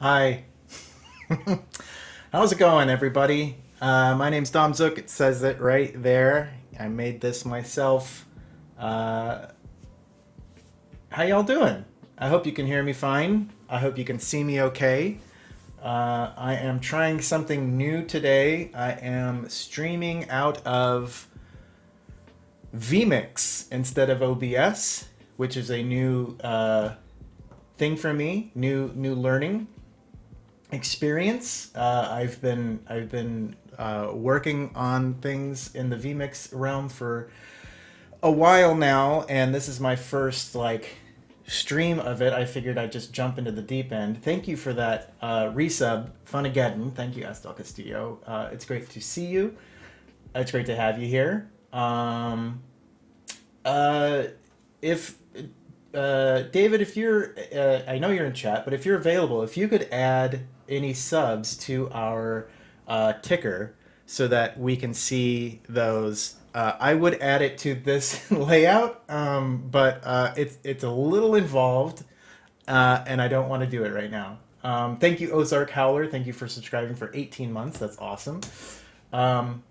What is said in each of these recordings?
Hi. How's it going, everybody? My name's Dom Zook. It says it right there. I made this myself. Uh, how y'all doing? I hope you can hear me fine. I hope you can see me okay. I am trying something new today. I am streaming out of vMix instead of OBS, which is a new thing for me, new learning experience. I've been working on things in the vMix realm for a while now, and this is my first stream of it. I figured I'd just jump into the deep end. Thank you for that resub, Funageddon. Thank you, Astel Castillo. It's great to see you. It's great to have you here. If David, if you're, I know you're in chat, but if you're available, if you could add any subs to our ticker so that we can see those, I would add it to this layout, but it's a little involved, and I don't want to do it right now. Thank you, Ozark Howler. Thank you for subscribing for 18 months. That's awesome. Um,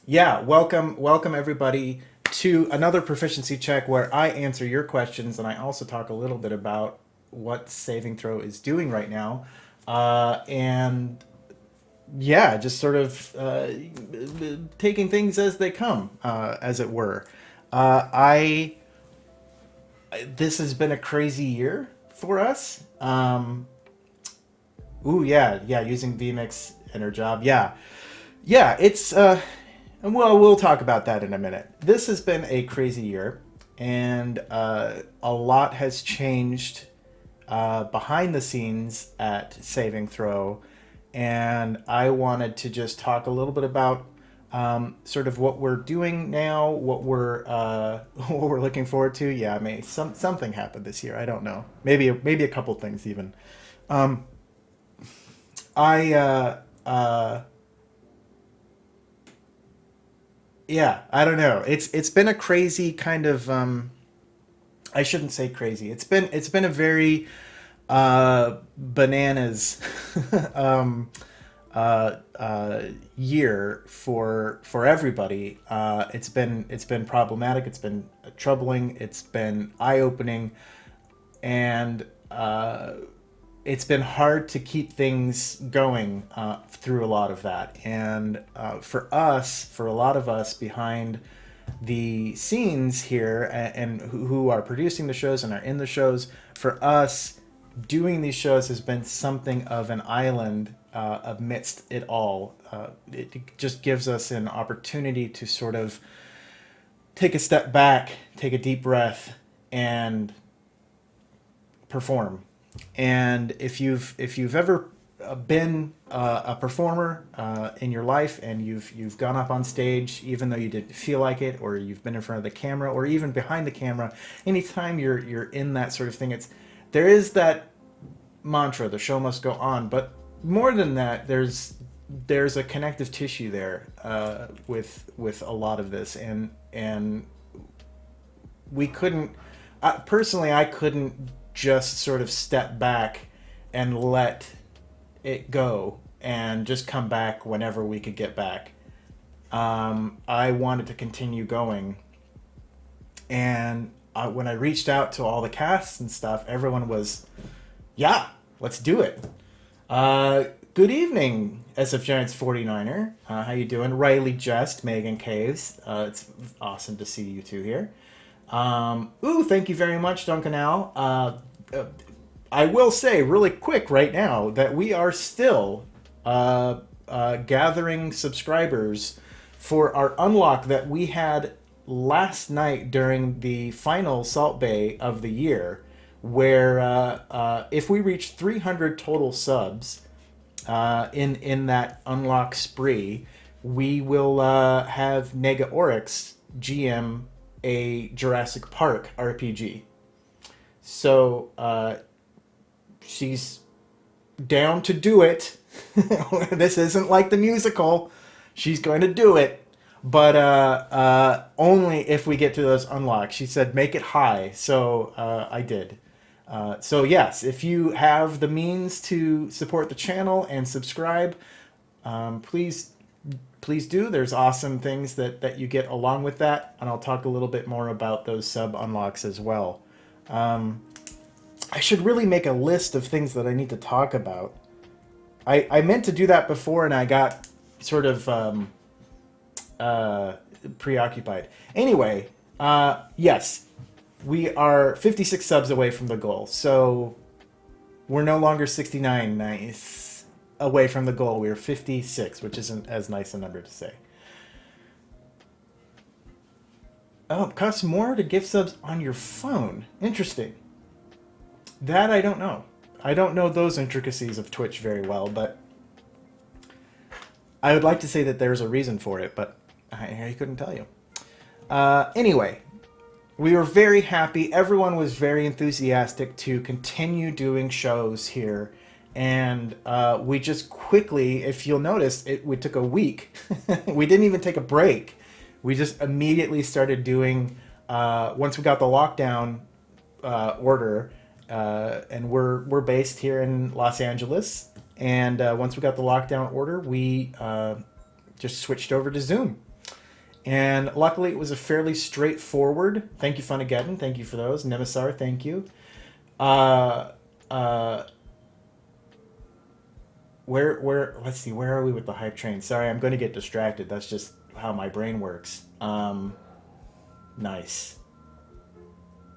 yeah, welcome everybody to another proficiency check where I answer your questions and I also talk a little bit about what Saving Throw is doing right now. And yeah, just sort of taking things as they come, as it were. I This has been a crazy year for us. Ooh, yeah, using vMix in her job. Yeah, it's well, we'll talk about that in a minute. This has been a crazy year, and a lot has changed behind the scenes at Saving Throw, and I wanted to just talk a little bit about sort of what we're doing now, what we're what we're looking forward to. Yeah, I mean, something happened this year. I don't know. Maybe a couple things even. Um, I Yeah, I don't know. It's been a crazy kind of I shouldn't say crazy. It's been a very bananas um year for everybody. It's been problematic, it's been troubling, it's been eye-opening, and it's been hard to keep things going through a lot of that. And for a lot of us behind the scenes here, and who are producing the shows and are in the shows, for us, doing these shows has been something of an island amidst it all. It just gives us an opportunity to sort of take a step back, take a deep breath, and perform. And if you've ever been a performer in your life, and you've gone up on stage even though you didn't feel like it, or you've been in front of the camera or even behind the camera, anytime you're in that sort of thing, there is that mantra, the show must go on. But more than that, there's a connective tissue there with a lot of this, and we couldn't, personally, I couldn't just sort of step back and let it go and just come back whenever we could get back. I wanted to continue going, and when I reached out to all the casts and stuff, everyone was, yeah, let's do it. Good evening, SF Giants 49er. How you doing? Riley Just, Megan Caves. It's awesome to see you two here. Ooh, thank you very much, Duncan Al. I will say really quick right now that we are still gathering subscribers for our unlock that we had last night during the final Salt Bay of the year, where if we reach 300 total subs in that unlock spree, we will have Nega Oryx GM a Jurassic Park RPG. So she's down to do it. This isn't like the musical. She's going to do it, but only if we get to those unlocks. She said make it high, so I did. So yes, if you have the means to support the channel and subscribe, please do. There's awesome things that you get along with that, and I'll talk a little bit more about those sub unlocks as well. I should really make a list of things that I need to talk about. I meant to do that before, and I got sort of preoccupied. Anyway, yes, we are 56 subs away from the goal, so we're no longer 69 nice away from the goal. We're 56, which isn't as nice a number to say. Oh, it costs more to gift subs on your phone. Interesting. That I don't know. I don't know those intricacies of Twitch very well, but I would like to say that there's a reason for it, but I couldn't tell you. Anyway, we were very happy. Everyone was very enthusiastic to continue doing shows here. And we just quickly, if you'll notice, we took a week. We didn't even take a break. We just immediately started doing, once we got the lockdown order, and we're based here in Los Angeles. And once we got the lockdown order, we just switched over to Zoom. And luckily, it was a fairly straightforward. Thank you, Funageddon. Thank you for those. Nemisar, thank you. Where? Let's see. Where are we with the hype train? Sorry, I'm going to get distracted. That's just how my brain works. Nice.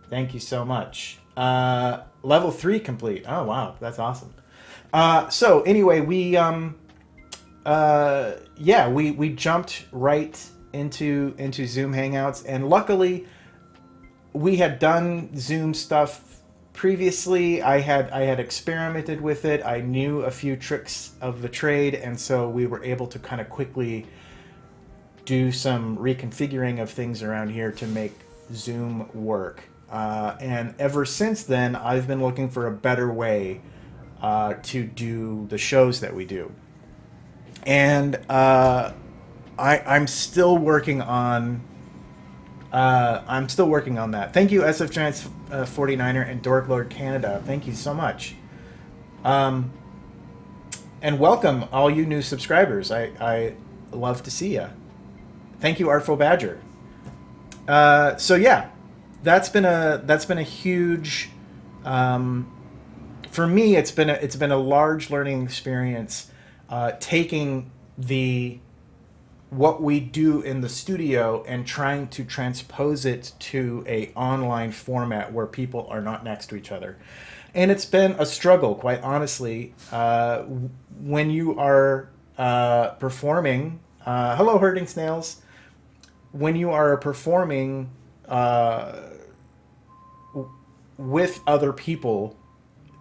Thank you so much. Level 3 complete. Oh wow, that's awesome. So anyway, we jumped right into Zoom Hangouts, and luckily we had done Zoom stuff previously. I had experimented with it. I knew a few tricks of the trade, and so we were able to kind of quickly do some reconfiguring of things around here to make Zoom work. And ever since then, I've been looking for a better way to do the shows that we do. And I'm still working on that. Thank you, SF Giants 49er and Dork Lord Canada. Thank you so much. And welcome all you new subscribers. I love to see you. Thank you, Artful Badger. So yeah, that's been a huge, for me, it's been a large learning experience, taking what we do in the studio and trying to transpose it to a online format where people are not next to each other. And it's been a struggle, quite honestly. When you are performing, hello herding snails, when you are performing with other people,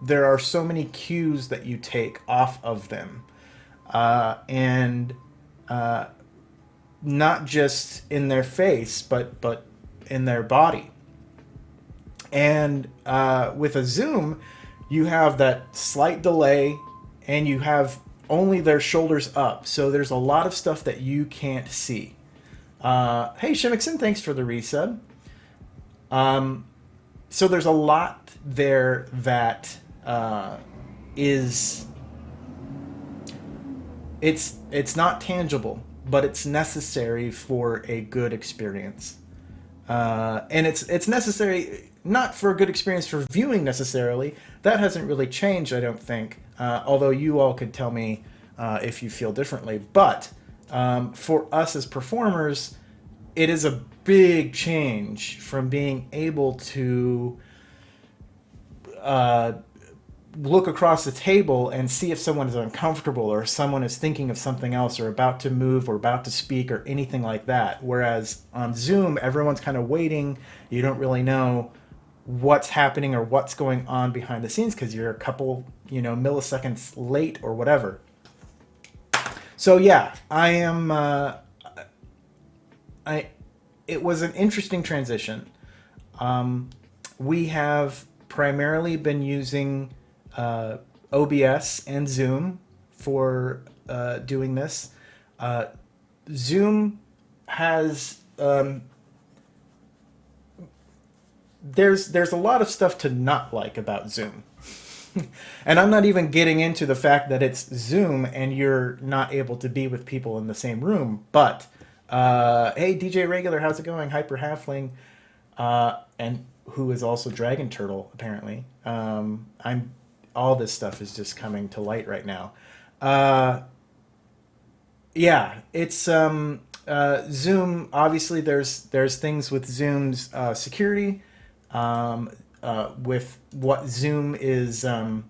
there are so many cues that you take off of them. And not just in their face, but in their body. And with a Zoom, you have that slight delay, and you have only their shoulders up. So there's a lot of stuff that you can't see. Hey, Shimmickson, thanks for the resub. So there's a lot there that is... It's not tangible, but it's necessary for a good experience. And it's necessary not for a good experience for viewing necessarily. That hasn't really changed, I don't think. Although you all could tell me if you feel differently. But for us as performers, it is a big change from being able to look across the table and see if someone is uncomfortable or someone is thinking of something else or about to move or about to speak or anything like that. Whereas on Zoom, everyone's kind of waiting. You don't really know what's happening or what's going on behind the scenes because you're a couple, milliseconds late or whatever. So yeah, it was an interesting transition. We have primarily been using OBS and Zoom for doing this. Zoom has there's a lot of stuff to not like about Zoom. And I'm not even getting into the fact that it's Zoom and you're not able to be with people in the same room. But hey, DJ Regular, how's it going? Hyper Halfling, and who is also Dragon Turtle apparently. I'm all this stuff is just coming to light right now. Yeah, it's Zoom. Obviously, there's things with Zoom's security. With what Zoom is I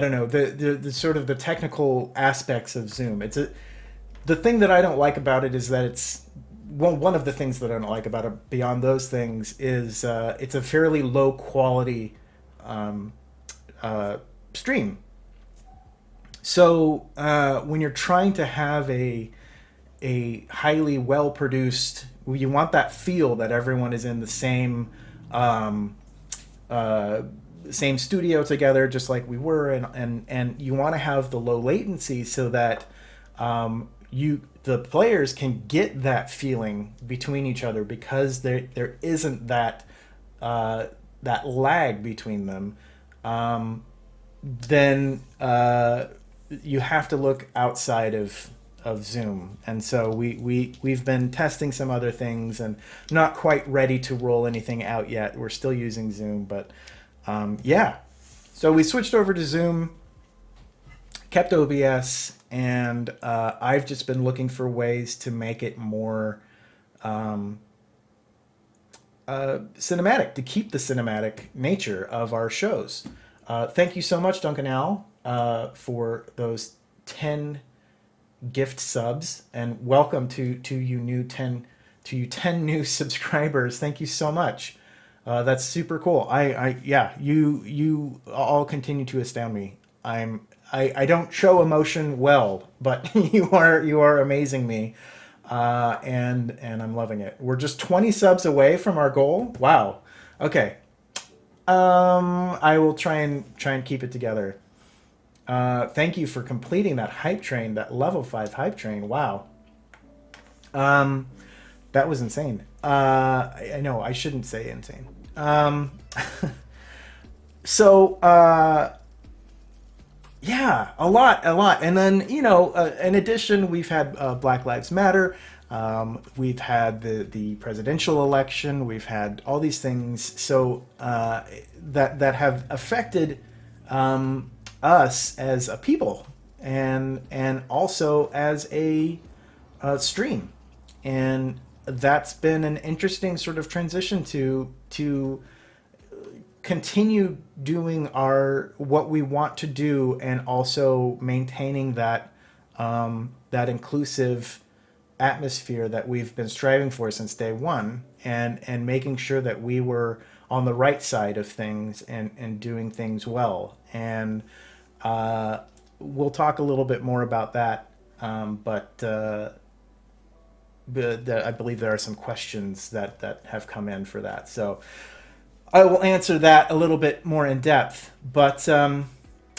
don't know, the sort of the technical aspects of Zoom. The thing that I don't like about it is that it's one of the things that I don't like about it beyond those things is it's a fairly low quality stream. So when you're trying to have a highly well produced, you want that feel that everyone is in the same same studio together, just like we were, and you want to have the low latency so that the players can get that feeling between each other, because there isn't that that lag between them. Then you have to look outside of Zoom, and so we've been testing some other things and not quite ready to roll anything out yet. We're still using Zoom, but yeah. So we switched over to Zoom, kept OBS, and I've just been looking for ways to make it more cinematic, to keep the cinematic nature of our shows. Thank you so much, Duncan Al, for those 10 gift subs, and welcome to you 10 new subscribers. Thank you so much. That's super cool. Yeah, you all continue to astound me. I don't show emotion well, but you are amazing me, and I'm loving it. We're just 20 subs away from our goal. Wow. Okay. I will try and keep it together. Thank you for completing that hype train, that level 5 hype train. Wow. That was insane. I know I shouldn't say insane. So, yeah, a lot. And then, in addition, we've had Black Lives Matter. We've had the presidential election. We've had all these things. So, that have affected, us as a people and also as a stream. And that's been an interesting sort of transition to continue doing what we want to do, and also maintaining that that inclusive atmosphere that we've been striving for since day one, and making sure that we were on the right side of things and doing things well. And we'll talk a little bit more about that, but I believe there are some questions that have come in for that. So I will answer that a little bit more in depth, but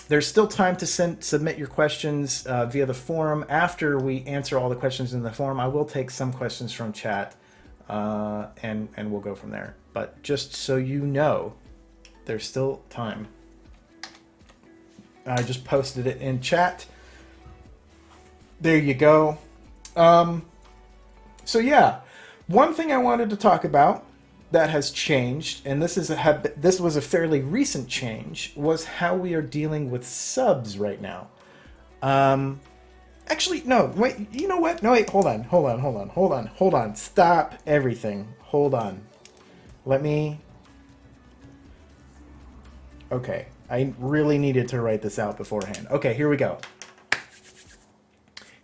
there's still time to submit your questions via the forum. After we answer all the questions in the forum, I will take some questions from chat, and we'll go from there. But just so you know, there's still time. I just posted it in chat. There you go. So yeah, one thing I wanted to talk about that has changed, and this was a fairly recent change, was how we are dealing with subs right now. Actually, no, wait, you know what? No, wait, hold on. Stop everything. Hold on. Okay, I really needed to write this out beforehand. Okay, here we go.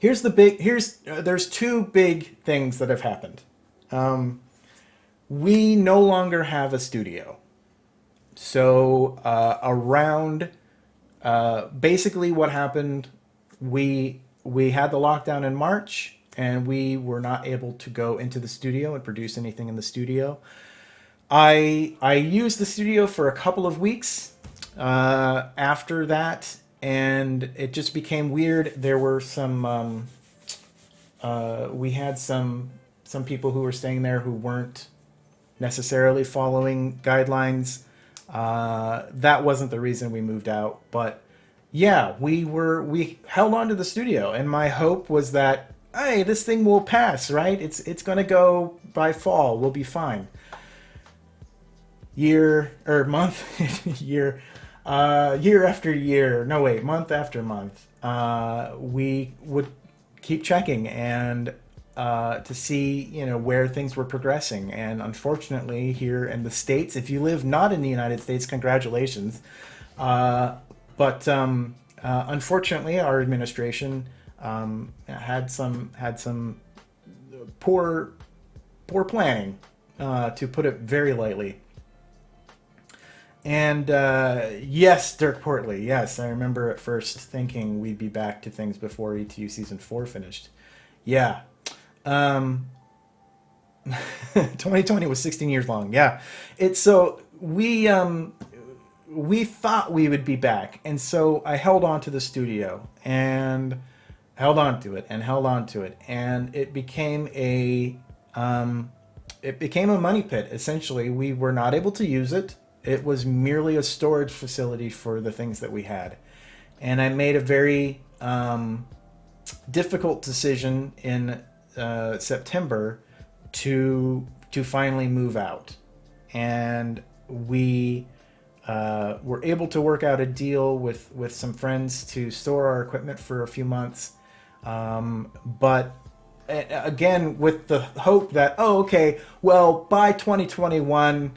There's two big things that have happened. We no longer have a studio. So basically what happened, we had the lockdown in March, and we were not able to go into the studio and produce anything in the studio. I used the studio for a couple of weeks after that, and it just became weird. There were some we had some people who were staying there who weren't necessarily following guidelines. That wasn't the reason we moved out, but yeah, we held on to the studio, and my hope was that, hey, this thing will pass, right? It's going to go by fall. We'll be fine. Year or month, year after year. No, wait, month after month. We would keep checking and to see, you know, where things were progressing. And unfortunately, here in the States, if you live not in the United States, congratulations. But unfortunately, our administration had some poor planning, to put it very lightly. And yes, Dirk Portley, yes, I remember at first thinking we'd be back to things before ETU Season 4 finished. Yeah. 2020 was 16 years long. Yeah. It's so we thought we would be back, and so I held on to the studio and held on to it and held on to it, and it became a money pit. Essentially, we were not able to use it. It was merely a storage facility for the things that we had, and I made a very difficult decision in September to finally move out, and we were able to work out a deal with some friends to store our equipment for a few months, but again with the hope that, oh, okay, well, by 2021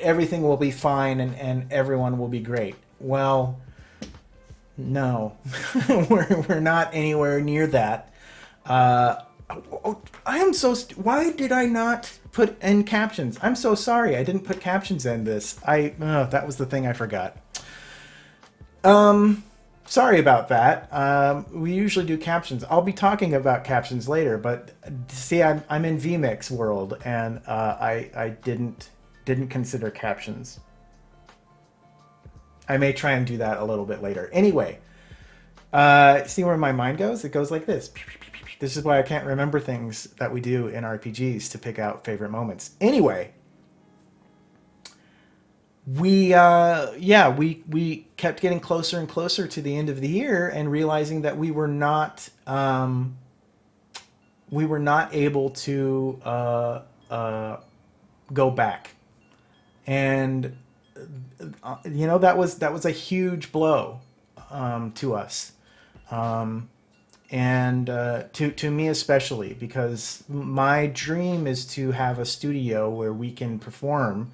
everything will be fine and everyone will be great. Well, no, we're not anywhere near that. I am so why did I not put in captions? I'm so sorry. I didn't put captions in this. That was the thing I forgot. Sorry about that. We usually do captions. I'll be talking about captions later, but see, I'm in vMix world, and I didn't consider captions. I may try and do that a little bit later. Anyway, see where my mind goes? It goes like this. This is why I can't remember things that we do in RPGs to pick out favorite moments. Anyway, we kept getting closer and closer to the end of the year and realizing that we were not able to go back. And you know, that was a huge blow to us, and to me especially, because my dream is to have a studio where we can perform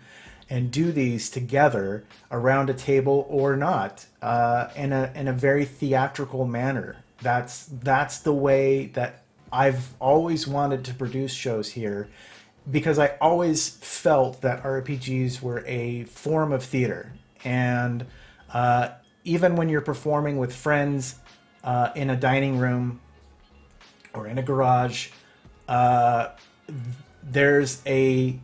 and do these together around a table or not, in a very theatrical manner. That's the way that I've always wanted to produce shows here, because I always felt that RPGs were a form of theater. And even when you're performing with friends in a dining room or in a garage, there's a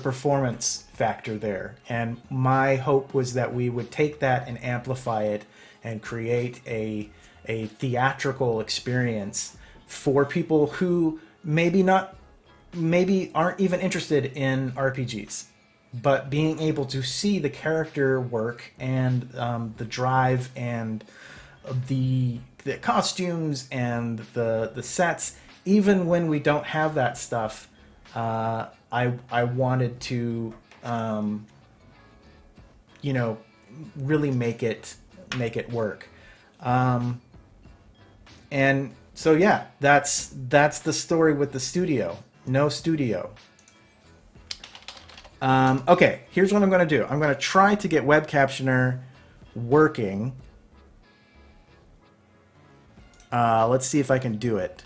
performance factor there. And my hope was that we would take that and amplify it and create a theatrical experience for people who maybe aren't even interested in RPGs, but being able to see the character work and the drive and the costumes and the sets, even when we don't have that stuff, I wanted to really make it work, and so yeah, that's the story with the studio. No studio. Okay, here's what I'm going to do. I'm going to try to get Web Captioner working. Let's see if I can do it.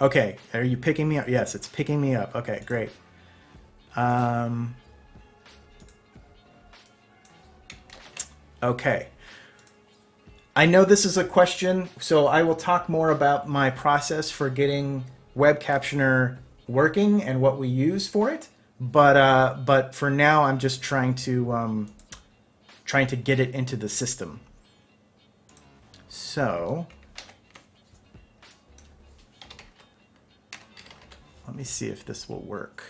Okay, are you picking me up? Yes, it's picking me up. Okay, great. Okay. I know this is a question, so I will talk more about my process for getting Web Captioner working and what we use for it. But for now, I'm just trying to get it into the system. So Let me see if this will work.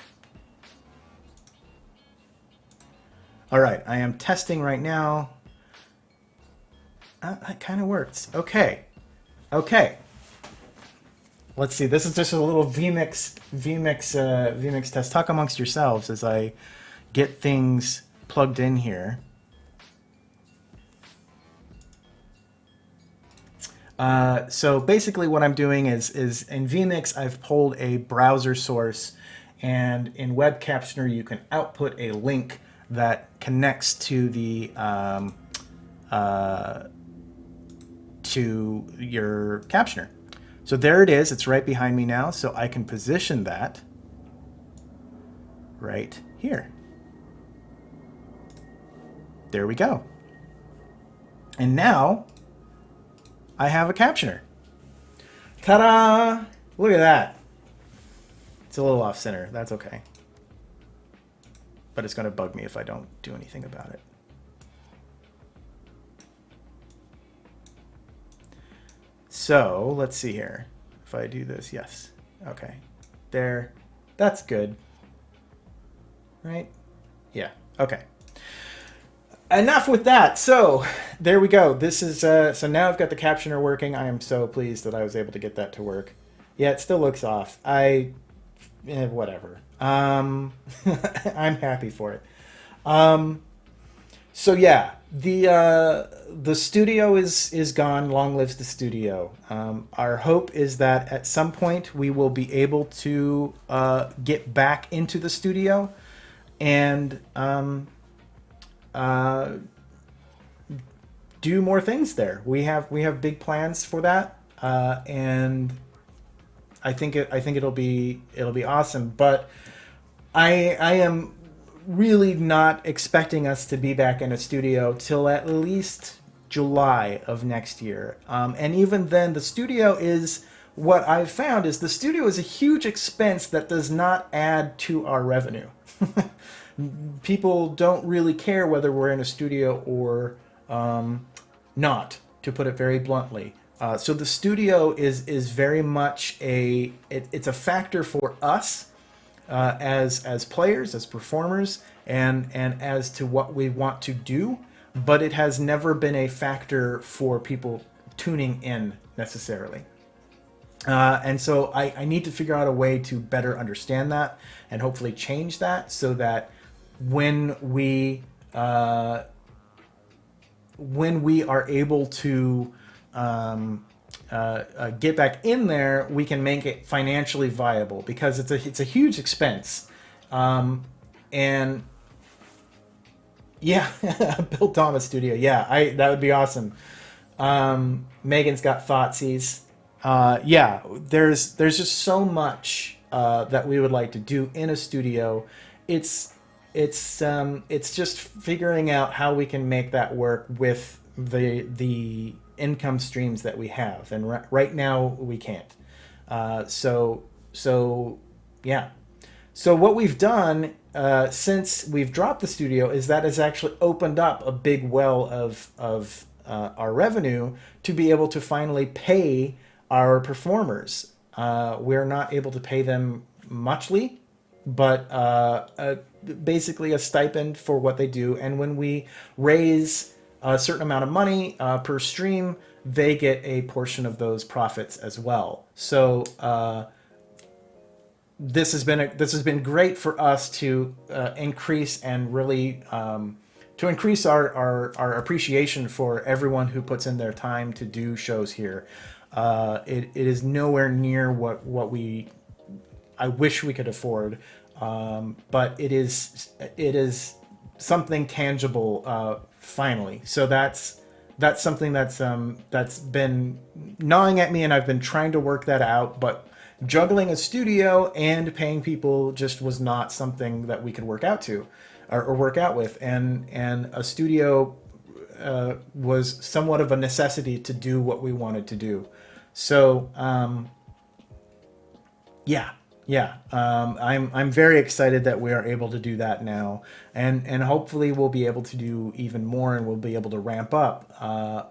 All right, I am testing right now. That kind of works. Okay. Let's see. This is just a little vmix test. Talk amongst yourselves as I get things plugged in here. So basically what I'm doing is in vmix, I've pulled a browser source, and in Web Captioner, you can output a link that connects to the to your captioner. So there it is. It's right behind me now. So I can position that right here. There we go. And now I have a captioner. Ta-da! Look at that. It's a little off center. That's okay. But it's going to bug me if I don't do anything about it. So let's see here. If I do this, yes. Okay. There. That's good. Right? Yeah. Okay. Enough with that. So there we go. This is so now I've got the captioner working. I am so pleased that I was able to get that to work. Yeah, it still looks off. Whatever. I'm happy for it. So yeah, the studio is gone. Long lives the studio. Our hope is that at some point we will be able to get back into the studio and do more things there. We have big plans for that, and I think it'll be awesome. But I am really not expecting us to be back in a studio till at least July of next year. And even then, the studio is what I've found is the studio is a huge expense that does not add to our revenue. People don't really care whether we're in a studio or not, to put it very bluntly. So the studio is very much it's a factor for us as players, as performers, and as to what we want to do, but it has never been a factor for people tuning in necessarily. And so I need to figure out a way to better understand that and hopefully change that so that when we are able to get back in there, we can make it financially viable, because it's a huge expense. And yeah, build Dom a studio. Yeah, that would be awesome. Megan's got thoughtsies. Yeah, there's just so much that we would like to do in a studio. It's just figuring out how we can make that work with the income streams that we have, and right now we can't. So yeah. So what we've done since we've dropped the studio is that has actually opened up a big well of our revenue to be able to finally pay our performers. We're not able to pay them muchly, but basically a stipend for what they do. And when we raise a certain amount of money per stream, they get a portion of those profits as well. So this has been great for us to increase and really to increase our appreciation for everyone who puts in their time to do shows here. It is nowhere near what I wish we could afford, but it is something tangible finally. So that's something that's been gnawing at me, and I've been trying to work that out. But juggling a studio and paying people just was not something that we could work out to, or work out with, and a studio was somewhat of a necessity to do what we wanted to do. So I'm very excited that we are able to do that now, and hopefully we'll be able to do even more, and we'll be able to ramp up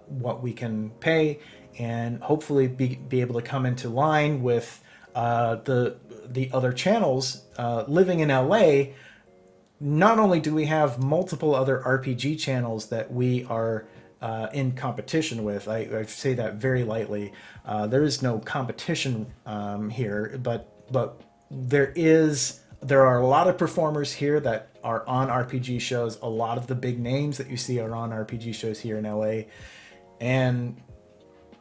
what we can pay, and hopefully be able to come into line with the other channels, living in LA, not only do we have multiple other RPG channels that we are in competition with. I say that very lightly. There is no competition here, but there are a lot of performers here that are on RPG shows. A lot of the big names that you see are on RPG shows here in LA. And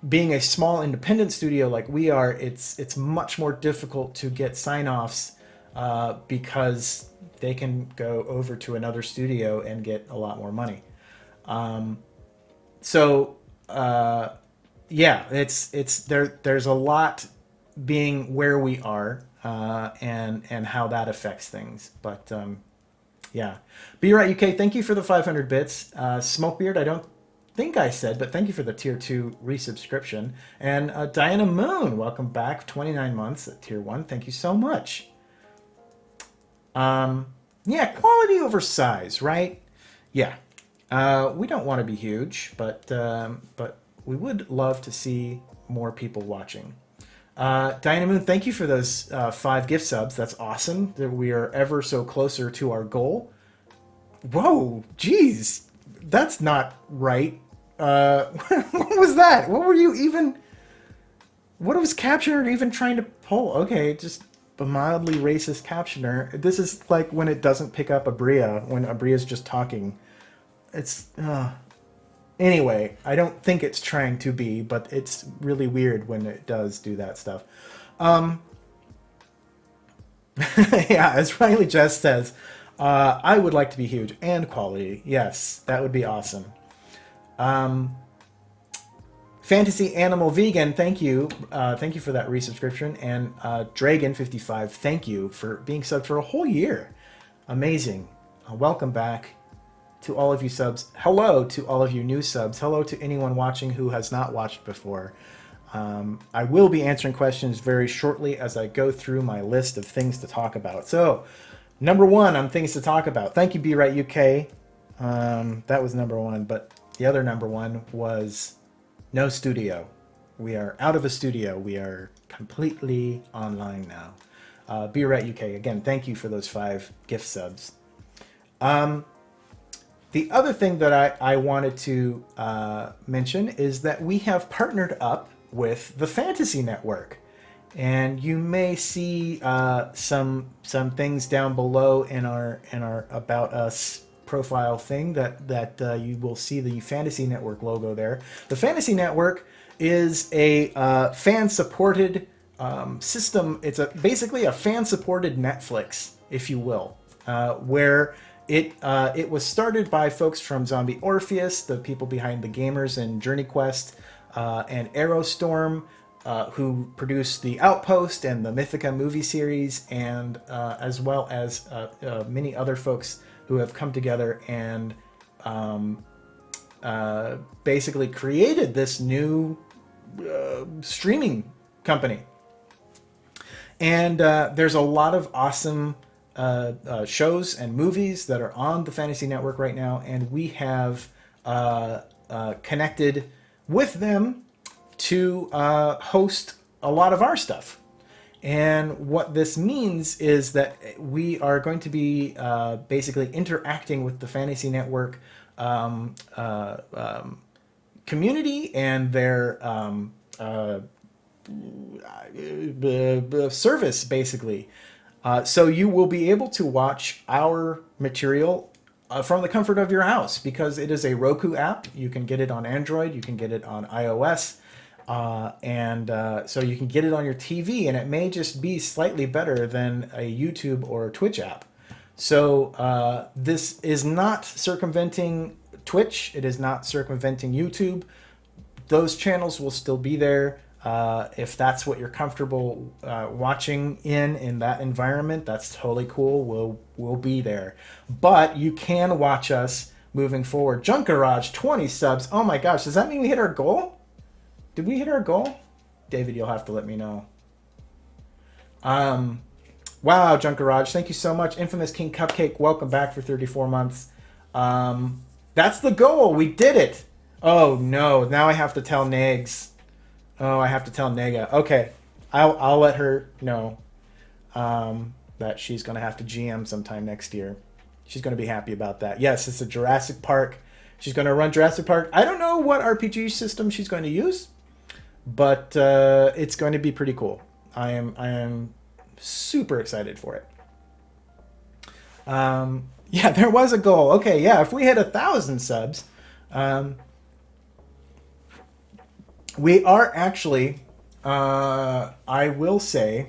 being a small independent studio like we are, it's much more difficult to get sign-offs because they can go over to another studio and get a lot more money. There's a lot being where we are and how that affects things. But yeah. Be Right UK, thank you for the 500 bits. Smokebeard, I don't think I said, but thank you for the tier 2 resubscription. And Diana Moon, welcome back. 29 months at tier 1. Thank you so much. Yeah, quality over size, right? Yeah. We don't want to be huge, but we would love to see more people watching. Diana Moon, thank you for those 5 gift subs. That's awesome. That we are ever so closer to our goal. Whoa, geez, that's not right. What was that? What were you even? What was Captioner even trying to pull? Okay, just a mildly racist Captioner. This is like when it doesn't pick up Abria, when Abria's just talking. It's anyway, I don't think it's trying to be, but it's really weird when it does do that stuff. Yeah, as Riley Jess says, I would like to be huge and quality. Yes, that would be awesome. Fantasy Animal Vegan, thank you. Thank you for that resubscription. And Dragon55, thank you for being subbed for a whole year. Amazing. Welcome back to all of you subs. Hello to all of you new subs. Hello to anyone watching who has not watched before. I will be answering questions very shortly as I go through my list of things to talk about. So, number 1 on things to talk about. Thank you, Be Right UK. That was number 1, but the other number 1 was no studio. We are out of a studio. We are completely online now. Be Right UK, again, thank you for those 5 gift subs. The other thing that I wanted to mention is that we have partnered up with the Fantasy Network. And you may see some things down below in our About Us profile thing that you will see the Fantasy Network logo there. The Fantasy Network is a fan-supported system. It's basically a fan-supported Netflix, if you will, where it was started by folks from Zombie Orpheus, the people behind the Gamers and Journey Quest, and Aerostorm, who produced The Outpost and the Mythica movie series, and as well as many other folks who have come together and basically created this new streaming company. And there's a lot of awesome shows and movies that are on the Fantasy Network right now, and we have connected with them to host a lot of our stuff. And what this means is that we are going to be basically interacting with the Fantasy Network community and their service, basically. So you will be able to watch our material from the comfort of your house, because it is a Roku app. You can get it on Android, you can get it on iOS, so you can get it on your TV, and it may just be slightly better than a YouTube or a Twitch app. So this is not circumventing Twitch. It is not circumventing YouTube. Those channels will still be there. If that's what you're comfortable watching in that environment, that's totally cool. We'll be there. But you can watch us moving forward. Junk Garage, 20 subs. Oh my gosh, does that mean we hit our goal? Did we hit our goal? David, you'll have to let me know. Wow, Junk Garage, thank you so much. Infamous King Cupcake, welcome back for 34 months. That's the goal. We did it. Oh no, now I have to tell Nags. Oh, I have to tell Nega. Okay. I'll let her know that she's going to have to GM sometime next year. She's going to be happy about that. Yes, it's a Jurassic Park. She's going to run Jurassic Park. I don't know what RPG system she's going to use, but it's going to be pretty cool. I am super excited for it. Yeah, there was a goal. Okay, yeah, if we hit 1,000 subs, we are actually, I will say,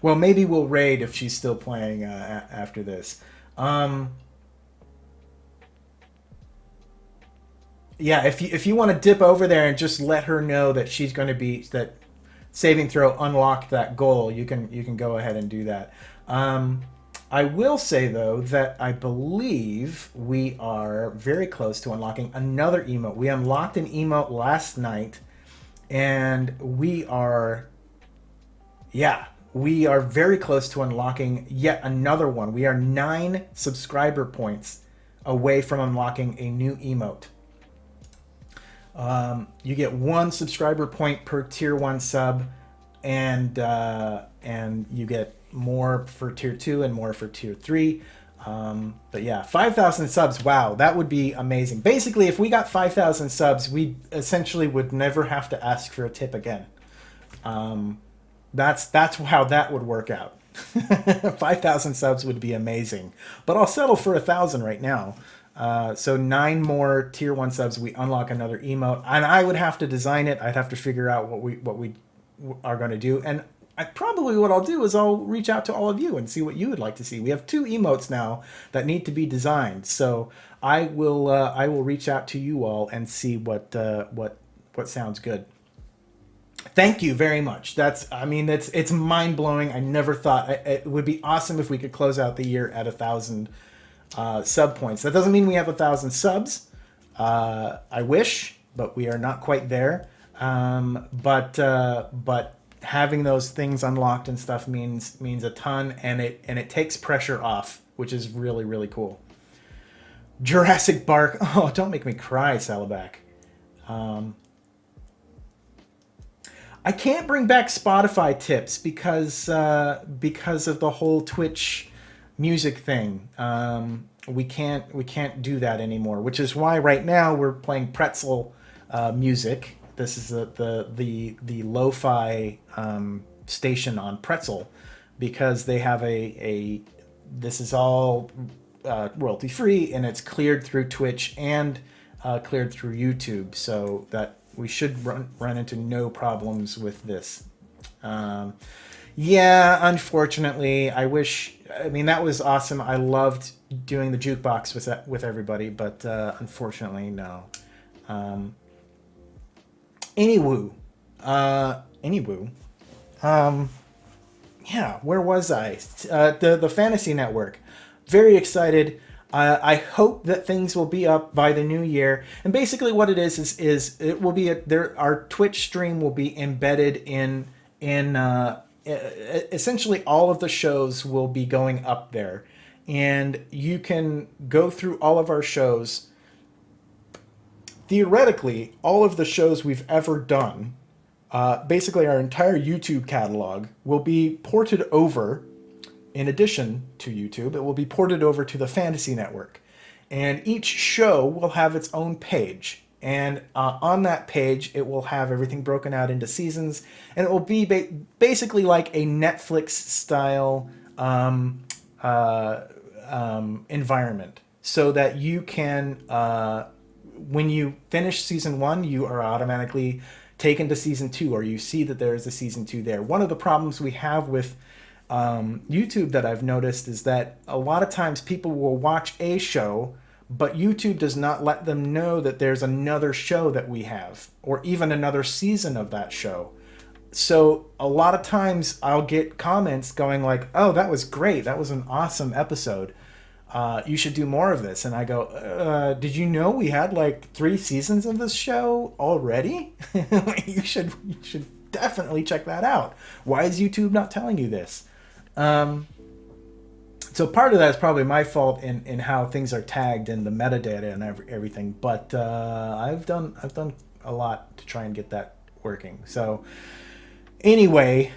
well, maybe we'll raid if she's still playing after this. Yeah, if you want to dip over there and just let her know that she's going to be, that saving throw unlocked that goal, you can go ahead and do that. I will say though that I believe we are very close to unlocking another emote. We unlocked an emote last night, and we are very close to unlocking yet another one. We are 9 subscriber points away from unlocking a new emote. You get 1 subscriber point per tier 1 sub, and you get more for tier 2 and more for tier 3. But yeah, 5,000 subs. Wow, that would be amazing. Basically, if we got 5,000 subs, we essentially would never have to ask for a tip again. That's how that would work out. 5,000 subs would be amazing, but I'll settle for 1,000 right now. So 9 more tier 1 subs, we unlock another emote, and I would have to design it. I'd have to figure out what we are going to do, and what I'll do is I'll reach out to all of you and see what you would like to see. We have 2 emotes now that need to be designed, so I will reach out to you all and see what sounds good. Thank you very much. It's mind blowing. I never thought it would be awesome if we could close out the year at 1,000 sub points. That doesn't mean we have 1,000 subs. I wish, but we are not quite there. But having those things unlocked and stuff means a ton, and it takes pressure off, which is really, really cool. Jurassic Bark. Oh, don't make me cry, Salaback. I can't bring back Spotify tips because of the whole Twitch music thing. We can't do that anymore, which is why right now we're playing Pretzel music. This is the lo-fi station on Pretzel, because they have this is all royalty free, and it's cleared through Twitch and cleared through YouTube, so that we should run into no problems with this. Yeah, unfortunately, I mean, that was awesome. I loved doing the jukebox with everybody, but unfortunately, no. Anywho. Yeah, where was I? The Fantasy Network. Very excited. I hope that things will be up by the new year. And basically what it is it will be our Twitch stream will be embedded in essentially all of the shows will be going up there. And you can go through all of our shows. Theoretically, all of the shows we've ever done, basically our entire YouTube catalog, will be ported over. In addition to YouTube, it will be ported over to the Fantasy Network. And each show will have its own page. And on that page, it will have everything broken out into seasons. And it will be basically like a Netflix-style environment. So that you can, when you finish Season 1, you are automatically taken to Season 2, or you see that there is a Season 2 there. One of the problems we have with YouTube that I've noticed is that a lot of times people will watch a show, but YouTube does not let them know that there's another show that we have, or even another season of that show. So a lot of times I'll get comments going like, oh, that was great, that was an awesome episode, you should do more of this. And I go, did you know we had like 3 seasons of this show already? you should definitely check that out. Why is YouTube not telling you this? So part of that is probably my fault in how things are tagged in the metadata and everything, but I've done a lot to try and get that working. So anyway,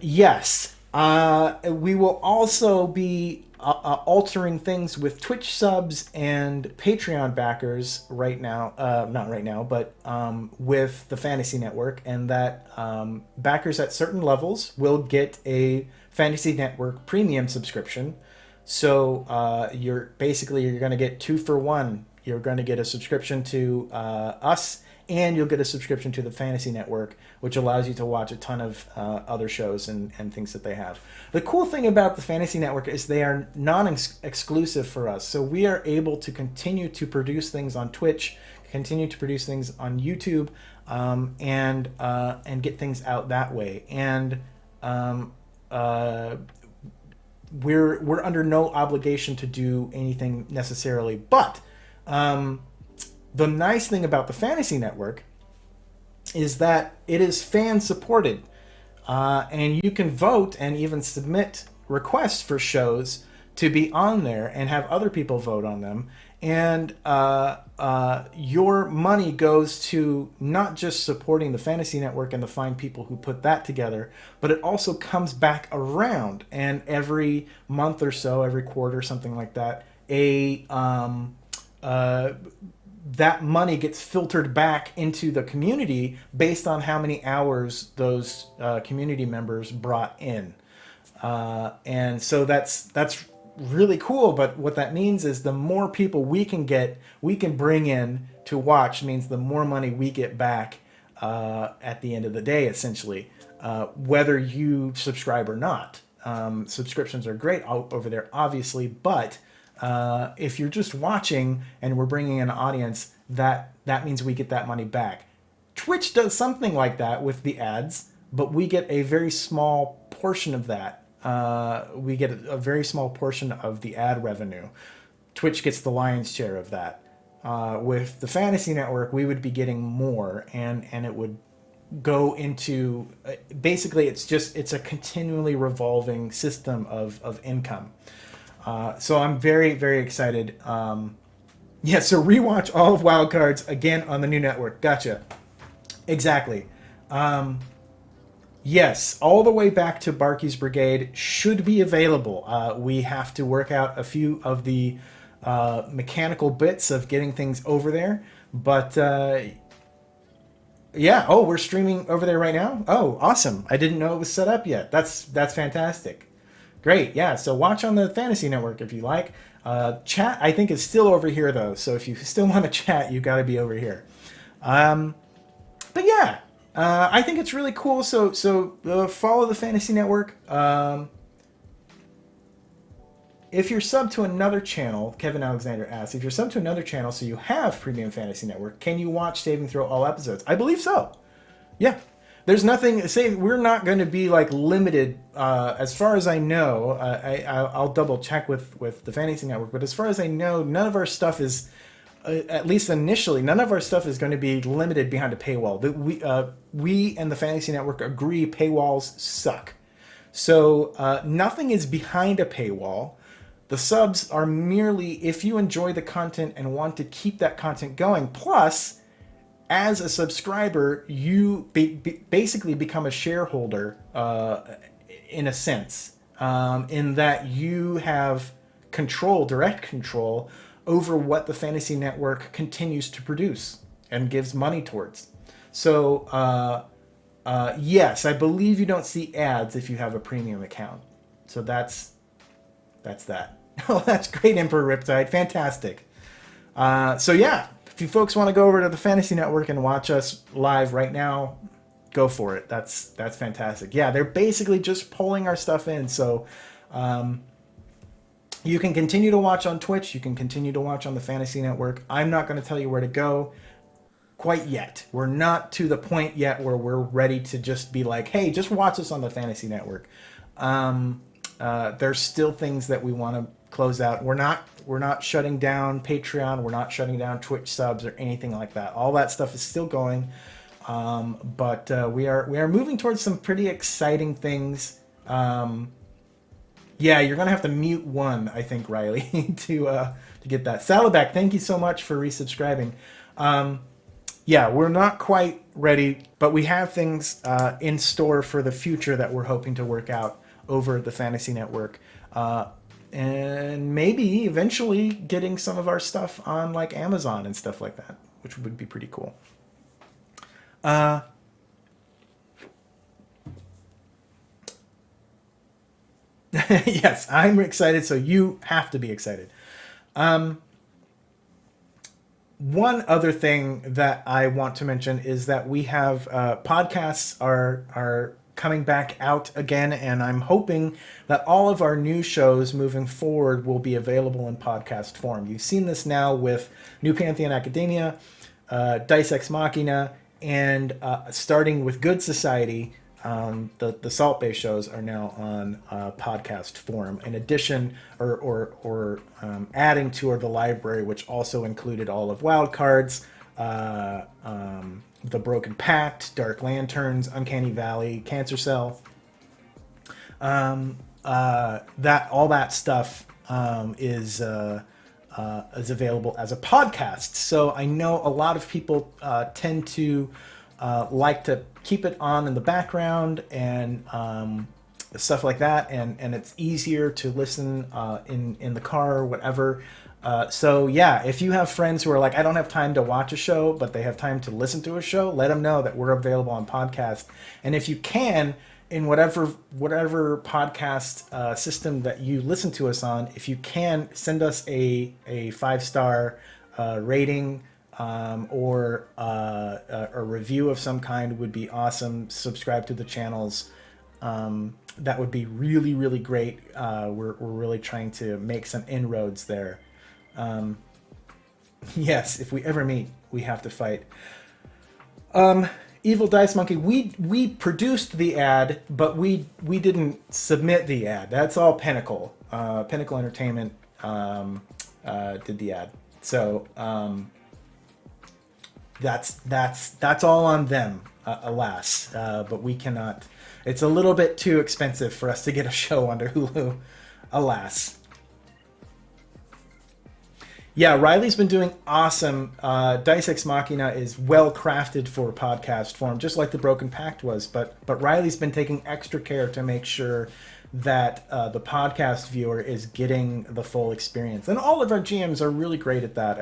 yes, we will also be altering things with Twitch subs and Patreon backers right now. Not right now, but with the Fantasy Network, and that backers at certain levels will get a Fantasy Network premium subscription. So you're going to get 2 for 1. You're going to get a subscription to us, and you'll get a subscription to the Fantasy Network, which allows you to watch a ton of other shows and things that they have. The cool thing about the Fantasy Network is they are non-exclusive for us. So we are able to continue to produce things on Twitch, continue to produce things on YouTube, and get things out that way. And we're under no obligation to do anything necessarily. But the nice thing about the Fantasy Network is that it is fan supported, and you can vote and even submit requests for shows to be on there and have other people vote on them. And your money goes to not just supporting the Fantasy Network and the fine people who put that together, but it also comes back around. And every month or so, every quarter, something like that, that money gets filtered back into the community based on how many hours those community members brought in. And so that's really cool. But what that means is the more people we can bring in to watch, means the more money we get back at the end of the day, essentially, whether you subscribe or not. Subscriptions are great over there, obviously, but if you're just watching and we're bringing in an audience, that means we get that money back. Twitch does something like that with the ads, but we get a very small portion of that. We get a very small portion of the ad revenue. Twitch gets the lion's share of that. With the Fantasy Network, we would be getting more, and it would go into basically it's a continually revolving system of income. So I'm very, very excited. So rewatch all of Wild Cards again on the new network. Gotcha. Exactly. Yes, all the way back to Barky's Brigade should be available. We have to work out a few of the mechanical bits of getting things over there. But we're streaming over there right now. Oh, awesome. I didn't know it was set up yet. That's fantastic. Great, yeah. So watch on the Fantasy Network if you like. Chat, I think, is still over here, though. So if you still want to chat, you've got to be over here. But yeah, I think it's really cool. So follow the Fantasy Network. If you're subbed to another channel, Kevin Alexander asks, if you're subbed to another channel so you have Premium Fantasy Network, can you watch Saving Throw all episodes? I believe so. Yeah. There's nothing, we're not going to be like limited, as far as I know. I'll double check with the Fantasy Network, but as far as I know, none of our stuff is, at least initially, none of our stuff is going to be limited behind a paywall. We and the Fantasy Network agree paywalls suck. So nothing is behind a paywall. The subs are merely if you enjoy the content and want to keep that content going. Plus, as a subscriber, you basically become a shareholder in a sense, in that you have direct control over what the Fantasy Network continues to produce and gives money towards. So, yes, I believe you don't see ads if you have a premium account. So that's that. Oh, that's great, Emperor Riptide. Fantastic. So yeah. If you folks want to go over to the Fantasy Network and watch us live right now, go for it. That's fantastic. Yeah, they're basically just pulling our stuff in. So you can continue to watch on Twitch. You can continue to watch on the Fantasy Network. I'm not going to tell you where to go quite yet. We're not to the point yet where we're ready to just be like, hey, just watch us on the Fantasy Network. There's still things that we want to close out. We're not shutting down Patreon. We're not shutting down Twitch subs or anything like that. All that stuff is still going. But we are moving towards some pretty exciting things. Yeah, you're gonna have to mute one, I think, Riley, to get that. Saddleback, thank you so much for resubscribing. Yeah, we're not quite ready, but we have things in store for the future that we're hoping to work out over at the Fantasy Network. And maybe eventually getting some of our stuff on like Amazon and stuff like that, which would be pretty cool. Yes, I'm excited, so you have to be excited. One other thing that I want to mention is that we have podcasts are coming back out again, and I'm hoping that all of our new shows moving forward will be available in podcast form. You've seen this now with New Pantheon Academia, Dice Ex Machina, and starting with Good Society. The Salt Bay shows are now on podcast form. In addition, or adding to the library, which also included all of Wildcards, The Broken Pact, Dark Lanterns, Uncanny Valley, Cancer Cell. That all that stuff is available as a podcast. So I know a lot of people tend to like to keep it on in the background and stuff like that, and it's easier to listen in the car or whatever. So yeah, if you have friends who are like, I don't have time to watch a show, but they have time to listen to a show, let them know that we're available on podcast. And if you can, in whatever podcast system that you listen to us on, if you can, send us a 5-star rating. Or a review of some kind would be awesome. Subscribe to the channels. That would be really, really great. We're really trying to make some inroads there. Yes, if we ever meet, we have to fight. Evil Dice Monkey, we produced the ad, but we didn't submit the ad. That's all Pinnacle. Pinnacle Entertainment did the ad. So that's all on them, alas. But we cannot. It's a little bit too expensive for us to get a show under Hulu, alas. Yeah, Riley's been doing awesome. Dice Ex Machina is well crafted for podcast form, just like The Broken Pact was. But Riley's been taking extra care to make sure that the podcast viewer is getting the full experience. And all of our GMs are really great at that,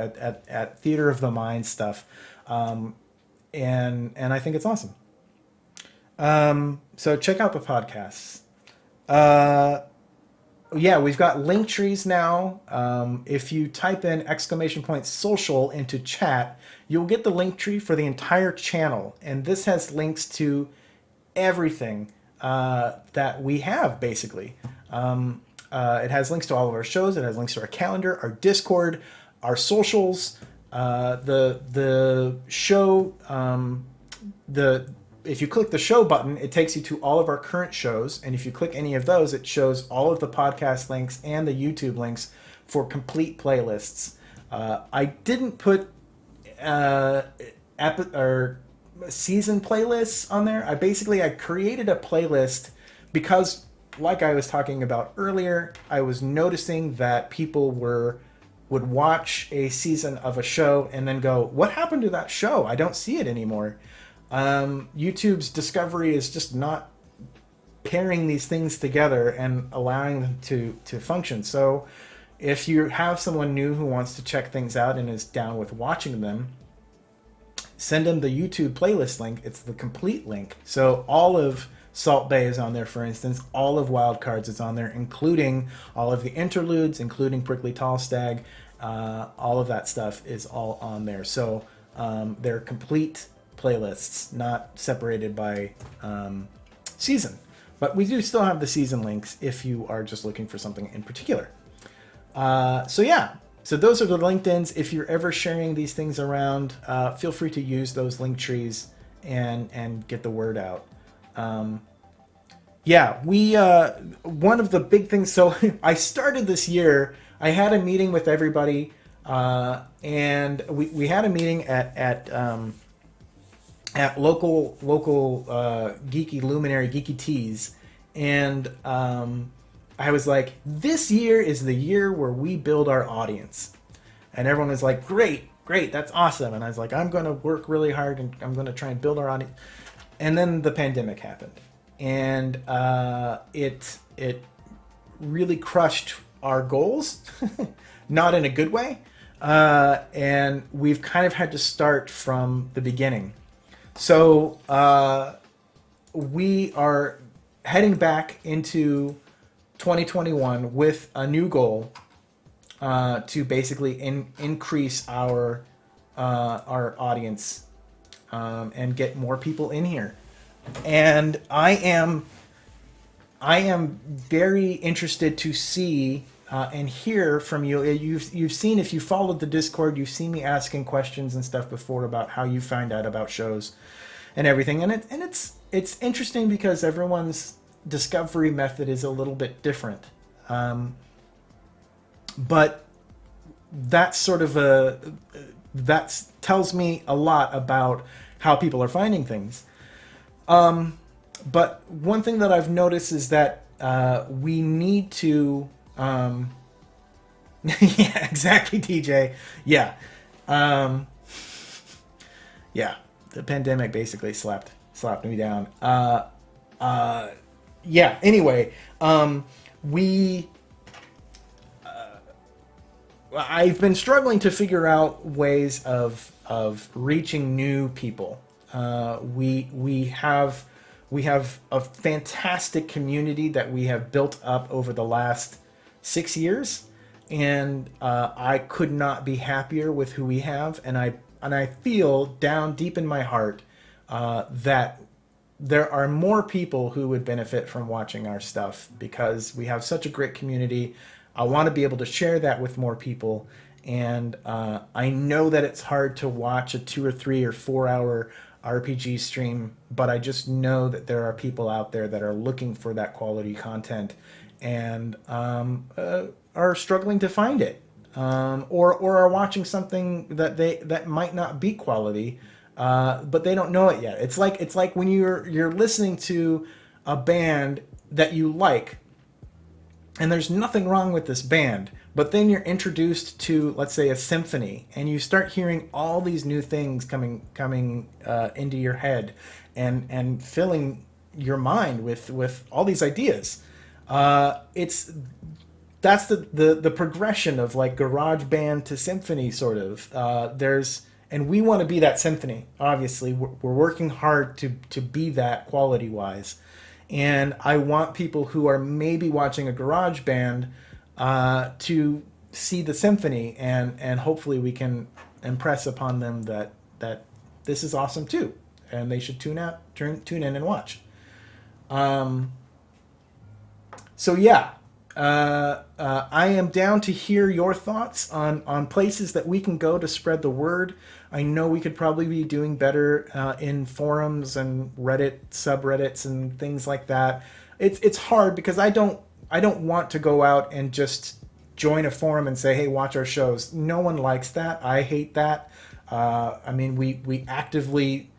at Theater of the Mind stuff. And I think it's awesome. So check out the podcasts. Yeah, we've got link trees now. If you type in !social into chat, you'll get the link tree for the entire channel. And this has links to everything that we have, basically. It has links to all of our shows. It has links to our calendar, our Discord, our socials, the show, if you click the show button, it takes you to all of our current shows. And if you click any of those, it shows all of the podcast links and the YouTube links for complete playlists. I didn't put season playlists on there. I created a playlist because, like I was talking about earlier, I was noticing that people would watch a season of a show and then go, what happened to that show? I don't see it anymore. YouTube's discovery is just not pairing these things together and allowing them to function. So if you have someone new who wants to check things out and is down with watching them, send them the YouTube playlist link. It's the complete link. So all of Salt Bay is on there, for instance. All of Wildcards is on there, including all of the interludes, including Prickly Tall Stag. All of that stuff is all on there. So they're complete playlists, not separated by season. But we do still have the season links if you are just looking for something in particular. So yeah, so those are the LinkedIns. If you're ever sharing these things around, feel free to use those link trees and get the word out. Yeah, we one of the big things. So I started this year. I had a meeting with everybody, and we had a meeting at local geeky luminary Geeky Teas, and I was like, this year is the year where we build our audience. And everyone was like, great, great, that's awesome. And I was like, I'm going to work really hard and I'm going to try and build our audience. And then the pandemic happened, and it really crushed our goals, not in a good way. And we've kind of had to start from the beginning. So we are heading back into 2021 with a new goal to basically increase our audience and get more people in here. And I am very interested to see and hear from you. You've seen, if you followed the Discord, you've seen me asking questions and stuff before about how you find out about shows and everything. And it's interesting because everyone's discovery method is a little bit different. But that's sort of that tells me a lot about how people are finding things. But one thing that I've noticed is that we need to yeah, exactly, DJ. Yeah. Yeah, the pandemic basically slapped me down. Yeah, anyway, I've been struggling to figure out ways of reaching new people. We have a fantastic community that we have built up over the last 6 years, and I could not be happier with who we have. And I feel down deep in my heart that there are more people who would benefit from watching our stuff because we have such a great community. I want to be able to share that with more people. And I know that it's hard to watch a 2 or 3 or 4 hour RPG stream, but I just know that there are people out there that are looking for that quality content and are struggling to find it, or are watching something that might not be quality, but they don't know it yet. It's like when you're listening to a band that you like, and there's nothing wrong with this band, but then you're introduced to, let's say, a symphony, and you start hearing all these new things coming into your head and filling your mind with all these ideas. That's the progression of like garage band to symphony, sort of. And we want to be that symphony. Obviously, we're working hard to be that quality wise. And I want people who are maybe watching a garage band to see the symphony, and hopefully we can impress upon them that this is awesome too, and they should tune in and watch. So yeah, I am down to hear your thoughts on places that we can go to spread the word. I know we could probably be doing better in forums and Reddit subreddits and things like that. It's hard because I don't want to go out and just join a forum and say, hey, watch our shows. No one likes that. I hate that. I mean, we actively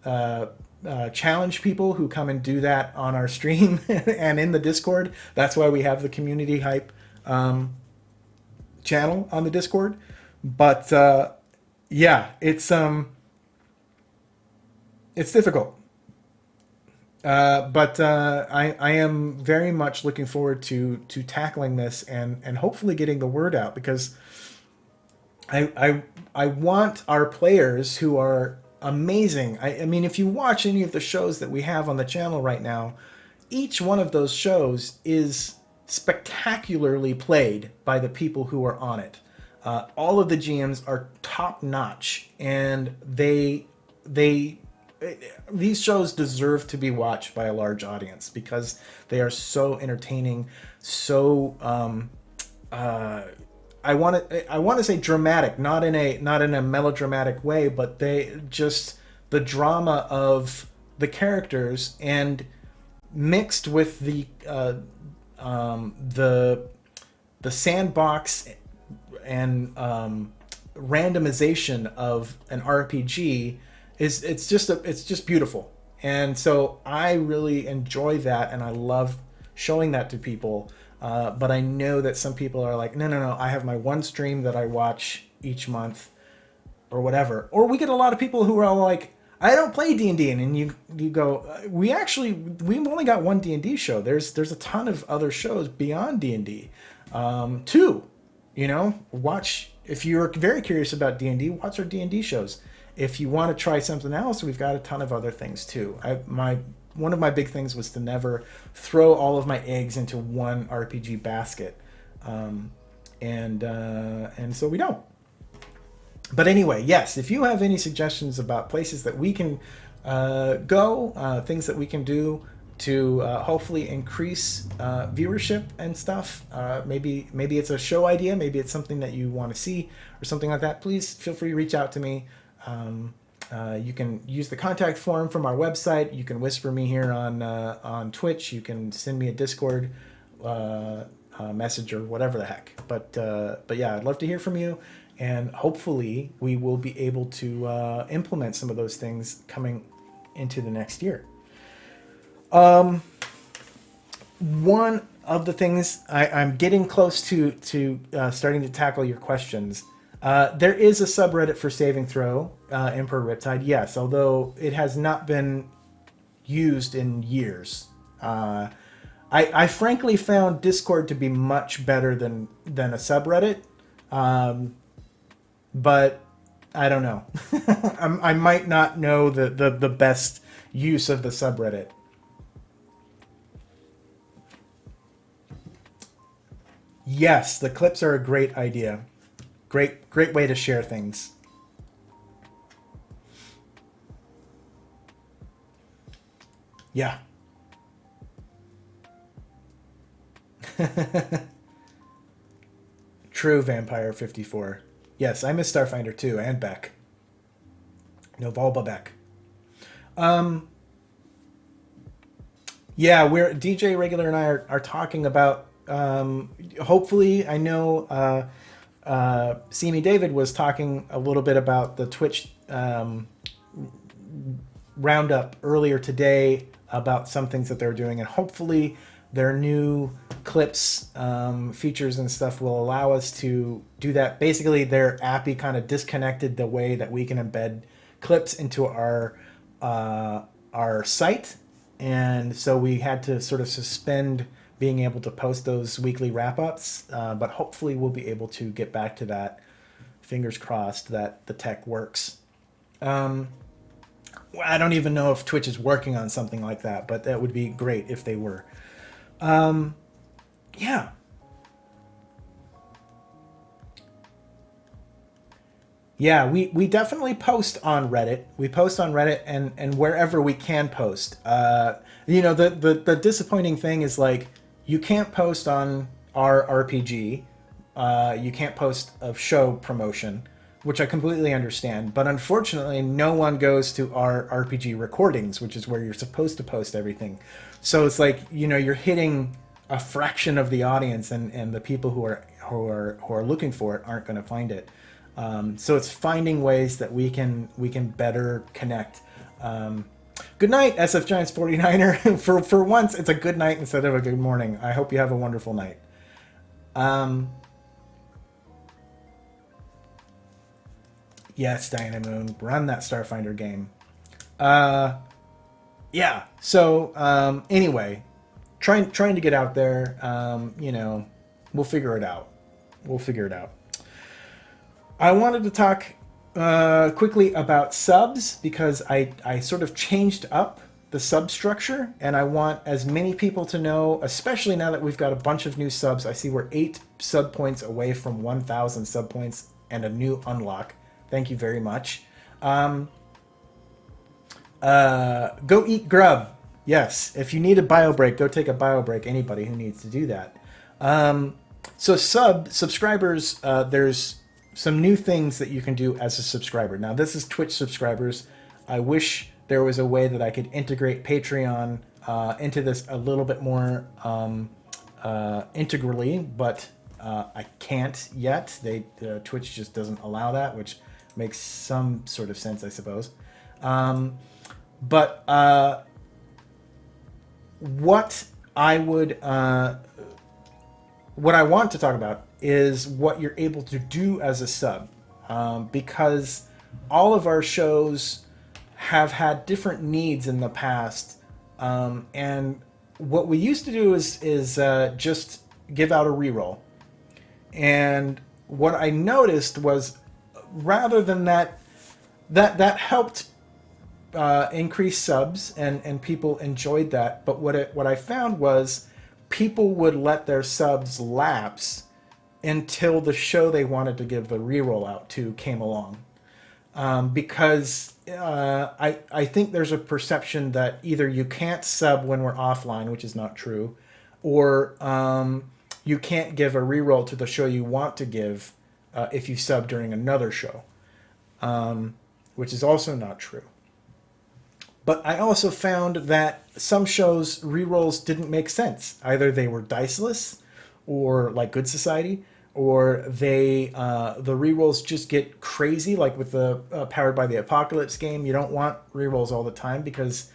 challenge people who come and do that on our stream and in the Discord. That's why we have the community hype channel on the Discord. But yeah, it's difficult. But I am very much looking forward to tackling this and hopefully getting the word out, because I want our players who are amazing. I mean, if you watch any of the shows that we have on the channel right now, each one of those shows is spectacularly played by the people who are on it. All of the GMs are top notch, and these shows deserve to be watched by a large audience because they are so entertaining, so I want to say dramatic, not in a melodramatic way, but they just, the drama of the characters and mixed with the sandbox and randomization of an RPG it's just beautiful. And so I really enjoy that, and I love showing that to people. But I know that some people are like, no, I have my one stream that I watch each month. or whatever. Or we get a lot of people who are all like, I don't play D&D, and you go, we've only got one D&D show. There's a ton of other shows beyond D&D. Two, watch, if you're very curious about D&D, watch our D&D shows. If you want to try something else, we've got a ton of other things too. One of my big things was to never throw all of my eggs into one RPG basket, and so we don't. But anyway, yes, if you have any suggestions about places that we can go, things that we can do to hopefully increase viewership and stuff, maybe it's a show idea, maybe it's something that you want to see or something like that, please feel free to reach out to me. You can use the contact form from our website. You can whisper me here on Twitch. You can send me a Discord message or whatever the heck. But yeah, I'd love to hear from you. And hopefully we will be able to implement some of those things coming into the next year. One of the things I'm getting close to starting to tackle your questions. There is a subreddit for Saving Throw, Emperor Riptide, yes, although it has not been used in years. I frankly found Discord to be much better than a subreddit. But I don't know. I might not know the best use of the subreddit. Yes, the clips are a great idea. Great way to share things. Yeah. True, Vampire 54. Yes, I miss Starfinder too, and Beck. Novalba Beck. Yeah, DJ Regular and I are talking about, hopefully, I know Simi David was talking a little bit about the Twitch roundup earlier today about some things that they're doing, and hopefully their new clips, features and stuff will allow us to do that. Basically, their appy kind of disconnected the way that we can embed clips into our site, and so we had to sort of suspend being able to post those weekly wrap-ups, but hopefully we'll be able to get back to that. Fingers crossed that the tech works. I don't even know if Twitch is working on something like that, but that would be great if they were. Yeah. Yeah, we definitely post on Reddit. We post on Reddit and wherever we can post. The disappointing thing is, like, you can't post on our RPG. You can't post of show promotion, which I completely understand. But unfortunately, no one goes to our RPG recordings, which is where you're supposed to post everything. So it's like, you're hitting a fraction of the audience, and the people who are looking for it aren't going to find it. So it's finding ways that we can better connect. Good night, SF Giants 49er. For once, it's a good night instead of a good morning. I hope you have a wonderful night. Yes, Diana Moon, run that Starfinder game. Yeah. So anyway, trying to get out there. We'll figure it out. I wanted to talk quickly about subs, because I sort of changed up the sub structure, and I want as many people to know, especially now that we've got a bunch of new subs. I see we're 8 sub points away from 1,000 sub points and a new unlock. Thank you very much. Go eat grub. Yes, if you need a bio break, go take a bio break. Anybody who needs to do that. So subscribers, there's some new things that you can do as a subscriber. Now, this is Twitch subscribers. I wish there was a way that I could integrate Patreon into this a little bit more integrally, but I can't yet. Twitch just doesn't allow that, which makes some sort of sense, I suppose. But what I want to talk about is what you're able to do as a sub, because all of our shows have had different needs in the past, and what we used to do is just give out a reroll. And what I noticed was, rather than that helped increase subs, and people enjoyed that. But what I found was people would let their subs lapse until the show they wanted to give the reroll out to came along. Because I think there's a perception that either you can't sub when we're offline, which is not true, or you can't give a reroll to the show you want to give if you sub during another show, which is also not true. But I also found that some shows' rerolls didn't make sense. Either they were diceless, or like Good Society, or the rerolls just get crazy, like with the Powered by the Apocalypse game. You don't want rerolls all the time because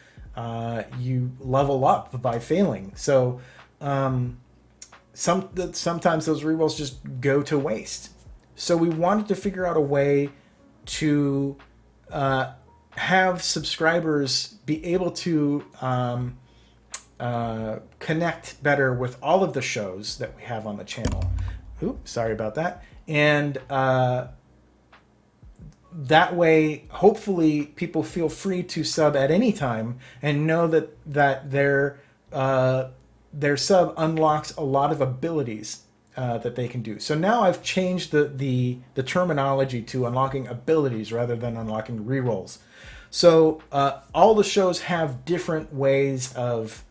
you level up by failing. So sometimes those rerolls just go to waste. So we wanted to figure out a way to have subscribers be able to connect better with all of the shows that we have on the channel. Oops, sorry about that. And that way, hopefully, people feel free to sub at any time and know that their sub unlocks a lot of abilities that they can do. So now I've changed the terminology to unlocking abilities rather than unlocking rerolls. So all the shows have different ways of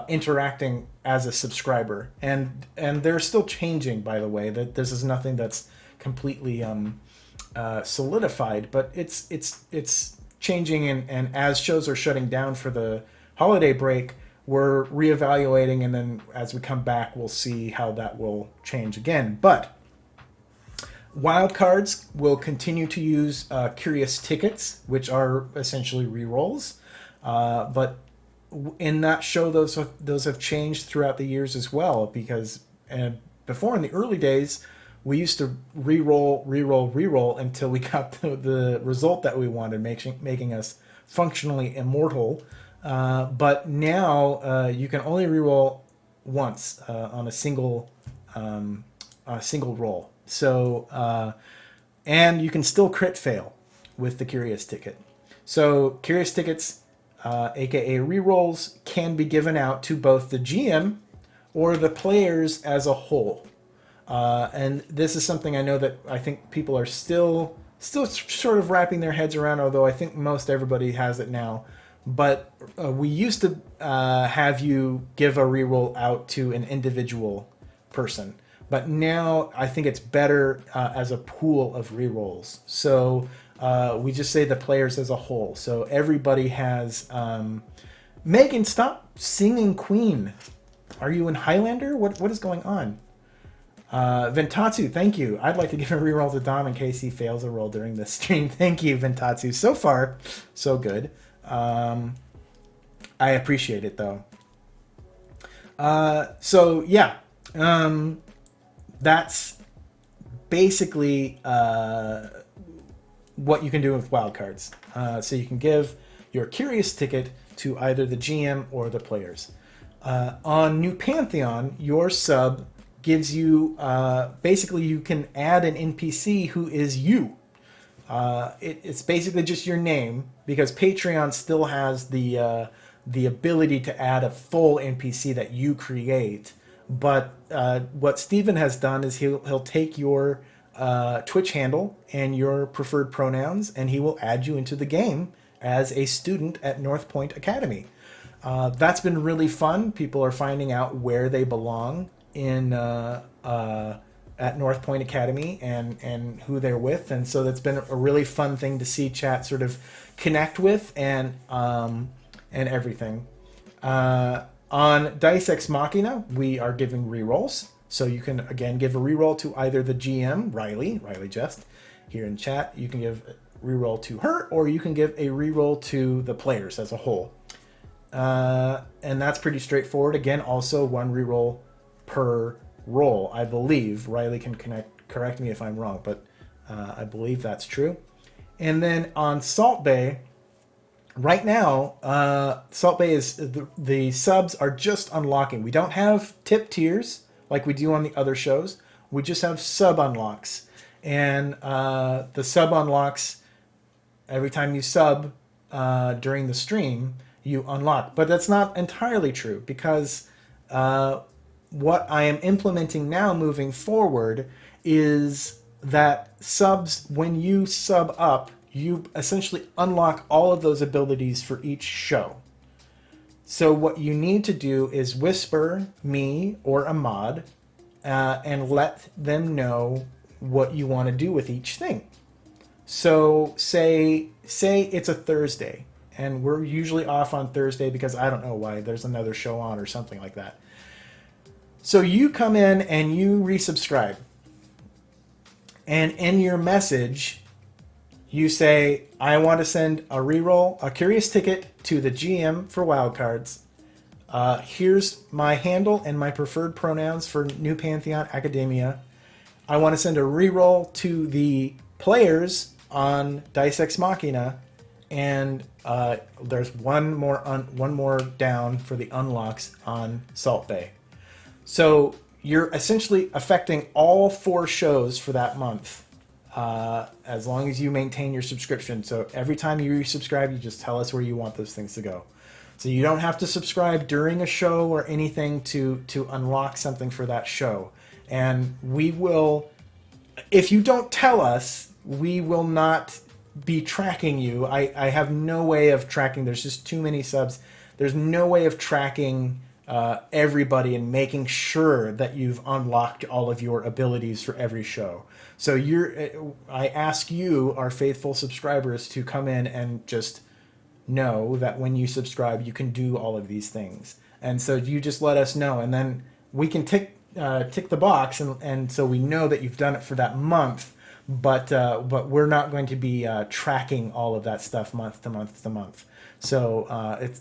interacting as a subscriber, and they're still changing, by the way. That this is nothing that's completely solidified, but it's changing, and as shows are shutting down for the holiday break, we're reevaluating, and then as we come back, we'll see how that will change again. But wildcards will continue to use curious tickets, which are essentially rerolls, but in that show, those have changed throughout the years as well, because before, in the early days, we used to reroll until we got the result that we wanted, making us functionally immortal. But now you can only reroll once on a single roll. So and you can still crit fail with the curious ticket. So curious tickets, aka rerolls, can be given out to both the GM or the players as a whole. And this is something I know that I think people are still sort of wrapping their heads around, although I think most everybody has it now. But we used to have you give a reroll out to an individual person. But now I think it's better as a pool of rerolls. So we just say the players as a whole. So everybody has... Megan, stop singing Queen. Are you in Highlander? What is going on? Ventatsu, thank you. I'd like to give a reroll to Dom in case he fails a roll during this stream. Thank you, Ventatsu. So far, so good. I appreciate it, though. So, yeah. That's basically what you can do with wildcards. So you can give your curious ticket to either the GM or the players. On New Pantheon, your sub gives you... basically, you can add an NPC who is you. It's basically just your name, because Patreon still has the ability to add a full NPC that you create. But what Steven has done is he'll take your Twitch handle and your preferred pronouns, and he will add you into the game as a student at North Point Academy. That's been really fun. People are finding out where they belong in at North Point Academy and who they're with, and so that's been a really fun thing to see chat sort of connect with and everything. On Dice Ex Machina, we are giving rerolls, so you can again give a reroll to either the GM, Riley Just here in chat. You can give a reroll to her, or you can give a reroll to the players as a whole, and that's pretty straightforward. Again, also one reroll per roll, I believe. Riley can correct me if I'm wrong, but I believe that's true. And then on Salt Bay, right now, Salt Bay is the subs are just unlocking. We don't have tip tiers like we do on the other shows. We just have sub unlocks, and the sub unlocks every time you sub during the stream, you unlock. But that's not entirely true, because what I am implementing now moving forward is that subs, when you sub up, you essentially unlock all of those abilities for each show. So what you need to do is whisper me or a mod and let them know what you want to do with each thing. So say it's a Thursday, and we're usually off on Thursday because I don't know why, there's another show on or something like that. So you come in and you resubscribe. And in your message, you say, I want to send a reroll, a curious ticket to the GM for wildcards. Here's my handle and my preferred pronouns for New Pantheon Academia. I want to send a reroll to the players on Dice Ex Machina, and there's one more down for the unlocks on Salt Bay. So you're essentially affecting all 4 shows for that month, as long as you maintain your subscription. So every time you resubscribe, you just tell us where you want those things to go. So you don't have to subscribe during a show or anything to unlock something for that show. And we will, if you don't tell us, we will not be tracking you. I have no way of tracking. There's just too many subs. There's no way of tracking everybody and making sure that you've unlocked all of your abilities for every show. So I ask you, our faithful subscribers, to come in and just know that when you subscribe, you can do all of these things. And so you just let us know, and then we can tick the box, and so we know that you've done it for that month. But we're not going to be tracking all of that stuff month to month to month. So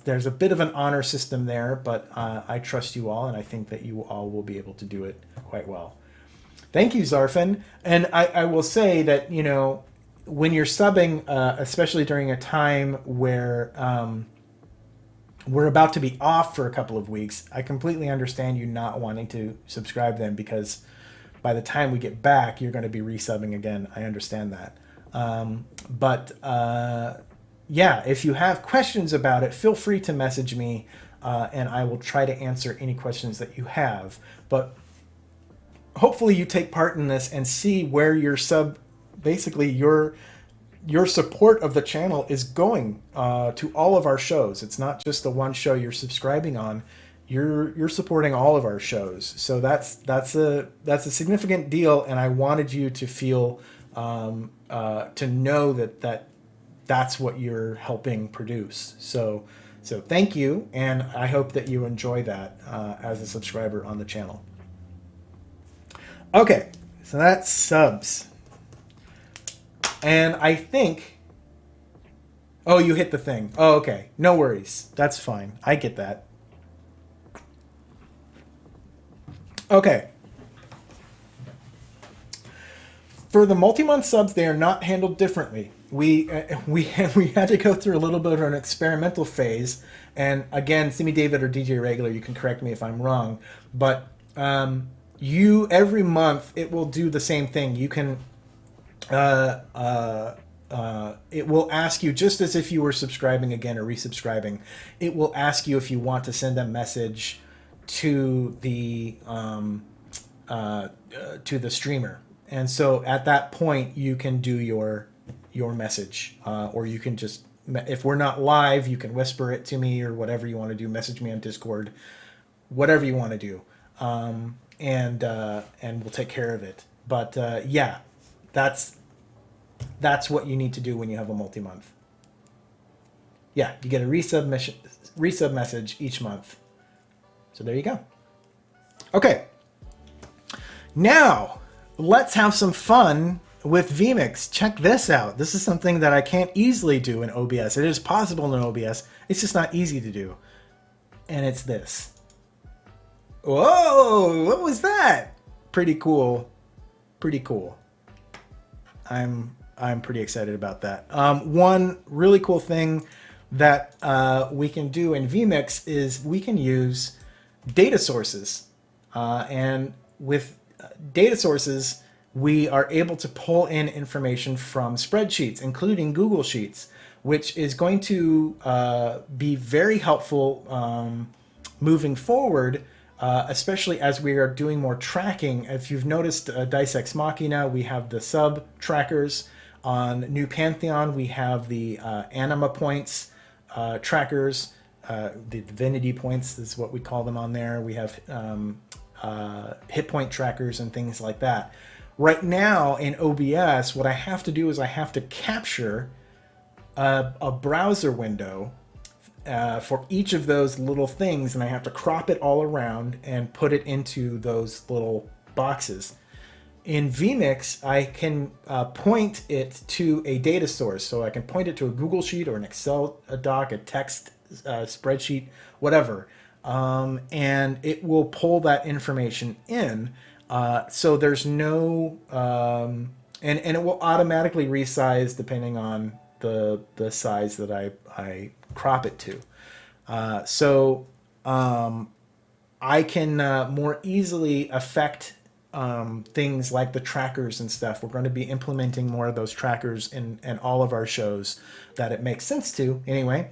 there's a bit of an honor system there, but I trust you all, and I think that you all will be able to do it quite well. Thank you, Zarfin. And I will say that, you know, when you're subbing, especially during a time where we're about to be off for a couple of weeks, I completely understand you not wanting to subscribe then, because by the time we get back, you're going to be resubbing again. I understand that. Yeah, if you have questions about it, feel free to message me, and I will try to answer any questions that you have. But hopefully you take part in this and see where your basically your support of the channel is going to all of our shows. It's not just the one show you're subscribing on. You're supporting all of our shows. So that's a significant deal, and I wanted you to feel to know that's what you're helping produce. So thank you, and I hope that you enjoy that as a subscriber on the channel. Okay, so that's subs. And I think... Oh, you hit the thing. Oh, okay. No worries. That's fine. I get that. Okay. For the multi-month subs, they are not handled differently. We had to go through a little bit of an experimental phase, and again, Simi David or DJ Regular, you can correct me if I'm wrong, but every month it will do the same thing. You can it will ask you, just as if you were subscribing again or resubscribing, it will ask you if you want to send a message to the streamer, and so at that point you can do your message, or you can just, if we're not live, you can whisper it to me or whatever you want to do. Message me on Discord, whatever you want to do, and we'll take care of it. But yeah, that's what you need to do when you have a multi-month. Yeah, you get a resub message each month. So there you go. Okay. Now, let's have some fun with vMix. Check this out. This is something that I can't easily do in OBS. It is possible in OBS. It's just not easy to do. And it's this. Whoa, what was that? Pretty cool. Pretty cool. I'm I'm pretty excited about that. One really cool thing that we can do in vMix is we can use data sources. And with data sources, we are able to pull in information from spreadsheets, including Google Sheets, which is going to be very helpful moving forward, especially as we are doing more tracking. If you've noticed Dice Ex Machina, we have the sub trackers. On New Pantheon, we have the anima points trackers. The divinity points is what we call them on there. We have hit point trackers and things like that. Right now in OBS, what I have to do is I have to capture a browser window for each of those little things, and I have to crop it all around and put it into those little boxes. In vMix, I can point it to a data source. So I can point it to a Google Sheet or an Excel doc, a text spreadsheet, whatever. And it will pull that information in. So there's no, and it will automatically resize depending on the size that I crop it to. So I can more easily affect things like the trackers and stuff. We're going to be implementing more of those trackers in all of our shows that it makes sense to anyway.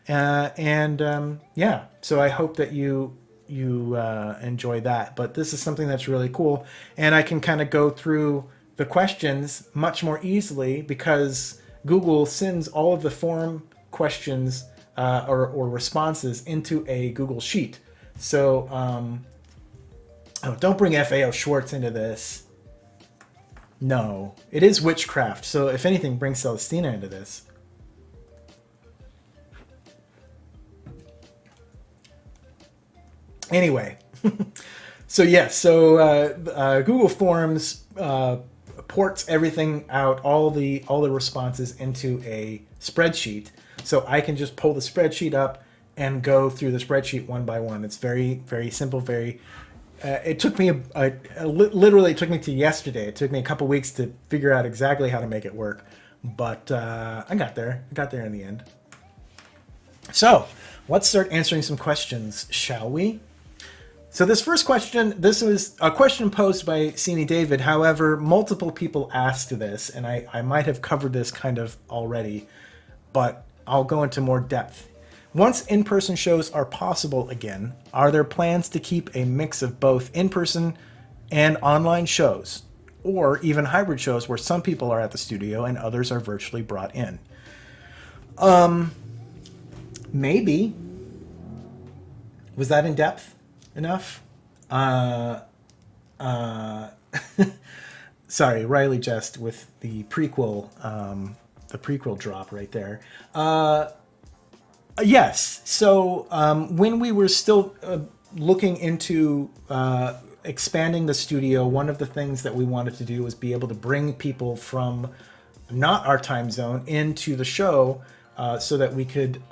Yeah, so I hope that you enjoy that. But this is something that's really cool, and I can kind of go through the questions much more easily because Google sends all of the forum questions or responses into a Google Sheet. So don't bring FAO Schwartz into this. No, it is witchcraft. So if anything, bring Celestina into this. Anyway, so yes, Google Forms ports everything out, all the responses into a spreadsheet. So I can just pull the spreadsheet up and go through the spreadsheet one by one. It's very, very simple. It took me literally it took me to yesterday. It took me a couple weeks to figure out exactly how to make it work, but I got there. I got there in the end. So let's start answering some questions, shall we? So this first question, this was a question posed by Sini David. However, multiple people asked this, and I might have covered this kind of already, but I'll go into more depth. Once in-person shows are possible again, are there plans to keep a mix of both in-person and online shows, or even hybrid shows where some people are at the studio and others are virtually brought in? Maybe. Was that in depth enough? Sorry, Riley Jest with the prequel drop right there. Yes. So when we were still looking into expanding the studio, one of the things that we wanted to do was be able to bring people from not our time zone into the show so that we could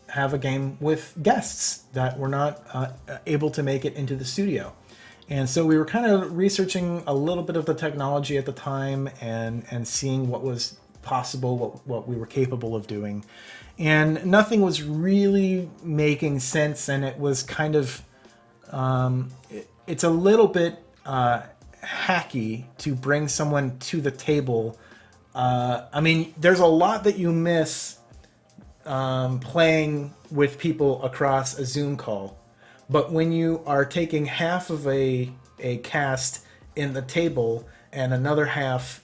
have a game with guests that were not able to make it into the studio. And so we were kind of researching a little bit of the technology at the time and seeing what was possible, what we were capable of doing. And nothing was really making sense, and it was kind of, it's a little bit hacky to bring someone to the table. I mean, there's a lot that you miss playing with people across a Zoom call. But when you are taking half of a cast in the table and another half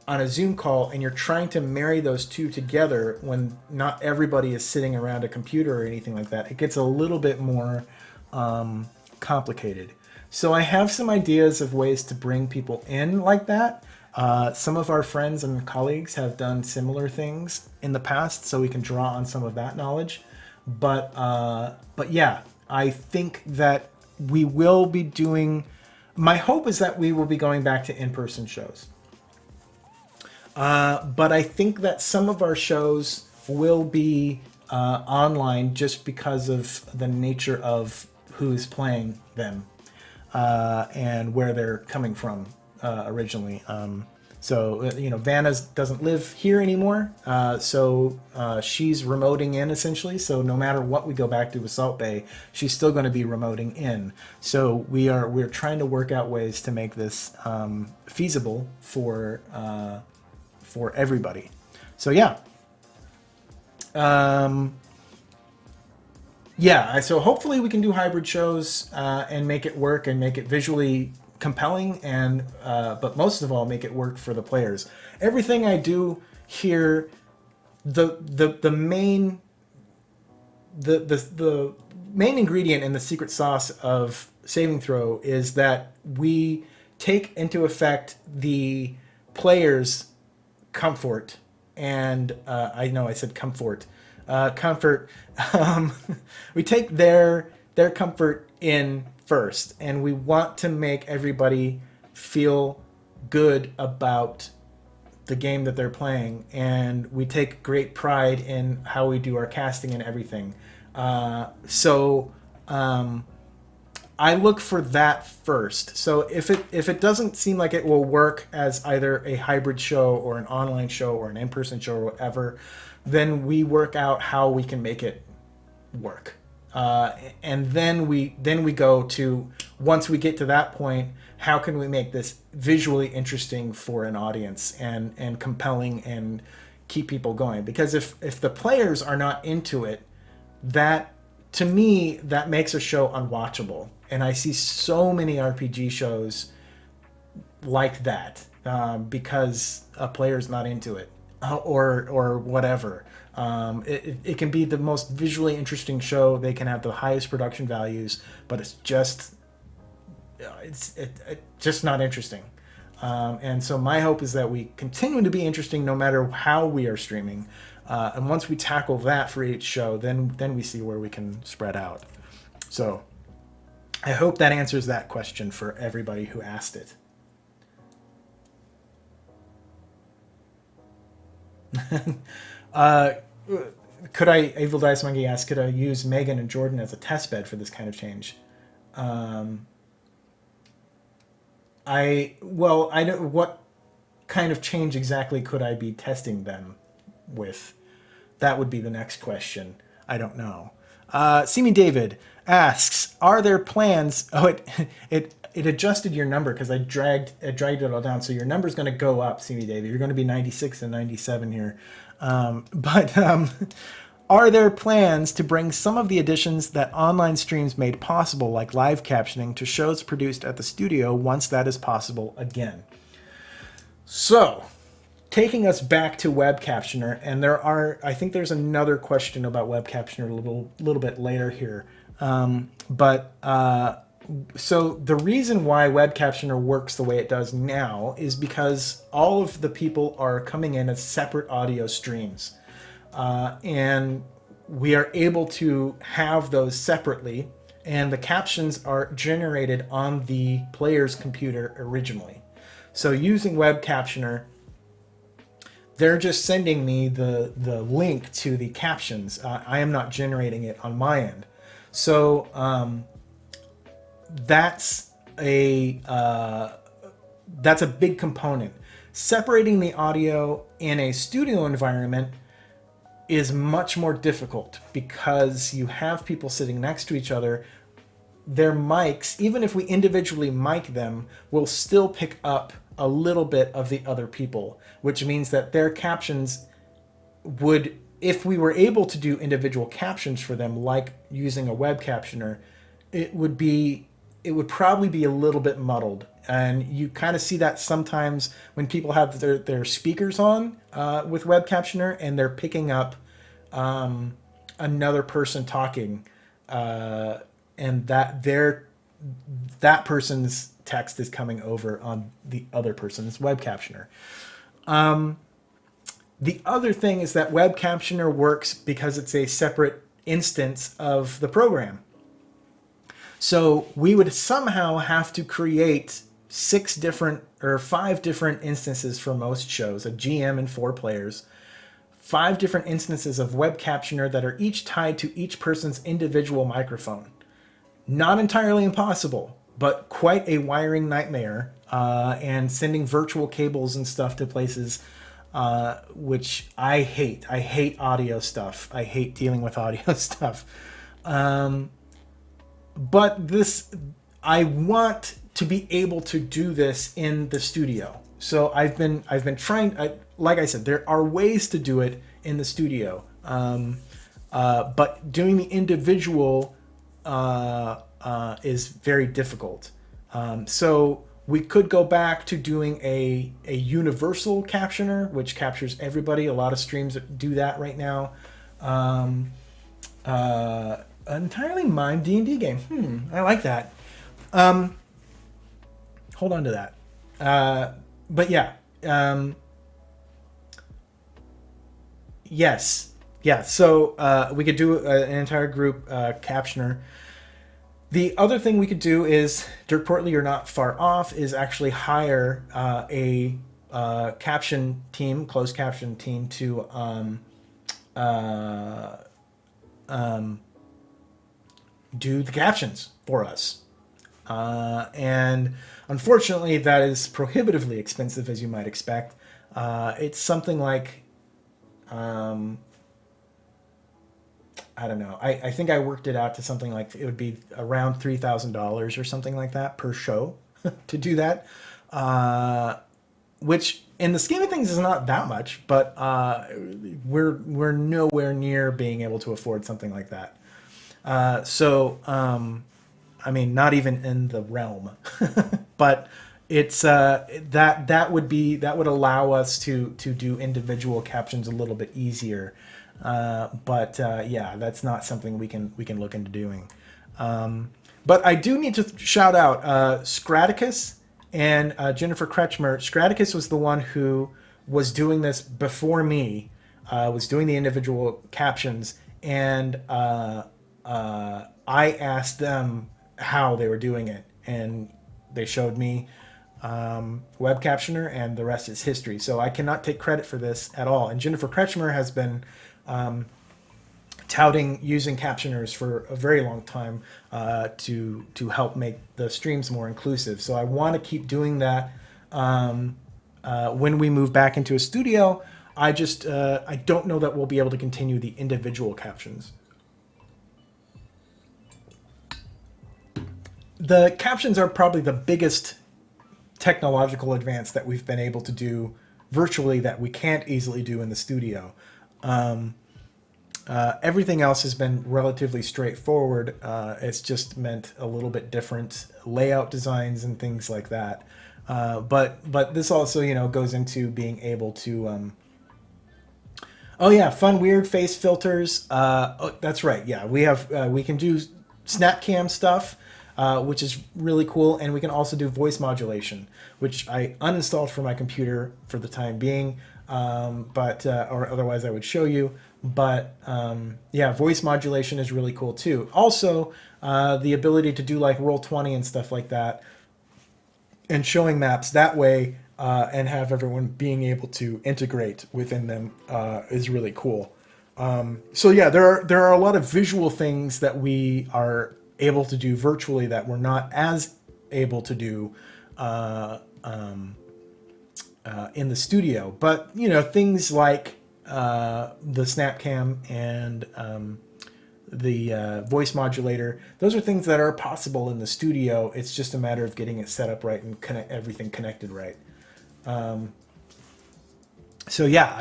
on a Zoom call, and you're trying to marry those two together when not everybody is sitting around a computer or anything like that, it gets a little bit more complicated. So I have some ideas of ways to bring people in like that. Some of our friends and colleagues have done similar things in the past, so we can draw on some of that knowledge. But yeah, I think that we will be doing, my hope is that we will be going back to in-person shows. But I think that some of our shows will be online just because of the nature of who's playing them and where they're coming from originally. So, Vanna doesn't live here anymore. So she's remoting in essentially. So no matter what we go back to with Salt Bay, she's still going to be remoting in. So we're trying to work out ways to make this feasible for everybody. So yeah. So hopefully we can do hybrid shows and make it work and make it visually compelling, and but most of all make it work for the players. Everything I do here, the main ingredient in the secret sauce of Saving Throw is that we take into effect the players' comfort, and I know I said comfort. We take their comfort in first, and we want to make everybody feel good about the game that they're playing, and we take great pride in how we do our casting and everything. So I look for that first. So if it doesn't seem like it will work as either a hybrid show or an online show or an in-person show or whatever, then we work out how we can make it work. And then we go to, once we get to that point, how can we make this visually interesting for an audience and compelling and keep people going? Because if the players are not into it, that, to me, that makes a show unwatchable. And I see so many RPG shows like that because a player's not into it or whatever. It can be the most visually interesting show. They can have the highest production values, but it's just not interesting. And so my hope is that we continue to be interesting no matter how we are streaming. And once we tackle that for each show, then we see where we can spread out. So I hope that answers that question for everybody who asked it. Could I, Evil Dice Monkey asked, could I use Megan and Jordan as a test bed for this kind of change? I don't, what kind of change exactly could I be testing them with? That would be the next question. I don't know. Simi David asks, are there plans? Oh, it adjusted your number because I dragged it all down. So your number's going to go up, Simi David. You're going to be 96 and 97 here. But are there plans to bring some of the additions that online streams made possible, like live captioning, to shows produced at the studio once that is possible again? So, taking us back to Web Captioner, and I think there's another question about Web Captioner a little bit later here. So the reason why Web Captioner works the way it does now is because all of the people are coming in as separate audio streams. And we are able to have those separately, and the captions are generated on the player's computer originally. So using Web Captioner, they're just sending me the link to the captions. I am not generating it on my end. So that's a big component. Separating the audio in a studio environment is much more difficult because you have people sitting next to each other. Their mics, even if we individually mic them, will still pick up a little bit of the other people, which means that their captions would, if we were able to do individual captions for them, like using a Web Captioner, it would probably be a little bit muddled. And you kind of see that sometimes when people have their speakers on with Web Captioner and they're picking up another person talking, and that person's text is coming over on the other person's Web Captioner. The other thing is that Web Captioner works because it's a separate instance of the program. So we would somehow have to create 5 different instances for most shows, a GM and 4 players, 5 different instances of Web Captioner that are each tied to each person's individual microphone. Not entirely impossible, but quite a wiring nightmare, and sending virtual cables and stuff to places, which I hate. I hate audio stuff. I hate dealing with audio stuff. But I want to be able to do this in the studio. So I've been trying. Like I said, there are ways to do it in the studio, but doing the individual is very difficult. So we could go back to doing a universal captioner, which captures everybody. A lot of streams do that right now. Entirely mime D&D game. I like that. Hold on to that. But yeah. Yes. Yeah. So we could do an entire group captioner. The other thing we could do is, Dirk Portly, you're not far off, is actually hire a caption team, closed caption team, to do the captions for us. And unfortunately, that is prohibitively expensive, as you might expect. It's something like, I don't know. I think I worked it out to something like, it would be around $3,000 or something like that per show to do that. Which in the scheme of things is not that much, but we're nowhere near being able to afford something like that. I mean, not even in the realm, but it's that would allow us to do individual captions a little bit easier. But yeah, that's not something we can look into doing. But I do need to shout out Scraticus and Jennifer Kretschmer. Scraticus was the one who was doing this before me, was doing the individual captions, and I asked them how they were doing it, and they showed me web captioner, and the rest is history. So I cannot take credit for this at all. And Jennifer Kretschmer has been touting using captioners for a very long time to help make the streams more inclusive. So I want to keep doing that when we move back into a studio. I don't know that we'll be able to continue the individual captions. The captions are probably the biggest technological advance that we've been able to do virtually that we can't easily do in the studio. Everything else has been relatively straightforward. It's just meant a little bit different layout designs and things like that. But this also, goes into being able to, fun, weird face filters. That's right. Yeah, we can do SnapCam stuff, which is really cool. And we can also do voice modulation, which I uninstalled from my computer for the time being. Or otherwise I would show you. But voice modulation is really cool too. Also, the ability to do like Roll20 and stuff like that, and showing maps that way, and have everyone being able to integrate within them is really cool. There are a lot of visual things that we are able to do virtually that we're not as able to do in the studio. But things like the SnapCam and the voice modulator, those are things that are possible in the studio. It's just a matter of getting it set up right and everything connected right. I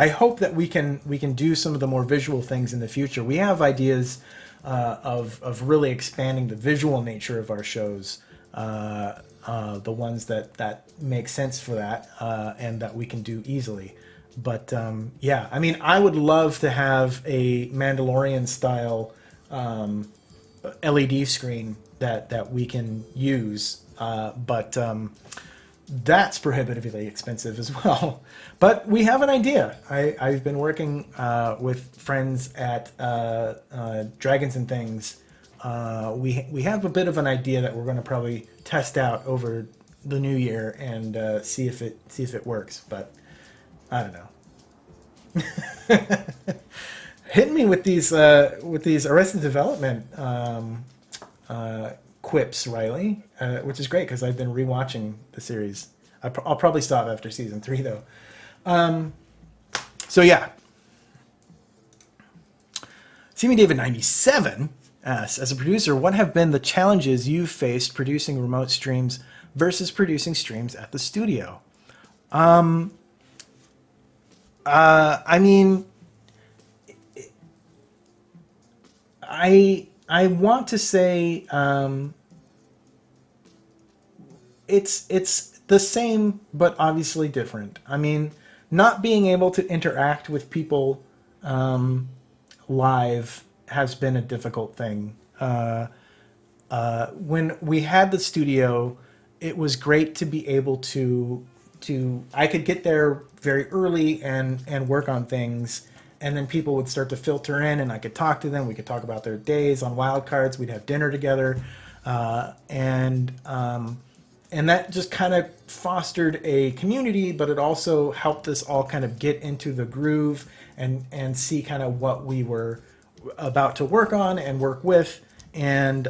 hope that we can do some of the more visual things in the future. We have ideas of really expanding the visual nature of our shows, the ones that make sense for that, and that we can do easily. But I would love to have a Mandalorian style LED screen that we can use, but that's prohibitively expensive as well. But we have an idea. I've been working with friends at Dragons and Things. We have a bit of an idea that we're going to probably test out over the new year and see if it works. But I don't know. Hitting me with these Arrested Development quips, Riley, which is great because I've been rewatching the series. I'll probably stop after season 3, though. So yeah. Seeming David 97 asks, as a producer, what have been the challenges you've faced producing remote streams versus producing streams at the studio? I mean, I want to say it's the same, but obviously different. I mean, not being able to interact with people live has been a difficult thing. When we had the studio, it was great to be able to I could get there very early and work on things, and then people would start to filter in, and I could talk to them. We could talk about their days on Wildcards. We'd have dinner together, and that just kind of fostered a community, but it also helped us all kind of get into the groove and see kind of what we were about to work on and work with. And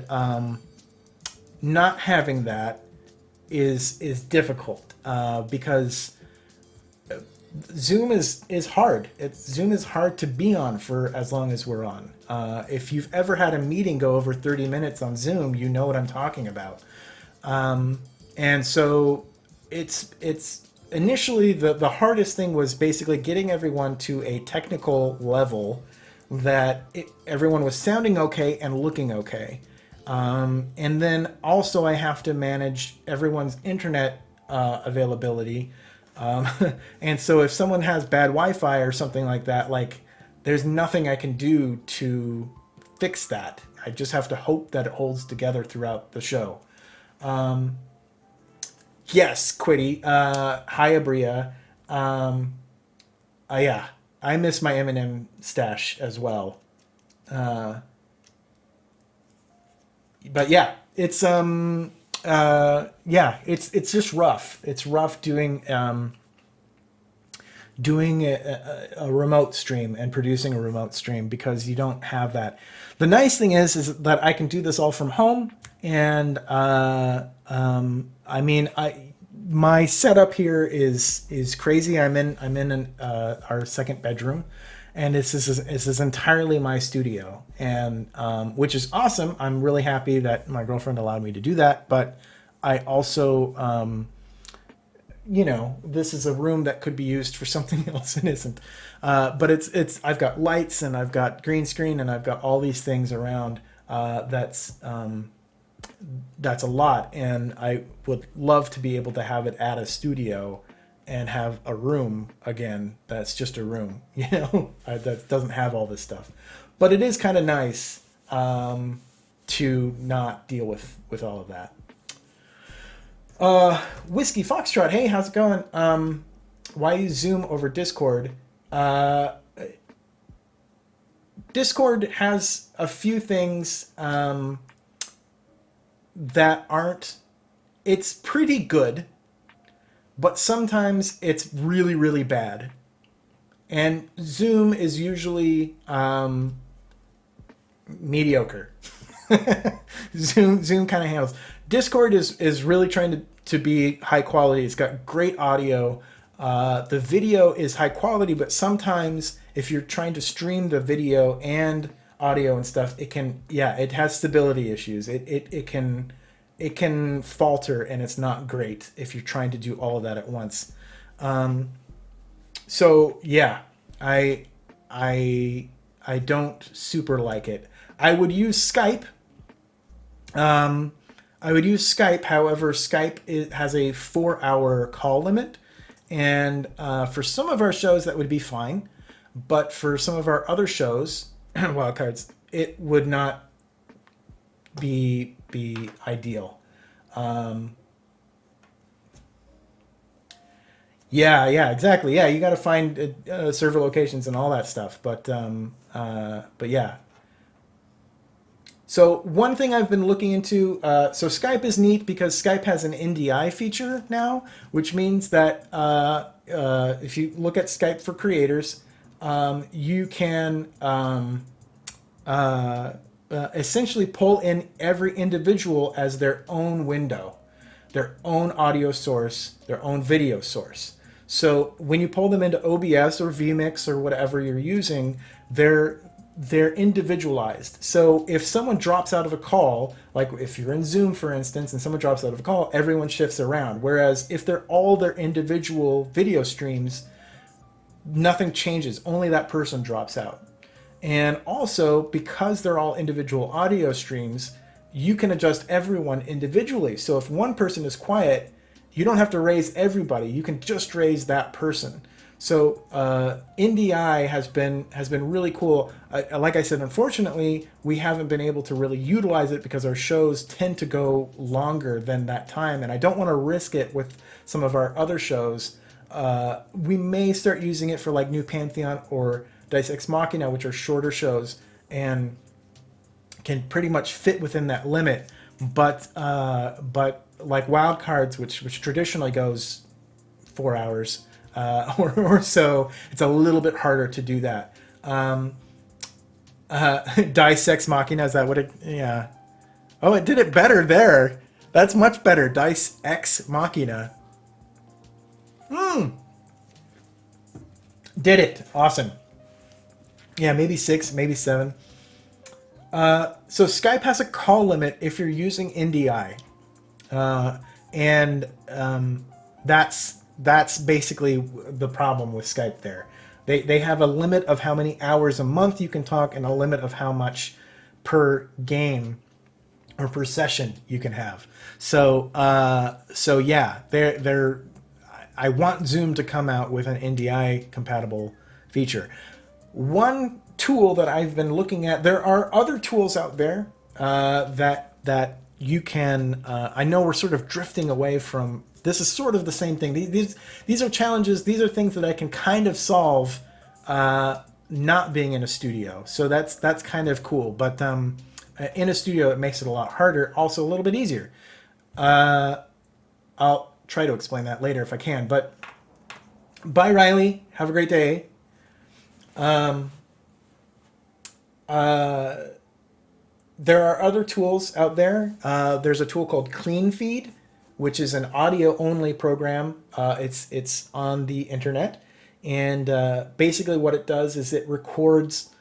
not having that is difficult because Zoom is hard. Zoom is hard to be on for as long as we're on. If you've ever had a meeting go over 30 minutes on Zoom, you know what I'm talking about. And so it's initially the hardest thing was basically getting everyone to a technical level that everyone was sounding okay and looking okay. And then also I have to manage everyone's internet availability. And so if someone has bad Wi-Fi or something like that, like there's nothing I can do to fix that. I just have to hope that it holds together throughout the show. Yes, Quiddy. Hi, Abria. Yeah, I miss my M&M stash as well. But yeah, it's it's just rough. It's rough doing a remote stream and producing a remote stream because you don't have that. The nice thing is that I can do this all from home, and I mean, my setup here is crazy. I'm in our second bedroom, and this is entirely my studio, and which is awesome. I'm really happy that my girlfriend allowed me to do that, but I also this is a room that could be used for something else and isn't. But it's I've got lights and I've got green screen and I've got all these things around. That's a lot, and I would love to be able to have it at a studio and have a room again that's just a room, that doesn't have all this stuff. But it is kind of nice to not deal with all of that. Whiskey Foxtrot, hey, how's it going? Why use Zoom over Discord? Discord has a few things that aren't... It's pretty good, but sometimes it's really, really bad. And Zoom is usually mediocre. Zoom kind of handles. Discord is really trying to be high quality. It's got great audio. The video is high quality, but sometimes if you're trying to stream the video and audio and stuff, it has stability issues. It can falter, and it's not great if you're trying to do all of that at once. So yeah, I don't super like it. I would use Skype. However, Skype has a 4-hour call limit, and for some of our shows that would be fine, but for some of our other shows, Wildcards, it would not be ideal. Yeah, exactly. Yeah, you got to find server locations and all that stuff, but yeah. So one thing I've been looking into, so Skype is neat because Skype has an NDI feature now, which means that if you look at Skype for creators, you can essentially pull in every individual as their own window, their own audio source, their own video source. So when you pull them into OBS or vMix or whatever you're using, they're individualized. So if someone drops out of a call, like if you're in Zoom, for instance, and someone drops out of a call, everyone shifts around. Whereas if they're all their individual video streams, nothing changes. Only that person drops out. And also, because they're all individual audio streams, you can adjust everyone individually. So if one person is quiet, you don't have to raise everybody. You can just raise that person. So NDI has been really cool. Like I said, unfortunately, we haven't been able to really utilize it because our shows tend to go longer than that time, and I don't want to risk it with some of our other shows. We may start using it for like New Pantheon or Dice Ex Machina, which are shorter shows and can pretty much fit within that limit. But like Wild Cards, which traditionally goes 4 hours. Or so, it's a little bit harder to do that. Dice Ex Machina, is that what it... Yeah. Oh, it did it better there. That's much better. Dice Ex Machina. Did it. Awesome. Yeah, maybe 6, maybe 7. So Skype has a call limit if you're using NDI. That's basically the problem with Skype there. They have a limit of how many hours a month you can talk and a limit of how much per game or per session you can have. So yeah, I want Zoom to come out with an NDI compatible feature. One tool that I've been looking at, there are other tools out there that you can, I know we're sort of drifting away from. This is sort of the same thing. These are challenges. These are things that I can kind of solve not being in a studio. So that's kind of cool. But in a studio, it makes it a lot harder. Also a little bit easier. I'll try to explain that later if I can. But bye, Riley. Have a great day. There are other tools out there. There's a tool called CleanFeed, which is an audio-only program. It's on the internet, and basically what it does is it records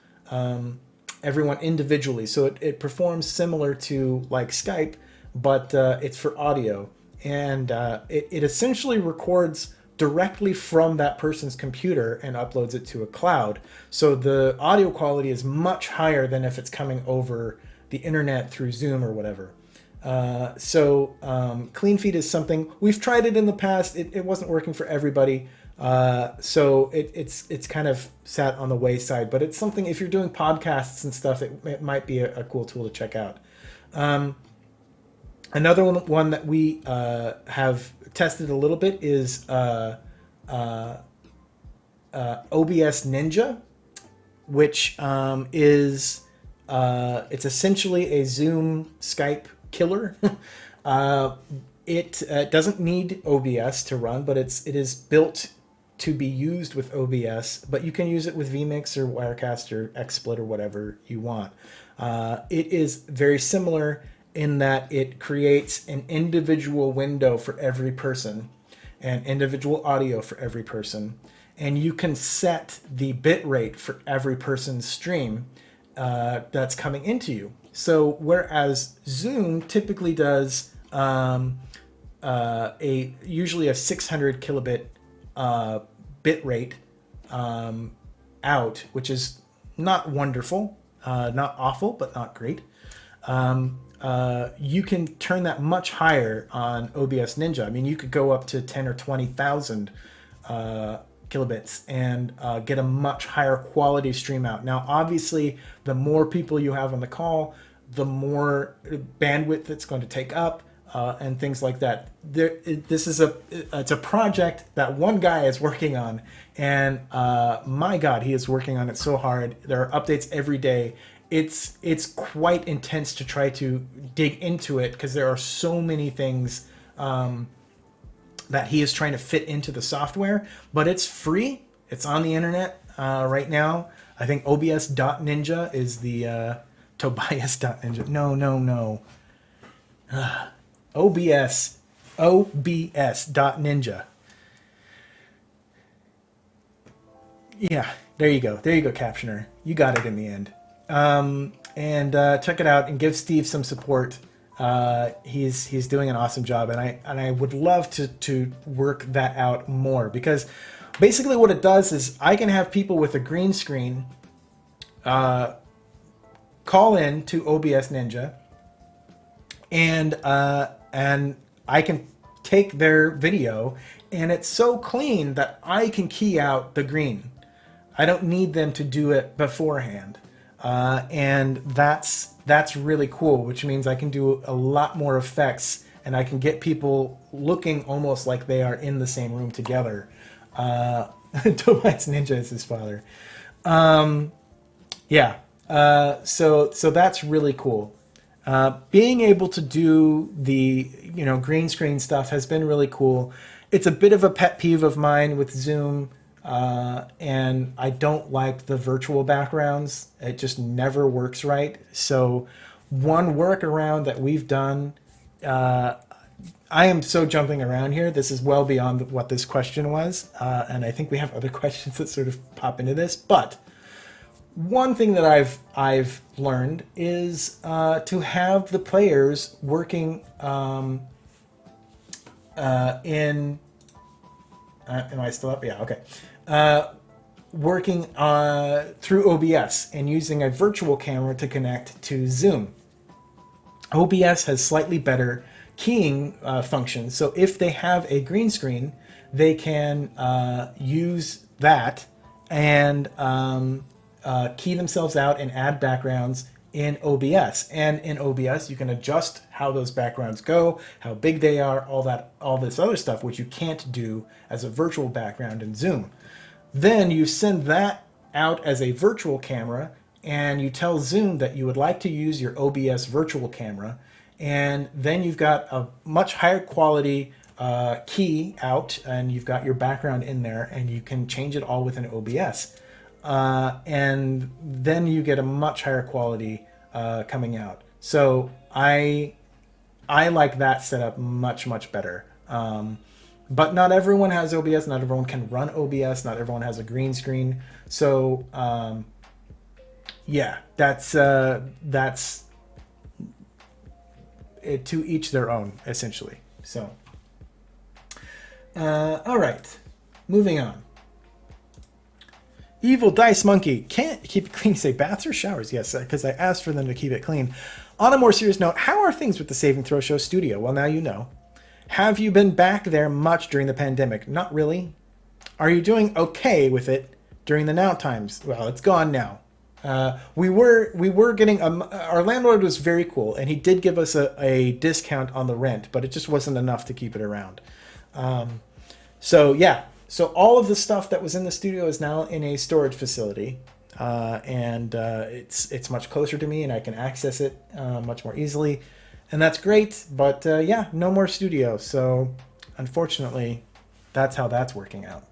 everyone individually. So it performs similar to like Skype, but it's for audio, and it essentially records directly from that person's computer and uploads it to a cloud. So the audio quality is much higher than if it's coming over the internet through Zoom or whatever. CleanFeed is something we've tried it in the past. It wasn't working for everybody. So it's kind of sat on the wayside, but it's something, if you're doing podcasts and stuff, it might be a cool tool to check out. Another one that we have tested a little bit is OBS Ninja, which is it's essentially a Zoom Skype killer. It doesn't need OBS to run, but it is built to be used with OBS, but you can use it with vMix or Wirecast or XSplit or whatever you want. It is very similar in that it creates an individual window for every person and individual audio for every person, and you can set the bit rate for every person's stream that's coming into you. So whereas Zoom typically does usually a 600 kilobit bit rate out, which is not wonderful, not awful, but not great. You can turn that much higher on OBS Ninja. I mean, you could go up to 10 or 20,000 kilobits and get a much higher quality stream out. Now, obviously, the more people you have on the call, the more bandwidth it's going to take up, and things like that. It's a project that one guy is working on, and my God, he is working on it so hard. There are updates every day. It's quite intense to try to dig into it because there are so many things that he is trying to fit into the software, but it's free. It's on the internet right now. I think OBS.Ninja is the Tobias.ninja. No. OBS.ninja. Yeah, there you go, Captioner. You got it in the end. And check it out and give Steve some support. He's doing an awesome job, and I would love to work that out more, because basically what it does is I can have people with a green screen call in to OBS Ninja, and I can take their video, and it's so clean that I can key out the green. I don't need them to do it beforehand. And that's really cool, which means I can do a lot more effects, and I can get people looking almost like they are in the same room together. Tobias Ninja is his father. So that's really cool. Being able to do the green screen stuff has been really cool. It's a bit of a pet peeve of mine with Zoom. And I don't like the virtual backgrounds. It just never works right. So one workaround that we've done, I am so jumping around here. This is well beyond what this question was. And I think we have other questions that sort of pop into this. But one thing that I've learned is to have the players working in... am I still up? Yeah, okay. Working through OBS and using a virtual camera to connect to Zoom. OBS has slightly better keying functions, so if they have a green screen, they can use that and key themselves out and add backgrounds in OBS. And in OBS, you can adjust how those backgrounds go, how big they are, all this other stuff, which you can't do as a virtual background in Zoom. Then you send that out as a virtual camera, and you tell Zoom that you would like to use your OBS virtual camera, and then you've got a much higher quality key out, and you've got your background in there, and you can change it all within OBS. And then you get a much higher quality coming out. So I like that setup much better. But not everyone has OBS. Not everyone can run OBS. Not everyone has a green screen. So yeah, that's it, to each their own, essentially. So all right, moving on. Evil Dice Monkey, can't keep it clean. Say baths or showers? Yes, because I asked for them to keep it clean. On a more serious note, how are things with the Save and Throw Show studio? Well, now you know. Have you been back there much during the pandemic? Not really. Are you doing okay with it during the now times? Well, it's gone now. We were getting our landlord was very cool, and he did give us a discount on the rent, but it just wasn't enough to keep it around. So yeah. So all of the stuff that was in the studio is now in a storage facility, and it's much closer to me, and I can access it much more easily, and that's great. But yeah, no more studio. So unfortunately, that's how that's working out.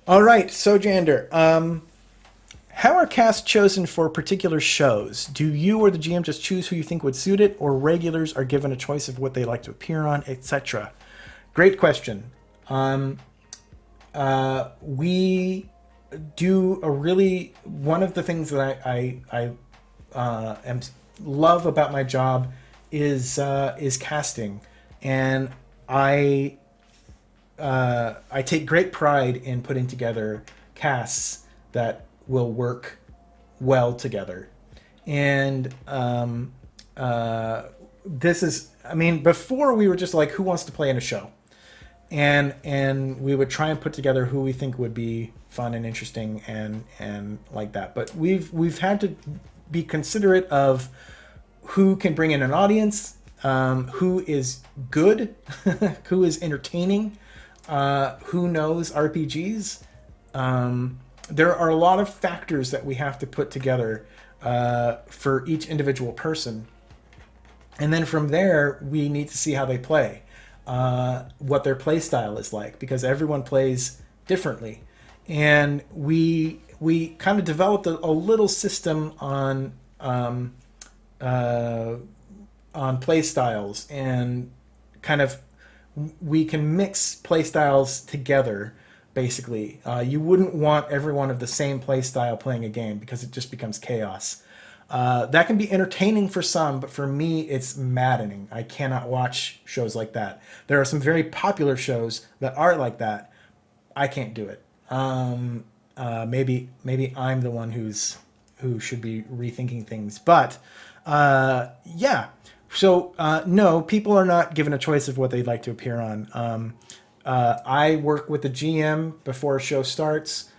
All right, Sojander. How are casts chosen for particular shows? Do you or the GM just choose who you think would suit it, or regulars are given a choice of what they like to appear on, etc.? Great question. We do one of the things that I love about my job is casting, and I take great pride in putting together casts that will work well together. And this is, before we were just like, who wants to play in a show? And we would try and put together who we think would be fun and interesting and like that. But we've had to be considerate of who can bring in an audience, who is good, who is entertaining, who knows RPGs. There are a lot of factors that we have to put together for each individual person. And then from there, we need to see how they play. What their play style is like, because everyone plays differently, and we we kind of developed a little system on play styles, and kind of we can mix play styles together. Basically, you wouldn't want everyone of the same play style playing a game because it just becomes chaos. That can be entertaining for some, but for me, it's maddening. I cannot watch shows like that. There are some very popular shows that are like that. I can't do it. Maybe I'm the one who should be rethinking things. But yeah. So no, people are not given a choice of what they'd like to appear on. I work with the GM before a show starts.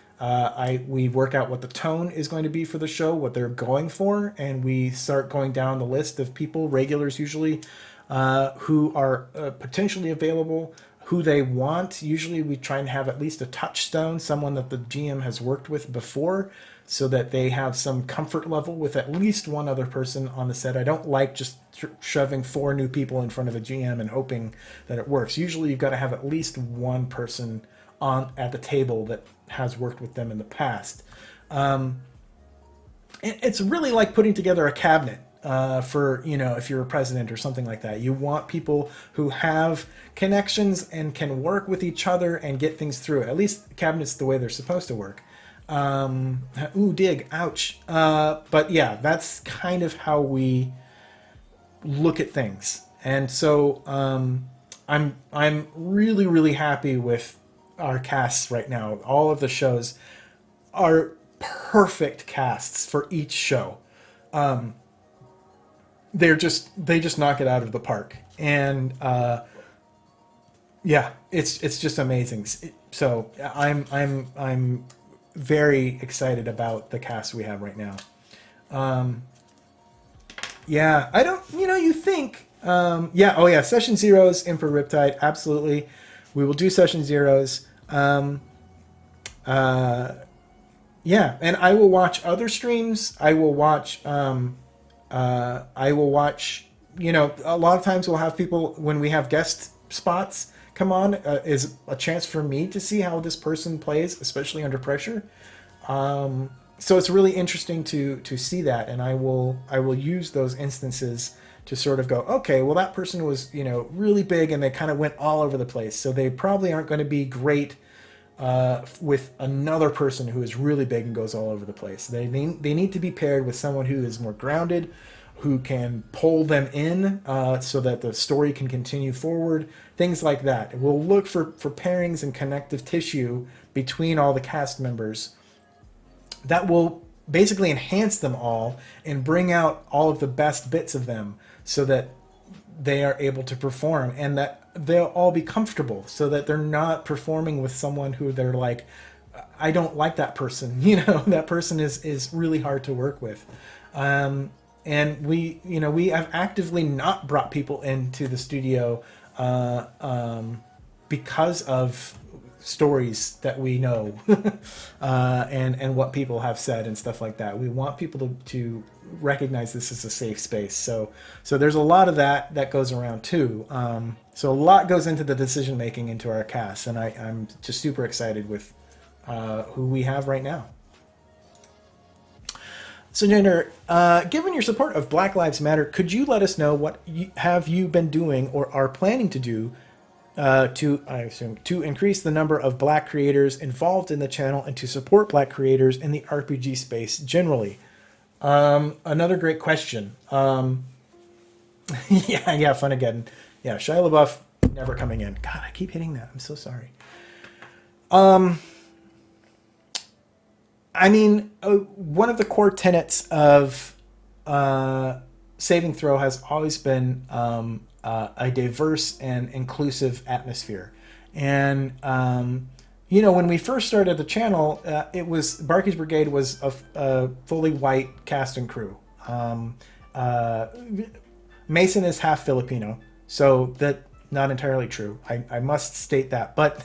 We work out what the tone is going to be for the show, what they're going for, and we start going down the list of people, regulars usually, who are potentially available, who they want. Usually we try and have at least a touchstone, someone that the GM has worked with before, so that they have some comfort level with at least one other person on the set. I don't like just shoving 4 new people in front of a GM and hoping that it works. Usually you've got to have at least one person at the table that has worked with them in the past. It's really like putting together a cabinet for, if you're a president or something like that. You want people who have connections and can work with each other and get things through. At least cabinets the way they're supposed to work. Ooh, dig, ouch. But yeah, that's kind of how we look at things. And so I'm really, really happy with our casts right now. All of the shows are perfect casts for each show. They just knock it out of the park. And yeah, it's just amazing. So I'm very excited about the cast we have right now. Yeah, I don't, you think, yeah, oh yeah, Session Zeros, Emperor Riptide, absolutely. We will do Session Zeros. Yeah, and I will watch other streams. I will watch, a lot of times we'll have people, when we have guest spots come on, is a chance for me to see how this person plays, especially under pressure. So it's really interesting to see that, and I will use those instances to sort of go, okay, well, that person was, really big and they kind of went all over the place. So they probably aren't going to be great with another person who is really big and goes all over the place. They need to be paired with someone who is more grounded, who can pull them in so that the story can continue forward, things like that. We'll look for pairings and connective tissue between all the cast members that will basically enhance them all and bring out all of the best bits of them so that they are able to perform, and that they'll all be comfortable, so that they're not performing with someone who they're like, I don't like that person. That person is really hard to work with. And we have actively not brought people into the studio because of stories that we know and what people have said and stuff like that. We want people to recognize this as a safe space. So there's a lot of that goes around too. So a lot goes into the decision making into our cast, and I'm just super excited with who we have right now. So, Jenner, given your support of Black Lives Matter, could you let us know what have you been doing or are planning to do to increase the number of Black creators involved in the channel and to support Black creators in the RPG space generally? Another great question. Yeah, fun again. Yeah, Shia LaBeouf never coming in. God, I keep hitting that. I'm so sorry. I mean, one of the core tenets of Saving Throw has always been a diverse and inclusive atmosphere. And, when we first started the channel, it was Barky's Brigade was a fully white cast and crew. Mason is half Filipino, so that not entirely true. I must state that, but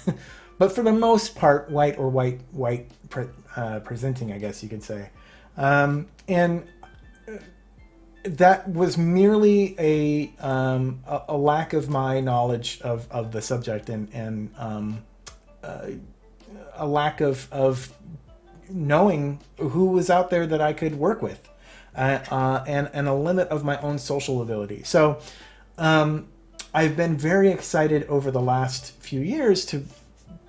for the most part, white or white presenting, I guess you could say, and that was merely a lack of my knowledge of the subject and a lack of knowing who was out there that I could work with, and a limit of my own social ability. So I've been very excited over the last few years to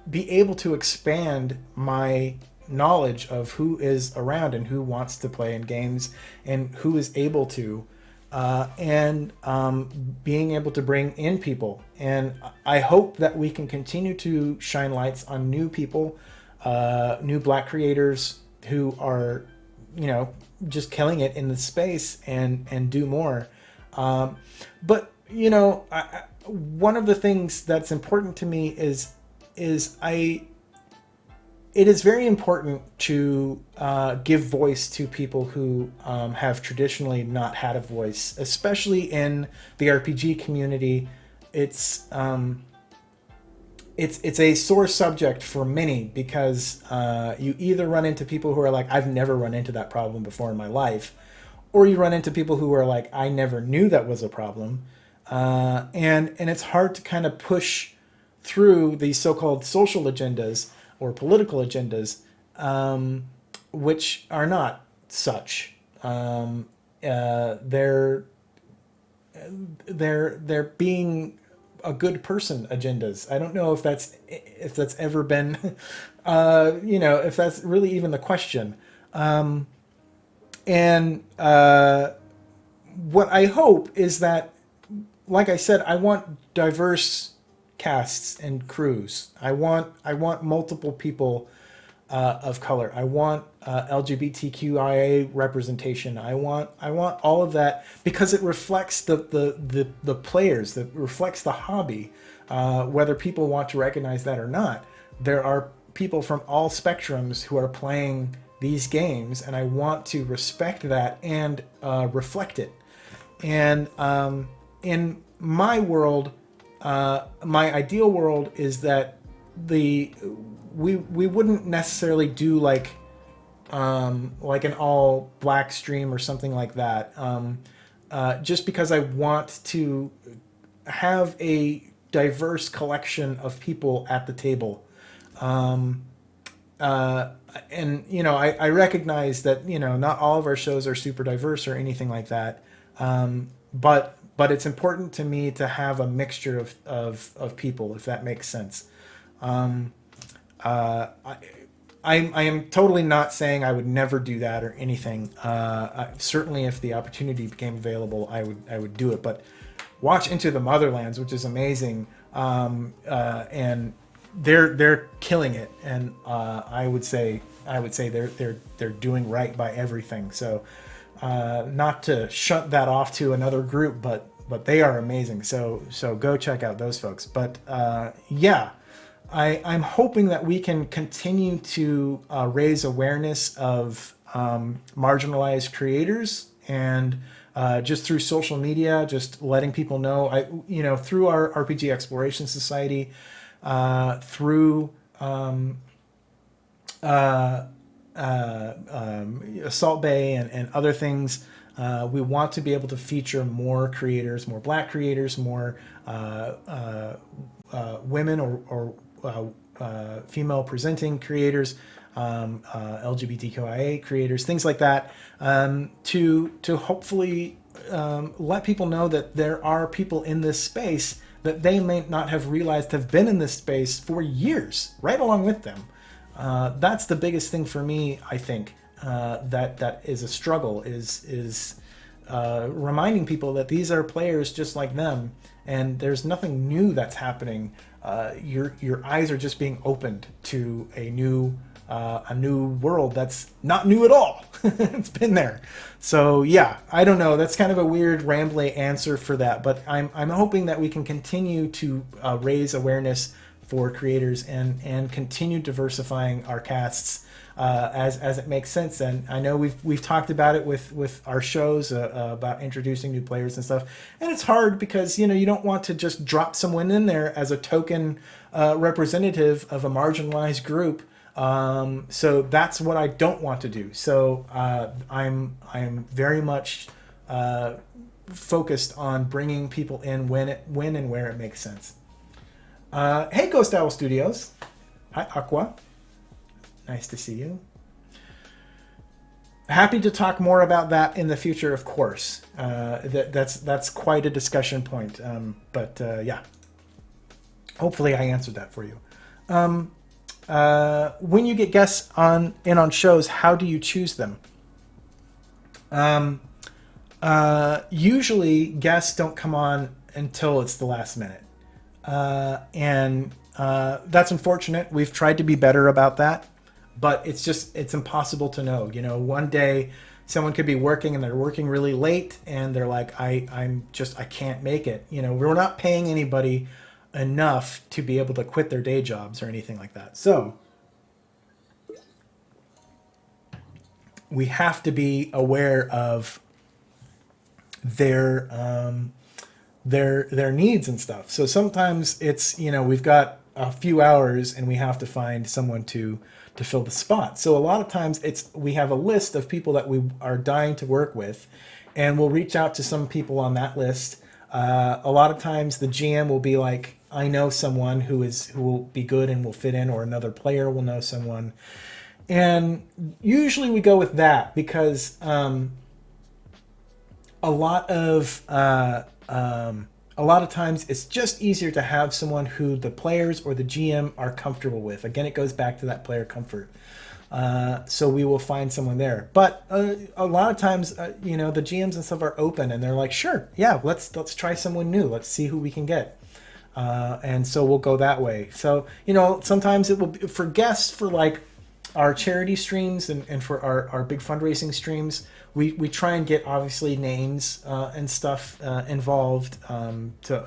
be able to expand my knowledge of who is around and who wants to play in games and who is able to, and being able to bring in people. And I hope that we can continue to shine lights on new people, new Black creators who are, just killing it in the space, and do more. But one of the things that's important to me is it is very important to give voice to people who have traditionally not had a voice, especially in the RPG community. It's a sore subject for many, because you either run into people who are like, I've never run into that problem before in my life, or you run into people who are like, I never knew that was a problem. And it's hard to kind of push through these so-called social agendas or political agendas, which are not such. They're being a good person agendas. I don't know if that's ever been, if that's really even the question. And what I hope is that, like I said, I want diverse casts and crews. I want multiple people of color. I want LGBTQIA representation. I want all of that, because it reflects the players, that reflects the hobby, whether people want to recognize that or not. There are people from all spectrums who are playing these games, and I want to respect that and reflect it. And in my world, my ideal world is that we wouldn't necessarily do like an all Black stream or something like that, just because I want to have a diverse collection of people at the table. And I recognize that not all of our shows are super diverse or anything like that, but it's important to me to have a mixture of people, if that makes sense. I am totally not saying I would never do that or anything. Certainly, if the opportunity became available, I would do it. But watch Into the Motherlands, which is amazing, and they're killing it. And I would say they're doing right by everything. So not to shunt that off to another group, but they are amazing. So go check out those folks. But yeah. I'm hoping that we can continue to raise awareness of marginalized creators, and just through social media, just letting people know, through our RPG Exploration Society, through Assault Bay and other things. We want to be able to feature more creators, more Black creators, more women or female presenting creators, LGBTQIA creators, things like that, to hopefully let people know that there are people in this space that they may not have realized have been in this space for years, right along with them. That's the biggest thing for me, I think, that is a struggle, is reminding people that these are players just like them, and there's nothing new that's happening. Your eyes are just being opened to a new world that's not new at all. It's been there. So yeah, I don't know. That's kind of a weird, rambly answer for that, but I'm hoping that we can continue to raise awareness for creators and continue diversifying our casts as it makes sense. And I know we've talked about it with our shows about introducing new players and stuff, and it's hard because you don't want to just drop someone in there as a token representative of a marginalized group. So that's what I don't want to do. So I'm very much focused on bringing people in when and where it makes sense. Hey, Ghost Owl Studios. Hi, Aqua. Nice to see you. Happy to talk more about that in the future, of course. That's quite a discussion point. But yeah, hopefully I answered that for you. When you get guests in on shows, how do you choose them? Usually guests don't come on until it's the last minute. And that's unfortunate. We've tried to be better about that, but it's impossible to know. You know, one day someone could be working and they're working really late and they're like, I can't make it. You know, we're not paying anybody enough to be able to quit their day jobs or anything like that. So we have to be aware of their needs and stuff. So sometimes it's, you know, we've got a few hours and we have to find someone to fill the spot. So a lot of times we have a list of people that we are dying to work with, and we'll reach out to some people on that list. A lot of times the GM will be like, I know someone who will be good and will fit in, or another player will know someone. And usually we go with that because a lot of times it's just easier to have someone who the players or the GM are comfortable with. Again, it goes back to that player comfort. So we will find someone there. But a lot of times, you know, the GMs and stuff are open and they're like, sure, yeah, let's try someone new. Let's see who we can get. And so we'll go that way. So, you know, sometimes it will be for guests for like our charity streams and for our big fundraising streams. We try and get obviously names and stuff involved to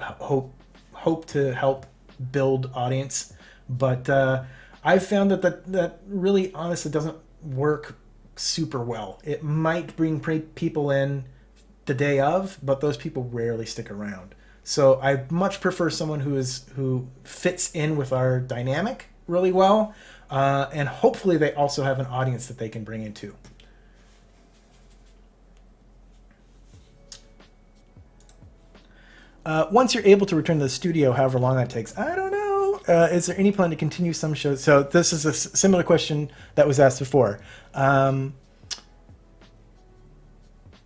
hope to help build audience. But I've found that really honestly doesn't work super well. It might bring people in the day of, but those people rarely stick around. So I much prefer someone who fits in with our dynamic really well, and hopefully they also have an audience that they can bring in too. Once you're able to return to the studio, however long that takes, I don't know. Is there any plan to continue some shows? So this is a similar question that was asked before.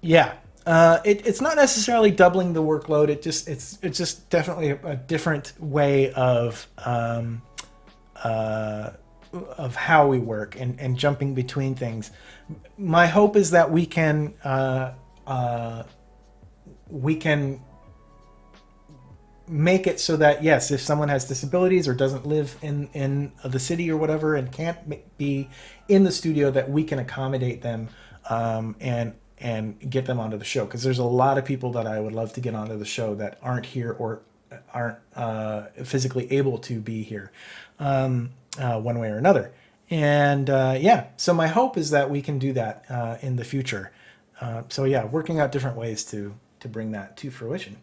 Yeah, it's not necessarily doubling the workload. It's just definitely a different way of how we work and jumping between things. My hope is that we can make it so that, yes, if someone has disabilities or doesn't live in the city or whatever and can't be in the studio, that we can accommodate them and get them onto the show. Because there's a lot of people that I would love to get onto the show that aren't here or aren't physically able to be here one way or another. And yeah, so my hope is that we can do that in the future. So yeah, working out different ways to bring that to fruition.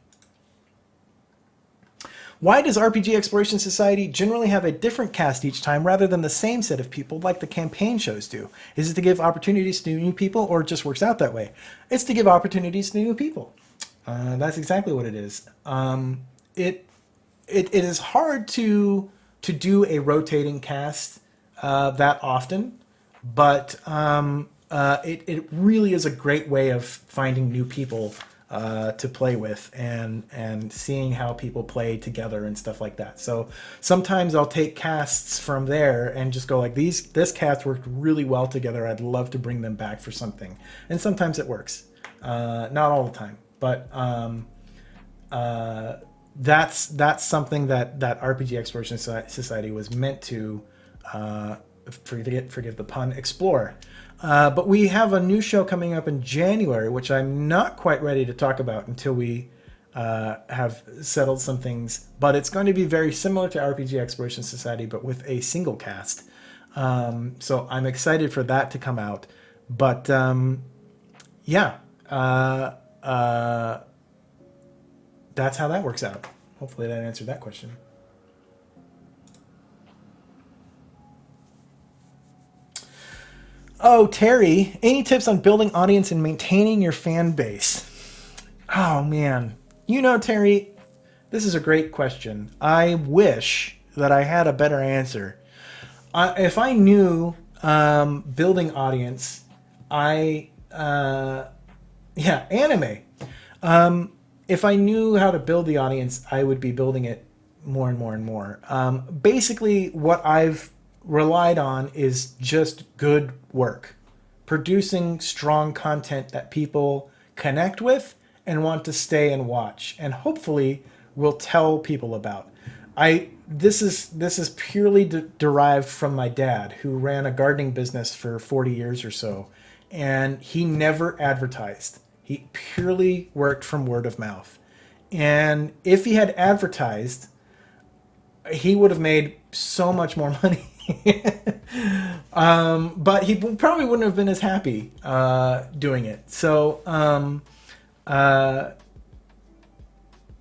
Why does RPG Exploration Society generally have a different cast each time rather than the same set of people like the campaign shows do? Is it to give opportunities to new people, or it just works out that way? It's to give opportunities to new people. That's exactly what it is. It is hard to do a rotating cast that often, but it really is a great way of finding new people to play with and seeing how people play together and stuff like that. So sometimes I'll take casts from there and just go like, this cast worked really well together. I'd love to bring them back for something. And sometimes it works. Not all the time, but that's something that RPG Exploration Society was meant to, forgive the pun, explore. But we have a new show coming up in January, which I'm not quite ready to talk about until we have settled some things. But it's going to be very similar to RPG Exploration Society, but with a single cast. So I'm excited for that to come out. But yeah, that's how that works out. Hopefully that answered that question. Oh, Terry, any tips on building audience and maintaining your fan base? Oh, man. You know, Terry, this is a great question. I wish that I had a better answer. If I knew building audience Yeah, anime. If I knew how to build the audience, I would be building it more and more and more. Basically, what I've relied on is just good work, producing strong content that people connect with and want to stay and watch, and hopefully will tell people about. This is purely derived from my dad, who ran a gardening business for 40 years or so, and he never advertised. He purely worked from word of mouth. And if he had advertised, he would have made so much more money. But he probably wouldn't have been as happy doing it. So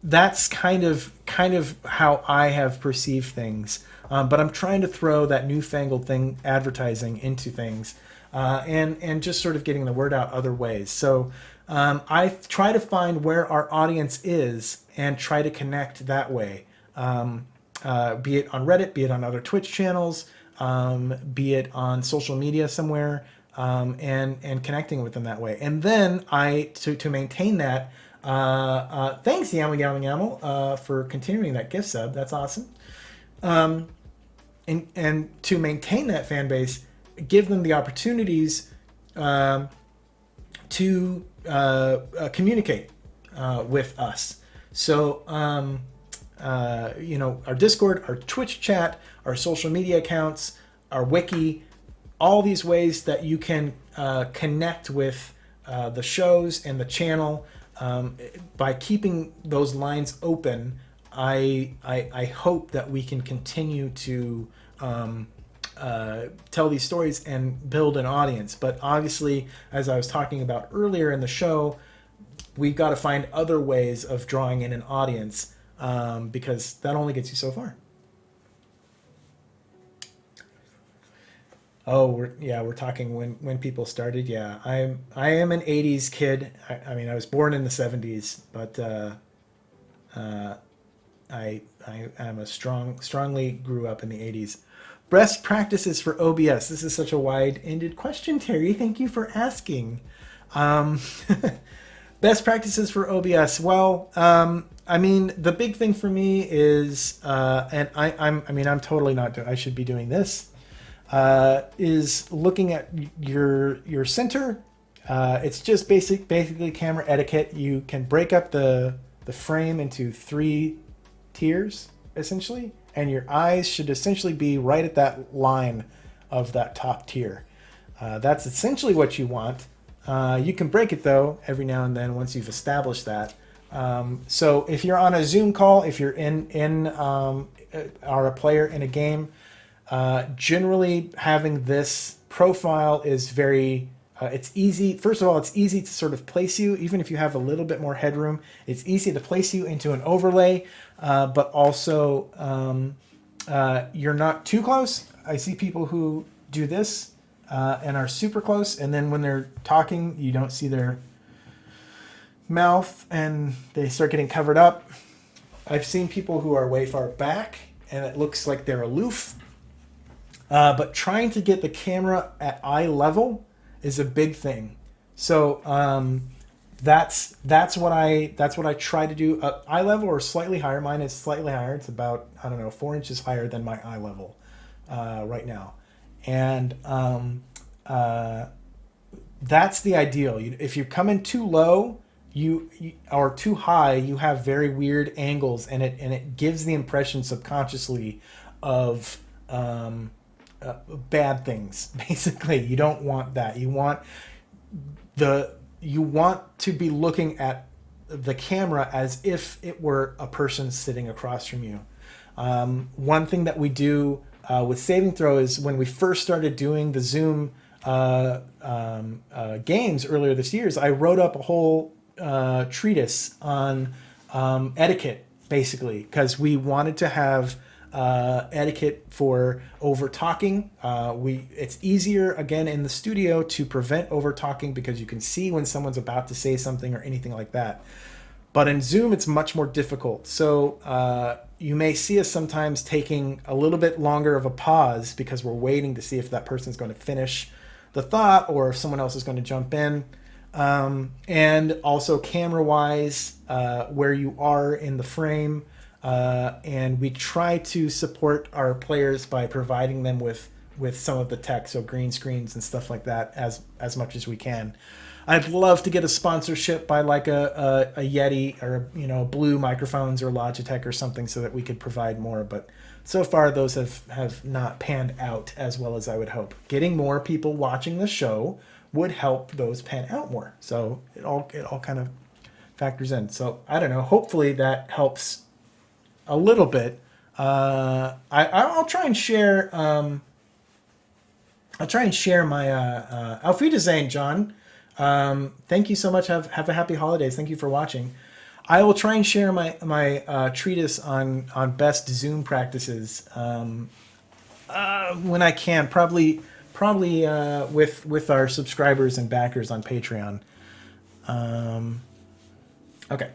that's kind of how I have perceived things. But I'm trying to throw that newfangled thing, advertising, into things, and just sort of getting the word out other ways. So I try to find where our audience is and try to connect that way. Be it on Reddit, be it on other Twitch channels, be it on social media somewhere, and connecting with them that way. And then to maintain that, thanks Yaml Yaml Yaml for continuing that gift sub. That's awesome. And to maintain that fan base, give them the opportunities to communicate with us. So our Discord, our Twitch chat, our social media accounts, our wiki, all these ways that you can connect with the shows and the channel. By keeping those lines open, I hope that we can continue to tell these stories and build an audience. But obviously, as I was talking about earlier in the show, we've got to find other ways of drawing in an audience, because that only gets you so far. Oh, we're talking when people started. Yeah, I am an '80s kid. I mean, I was born in the '70s, but I am strongly grew up in the '80s. Best practices for OBS. This is such a wide-ended question, Terry. Thank you for asking. Best practices for OBS. Well, I mean, the big thing for me is, and I'm totally not doing. I should be doing this. Is looking at your center. It's just basically camera etiquette. You can break up the frame into 3 tiers essentially, and your eyes should essentially be right at that line of that top tier. That's essentially what you want. You can break it though every now and then once you've established that. So if you're on a Zoom call, if you're are a player in a game, generally having this profile is very it's easy. First of all, it's easy to sort of place you, even if you have a little bit more headroom. It's easy to place you into an overlay, but also you're not too close. I see people who do this and are super close, and then when they're talking, you don't see their mouth and they start getting covered up. I've seen people who are way far back and it looks like they're aloof. But trying to get the camera at eye level is a big thing. So that's what I try to do. Eye level or slightly higher. Mine is slightly higher. It's about 4 inches higher than my eye level right now, and that's the ideal. If you come in too low, you or too high, you have very weird angles, and it gives the impression subconsciously of bad things. Basically, you don't want that. You want to be looking at the camera as if it were a person sitting across from you. One thing that we do with Saving Throw is when we first started doing the Zoom games earlier this year, I wrote up a whole treatise on etiquette, basically, because we wanted to have etiquette for over talking. It's easier again in the studio to prevent over talking because you can see when someone's about to say something or anything like that. But in Zoom, it's much more difficult. So you may see us sometimes taking a little bit longer of a pause because we're waiting to see if that person's going to finish the thought or if someone else is going to jump in. And also camera-wise, where you are in the frame. And we try to support our players by providing them with some of the tech, so green screens and stuff like that, as much as we can. I'd love to get a sponsorship by like a Yeti or Blue microphones or Logitech or something so that we could provide more. But so far those have not panned out as well as I would hope. Getting more people watching the show would help those pan out more. So it all kind of factors in. So I don't know. Hopefully that helps a little bit. I'll try and share. I'll try and share my Auf Wiedersehen, John. Thank you so much. Have a happy holidays. Thank you for watching. I will try and share my treatise on best Zoom practices when I can. Probably with our subscribers and backers on Patreon. Okay.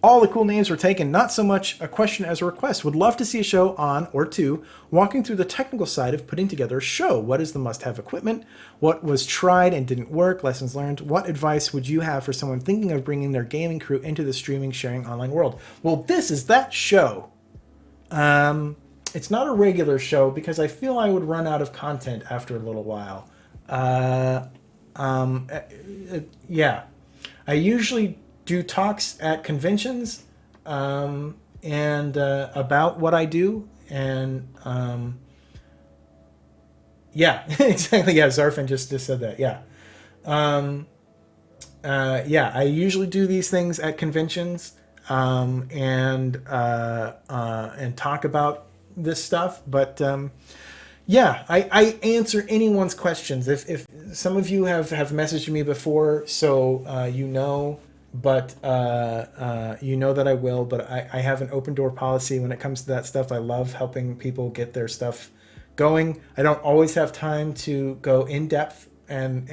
All the cool names were taken, not so much a question as a request. Would love to see a show on, or two, walking through the technical side of putting together a show. What is the must-have equipment? What was tried and didn't work? Lessons learned? What advice would you have for someone thinking of bringing their gaming crew into the streaming, sharing online world? Well, this is that show. It's not a regular show because I feel I would run out of content after a little while. Yeah. I usually do talks at conventions and about what I do, and yeah, exactly. Yeah, Zarfin just said that. Yeah, yeah. I usually do these things at conventions and talk about this stuff, but yeah, I answer anyone's questions. If some of you have messaged me before, so but you know that I will, but I have an open door policy when it comes to that stuff. I love helping people get their stuff going. I don't always have time to go in depth and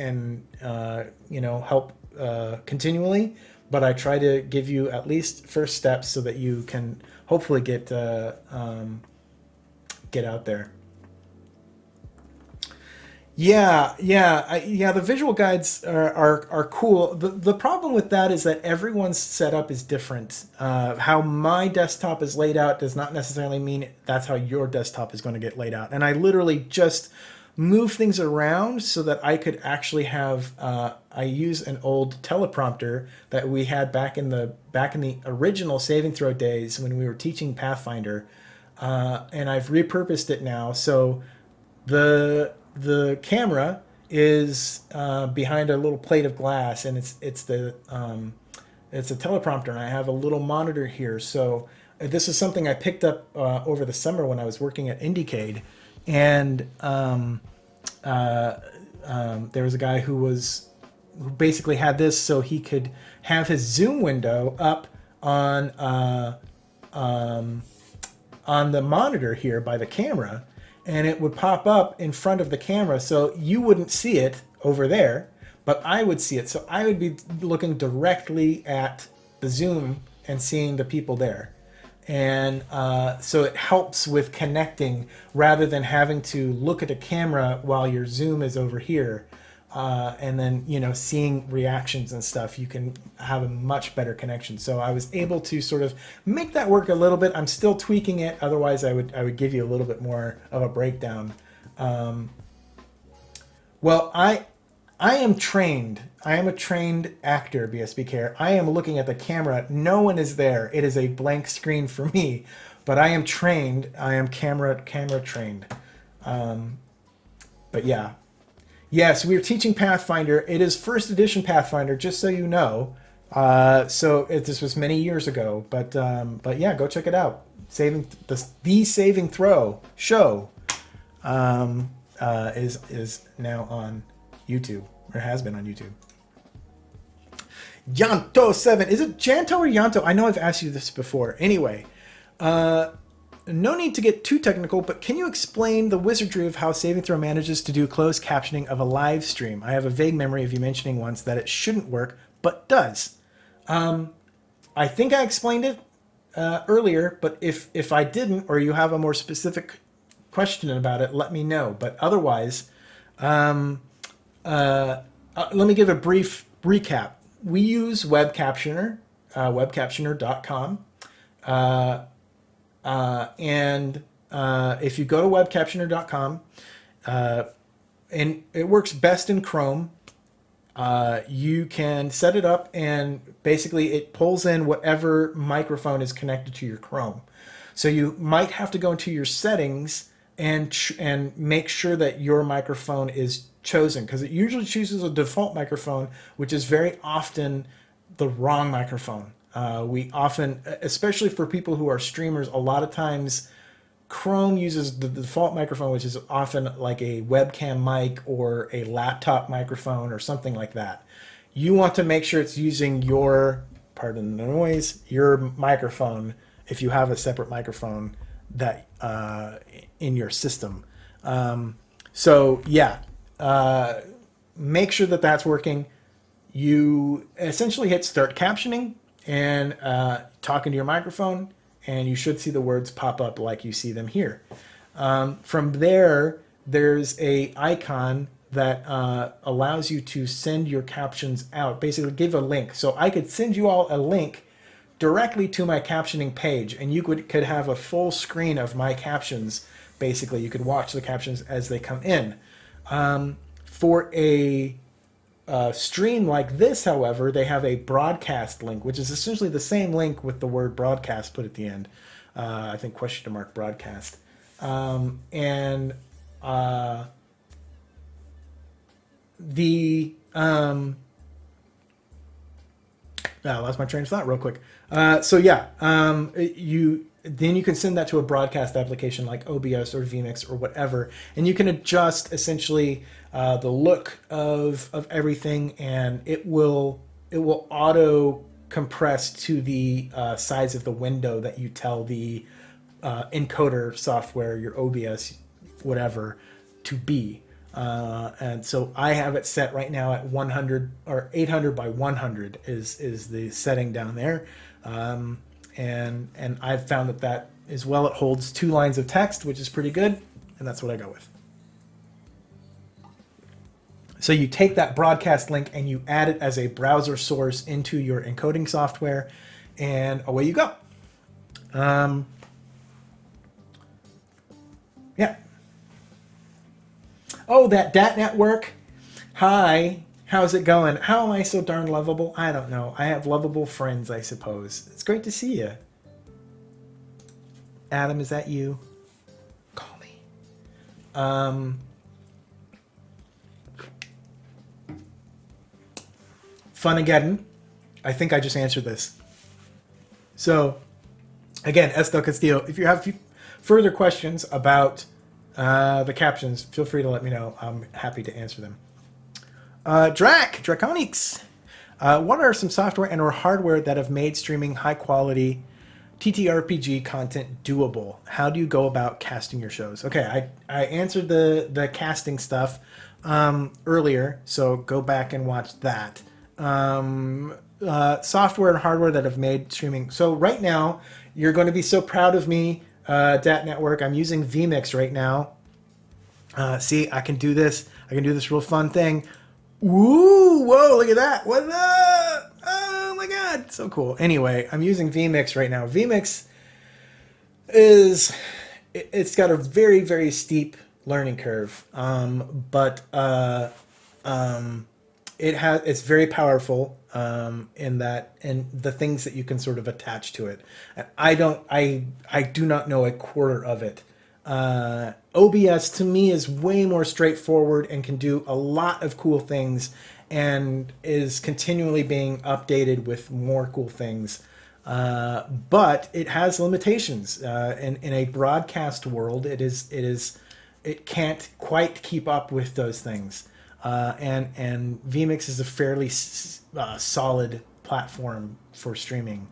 help continually, but I try to give you at least first steps so that you can hopefully get out there. Yeah. The visual guides are cool. The problem with that is that everyone's setup is different. How my desktop is laid out does not necessarily mean that's how your desktop is going to get laid out. And I literally just move things around so that I could actually have. I use an old teleprompter that we had back in the original saving throw days when we were teaching Pathfinder, and I've repurposed it now. So the camera is behind a little plate of glass, and it's a teleprompter, and I have a little monitor here. So this is something I picked up over the summer when I was working at Indiecade, and there was a guy who basically had this so he could have his Zoom window up on the monitor here by the camera. And it would pop up in front of the camera, so you wouldn't see it over there, but I would see it. So I would be looking directly at the Zoom and seeing the people there. And so it helps with connecting rather than having to look at a camera while your Zoom is over here. And then, seeing reactions and stuff, you can have a much better connection. So I was able to sort of make that work a little bit. I'm still tweaking it. Otherwise, I would give you a little bit more of a breakdown. Well, I am trained. I am a trained actor, BSB Care. I am looking at the camera. No one is there. It is a blank screen for me. But I am trained. I am camera trained. But yeah. Yes, we are teaching Pathfinder. It is first edition Pathfinder, just so you know. This was many years ago, but yeah, go check it out. The Saving Throw show is now on YouTube, or has been on YouTube. Yanto7, is it Janto or Yanto? I know I've asked you this before. Anyway, no need to get too technical, but can you explain the wizardry of how Saving Throw manages to do closed captioning of a live stream? I have a vague memory of you mentioning once that it shouldn't work, but does. I think I explained it. earlier, but if I didn't, or you have a more specific question about it, let me know. But otherwise, let me give a brief recap. We use Web Captioner, webcaptioner.com. And if you go to webcaptioner.com, and it works best in Chrome, you can set it up and basically it pulls in whatever microphone is connected to your Chrome. So you might have to go into your settings and make sure that your microphone is chosen, because it usually chooses a default microphone, which is very often the wrong microphone. We often, especially for people who are streamers, a lot of times Chrome uses the default microphone, which is often like a webcam mic or a laptop microphone or something like that. You want to make sure it's using your, pardon the noise, your microphone if you have a separate microphone that in your system. So yeah, make sure that that's working. You essentially hit start captioning and talking to your microphone, and you should see the words pop up like you see them here. From there, there's a icon that allows you to send your captions out. Basically, give a link. So I could send you all a link directly to my captioning page, and you could have a full screen of my captions. Basically, you could watch the captions as they come in. For a stream like this, however, they have a broadcast link, which is essentially the same link with the word broadcast put at the end. I think question mark broadcast. And I lost my train of thought real quick. So yeah, you can send that to a broadcast application like OBS or vMix or whatever, and you can adjust essentially the look of everything, and it will auto compress to the size of the window that you tell the encoder software, your OBS, whatever, to be. And so I have it set right now at 100 or 800 by 100 is the setting down there. And I've found that as well, it holds 2 lines of text, which is pretty good. And that's what I go with. So you take that broadcast link and you add it as a browser source into your encoding software, and away you go. Yeah. Oh, that DAT network. Hi. How's it going? How am I so darn lovable? I don't know. I have lovable friends, I suppose. It's great to see you. Adam, is that you? Call me. Funageddon. I think I just answered this. So, again, Estel Castillo, if you have further questions about the captions, feel free to let me know. I'm happy to answer them. Draconics. What are some software and or hardware that have made streaming high quality TTRPG content doable? How do you go about casting your shows? Okay, I answered the casting stuff earlier, so go back and watch that. Software and hardware that have made streaming. So right now, you're going to be so proud of me, DAT Network. I'm using vMix right now. See, I can do this. I can do this real fun thing. Ooh, whoa, look at that. What up? Oh my God, so cool. Anyway, I'm using vMix right now. vMix it's got a very, very steep learning curve. But it's very powerful in that, and the things that you can sort of attach to it. And I do not know a quarter of it. OBS to me is way more straightforward and can do a lot of cool things and is continually being updated with more cool things. But it has limitations. In a broadcast world, it can't quite keep up with those things. And vMix is a fairly solid platform for streaming.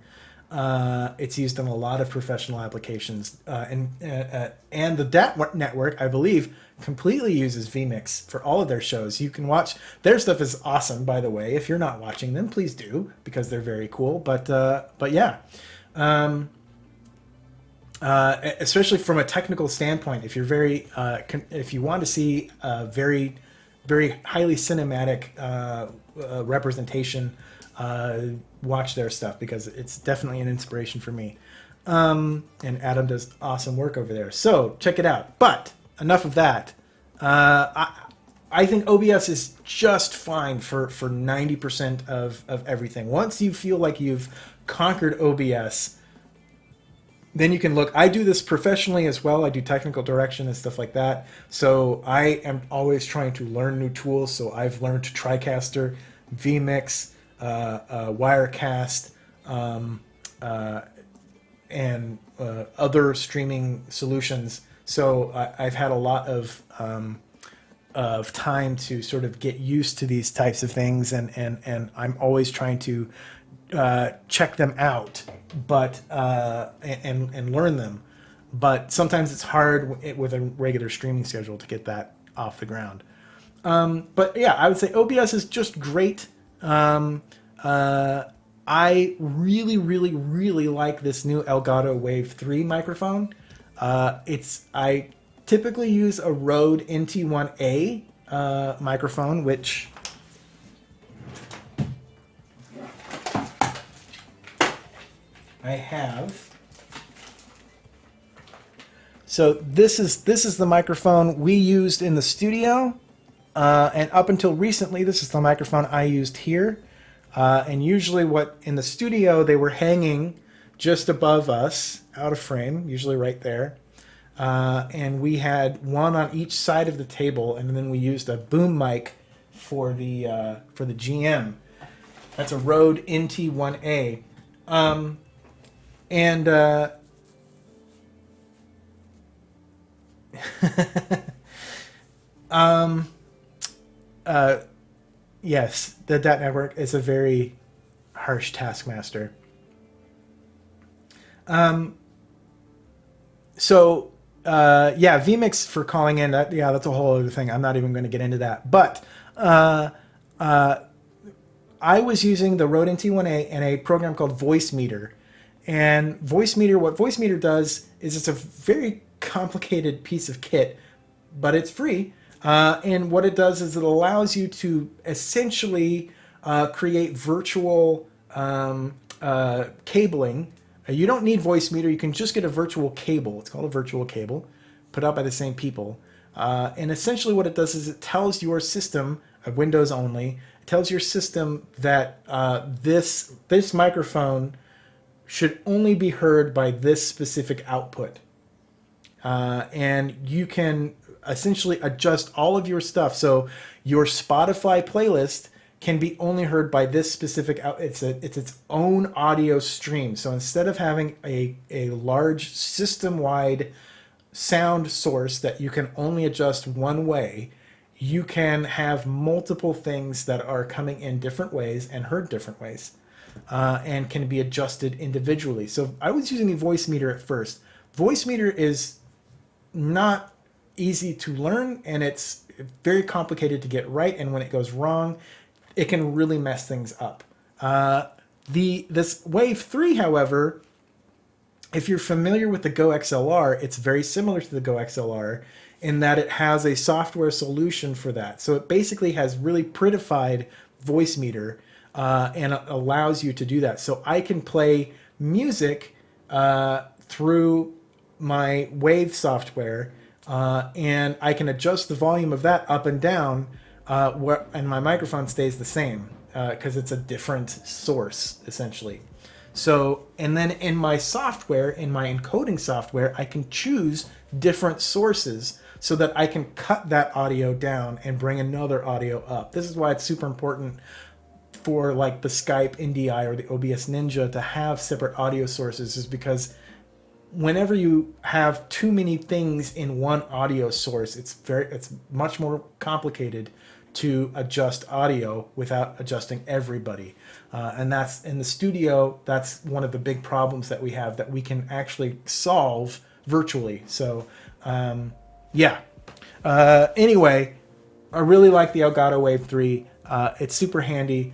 It's used in a lot of professional applications, and the DAT network, I believe, completely uses vMix for all of their shows. You can watch their stuff is awesome, by the way. If you're not watching them, please do, because they're very cool. But yeah, especially from a technical standpoint, if you're if you want to see a very highly cinematic representation, watch their stuff, because it's definitely an inspiration for me. And Adam does awesome work over there, so check it out. But enough of that. I think OBS is just fine for 90% of everything. Once you feel like you've conquered OBS, then you can look. I do this professionally as well. I do technical direction and stuff like that. So I am always trying to learn new tools. So I've learned TriCaster, vMix, Wirecast, and other streaming solutions. So I've had a lot of time to sort of get used to these types of things, and I'm always trying to check them out, but and learn them. But sometimes it's hard with a regular streaming schedule to get that off the ground. But yeah, I would say OBS is just great. I really like this new Elgato Wave 3 microphone. I typically use a Rode NT1A microphone, which I have. So this is the microphone we used in the studio, and up until recently, this is the microphone I used here. And usually, in the studio, they were hanging just above us, out of frame, usually right there. And we had one on each side of the table, and then we used a boom mic for the GM. That's a Rode NT1A. Yes, the DAT network is a very harsh taskmaster. Yeah, vMix for calling in, that's a whole other thing. I'm not even going to get into that. But I was using the Rode NT1A and a program called Voicemeeter. And what Voicemeeter does is it's a very complicated piece of kit, but it's free. And what it does is it allows you to essentially create virtual cabling. You don't need Voicemeeter. You can just get a virtual cable. It's called a virtual cable, put out by the same people. And essentially what it does is it tells your system, Windows only, it tells your system that this microphone should only be heard by this specific output. And you can essentially adjust all of your stuff. So your Spotify playlist can be only heard by this specific it's its own audio stream. So instead of having a large system-wide sound source that you can only adjust one way, you can have multiple things that are coming in different ways and heard different ways, and can be adjusted individually. So I was using the Voicemeeter at first. Voicemeeter is not easy to learn, and it's very complicated to get right, and when it goes wrong, it can really mess things up. This Wave 3, however, if you're familiar with the Go XLR, it's very similar to the Go XLR in that it has a software solution for that. So it basically has really prettified Voicemeeter, and it allows you to do that. So I can play music through my Wave software, and I can adjust the volume of that up and down, and my microphone stays the same because it's a different source, essentially. So, and then in my software, in my encoding software, I can choose different sources so that I can cut that audio down and bring another audio up. This is why it's super important for like the Skype NDI or the OBS Ninja to have separate audio sources, is because whenever you have too many things in one audio source, it's much more complicated to adjust audio without adjusting everybody. And that's in the studio, that's one of the big problems that we have that we can actually solve virtually. So anyway, I really like the Elgato Wave 3. It's super handy.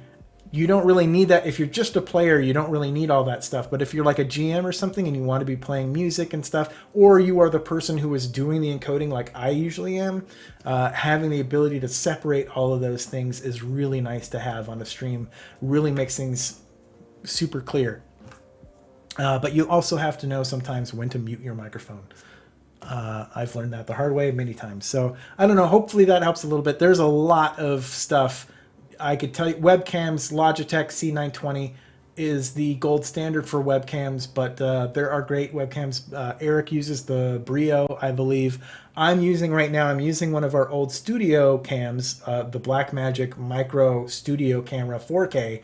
you don't really need that. If you're just a player, you don't really need all that stuff. But if you're like a GM or something and you want to be playing music and stuff, or you are the person who is doing the encoding like I usually am, having the ability to separate all of those things is really nice to have on a stream. Really makes things super clear. But you also have to know sometimes when to mute your microphone. I've learned that the hard way many times. So I don't know. Hopefully that helps a little bit. There's a lot of stuff. I could tell you webcams, Logitech C920 is the gold standard for webcams, but there are great webcams. Eric uses the Brio, I believe. I'm using one of our old studio cams, the Blackmagic Micro Studio Camera 4K.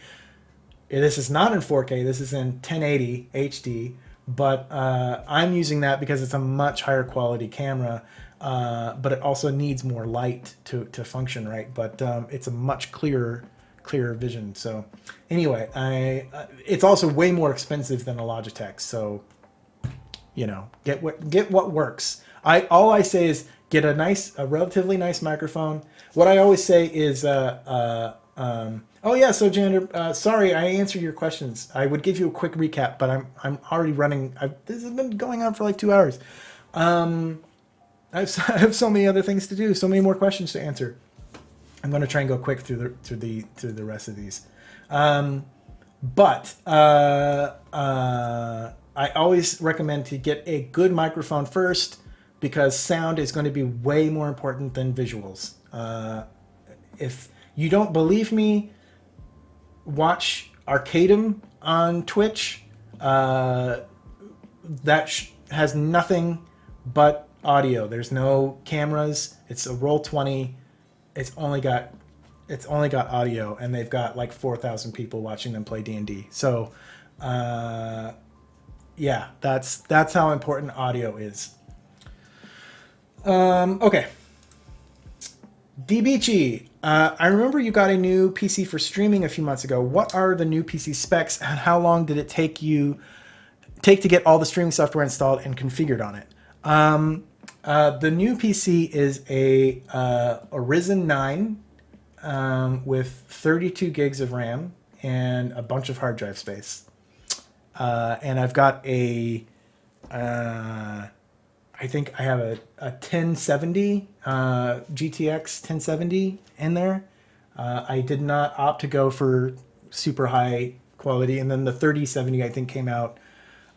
This is not in 4K. This is in 1080 HD, but I'm using that because it's a much higher quality camera. But it also needs more light to function right. But it's a much clearer vision. So anyway, it's also way more expensive than a Logitech. So get what works. All I say is get a relatively nice microphone. What I always say is oh yeah, so Jander, sorry I answered your questions. I would give you a quick recap, but I'm already running. This has been going on for like 2 hours. I have so many other things to do, so many more questions to answer. I'm going to try and go quick through the rest of these. But I always recommend to get a good microphone first because sound is going to be way more important than visuals. If you don't believe me, watch Arcadum on Twitch. That has nothing but audio. There's no cameras. It's a Roll20. It's only got audio, and they've got like 4,000 people watching them play D&D. So yeah, that's how important audio is. Okay. DBG, I remember you got a new PC for streaming a few months ago. What are the new PC specs, and how long did it take to get all the streaming software installed and configured on it? The new PC is a Ryzen 9 with 32 gigs of RAM and a bunch of hard drive space. And I've got I think I have a 1070 GTX 1070 in there. I did not opt to go for super high quality, and then the 3070 I think came out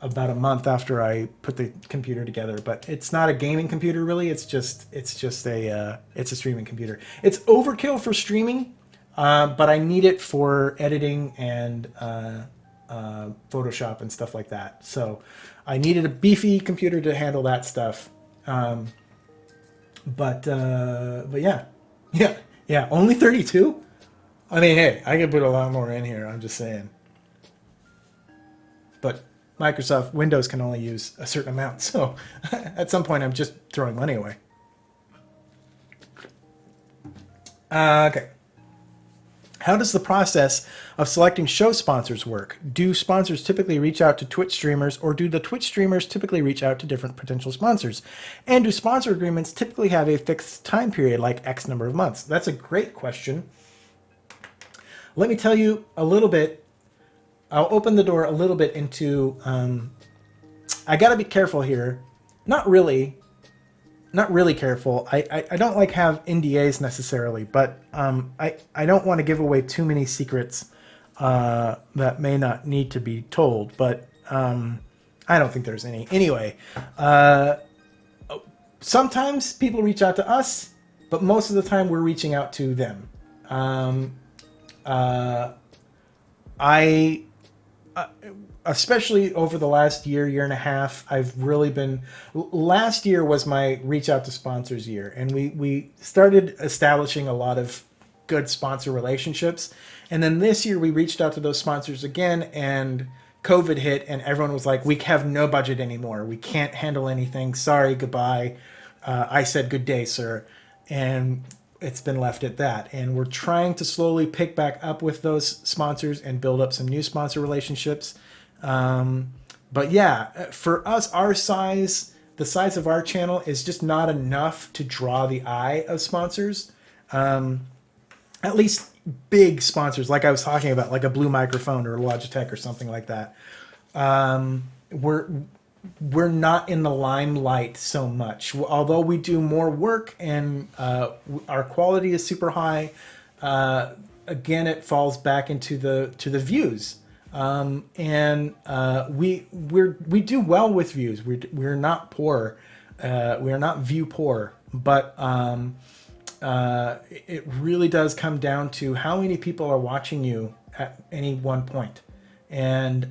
about a month after I put the computer together. But it's not a gaming computer really. It's just a streaming computer. It's overkill for streaming, but I need it for editing and Photoshop and stuff like that. So I needed a beefy computer to handle that stuff. But yeah, only 32. I mean, hey, I could put a lot more in here. I'm just saying. But Microsoft Windows can only use a certain amount, so at some point I'm just throwing money away. Okay. How does the process of selecting show sponsors work? Do sponsors typically reach out to Twitch streamers, or do the Twitch streamers typically reach out to different potential sponsors? And do sponsor agreements typically have a fixed time period, like X number of months? That's a great question. Let me tell you a little bit. I'll open the door a little bit into, I gotta be careful here. Not really careful. I don't like have NDAs necessarily, but I don't want to give away too many secrets that may not need to be told, but I don't think there's any. Anyway, sometimes people reach out to us, but most of the time we're reaching out to them. Especially over the last year and a half, I've really been... Last year was my reach out to sponsors year, and we started establishing a lot of good sponsor relationships. And then this year we reached out to those sponsors again, and COVID hit, and everyone was like, we have no budget anymore. We can't handle anything. Sorry, goodbye. I said good day, sir. And it's been left at that. And we're trying to slowly pick back up with those sponsors and build up some new sponsor relationships. But yeah, for us, our size, the size of our channel is just not enough to draw the eye of sponsors. At least big sponsors, like I was talking about, like a Blue Microphone or Logitech or something like that, we're not in the limelight so much. Although we do more work and our quality is super high, again, it falls back into the views. We do well with views. We're not poor. We are not view poor, but it really does come down to how many people are watching you at any one point. And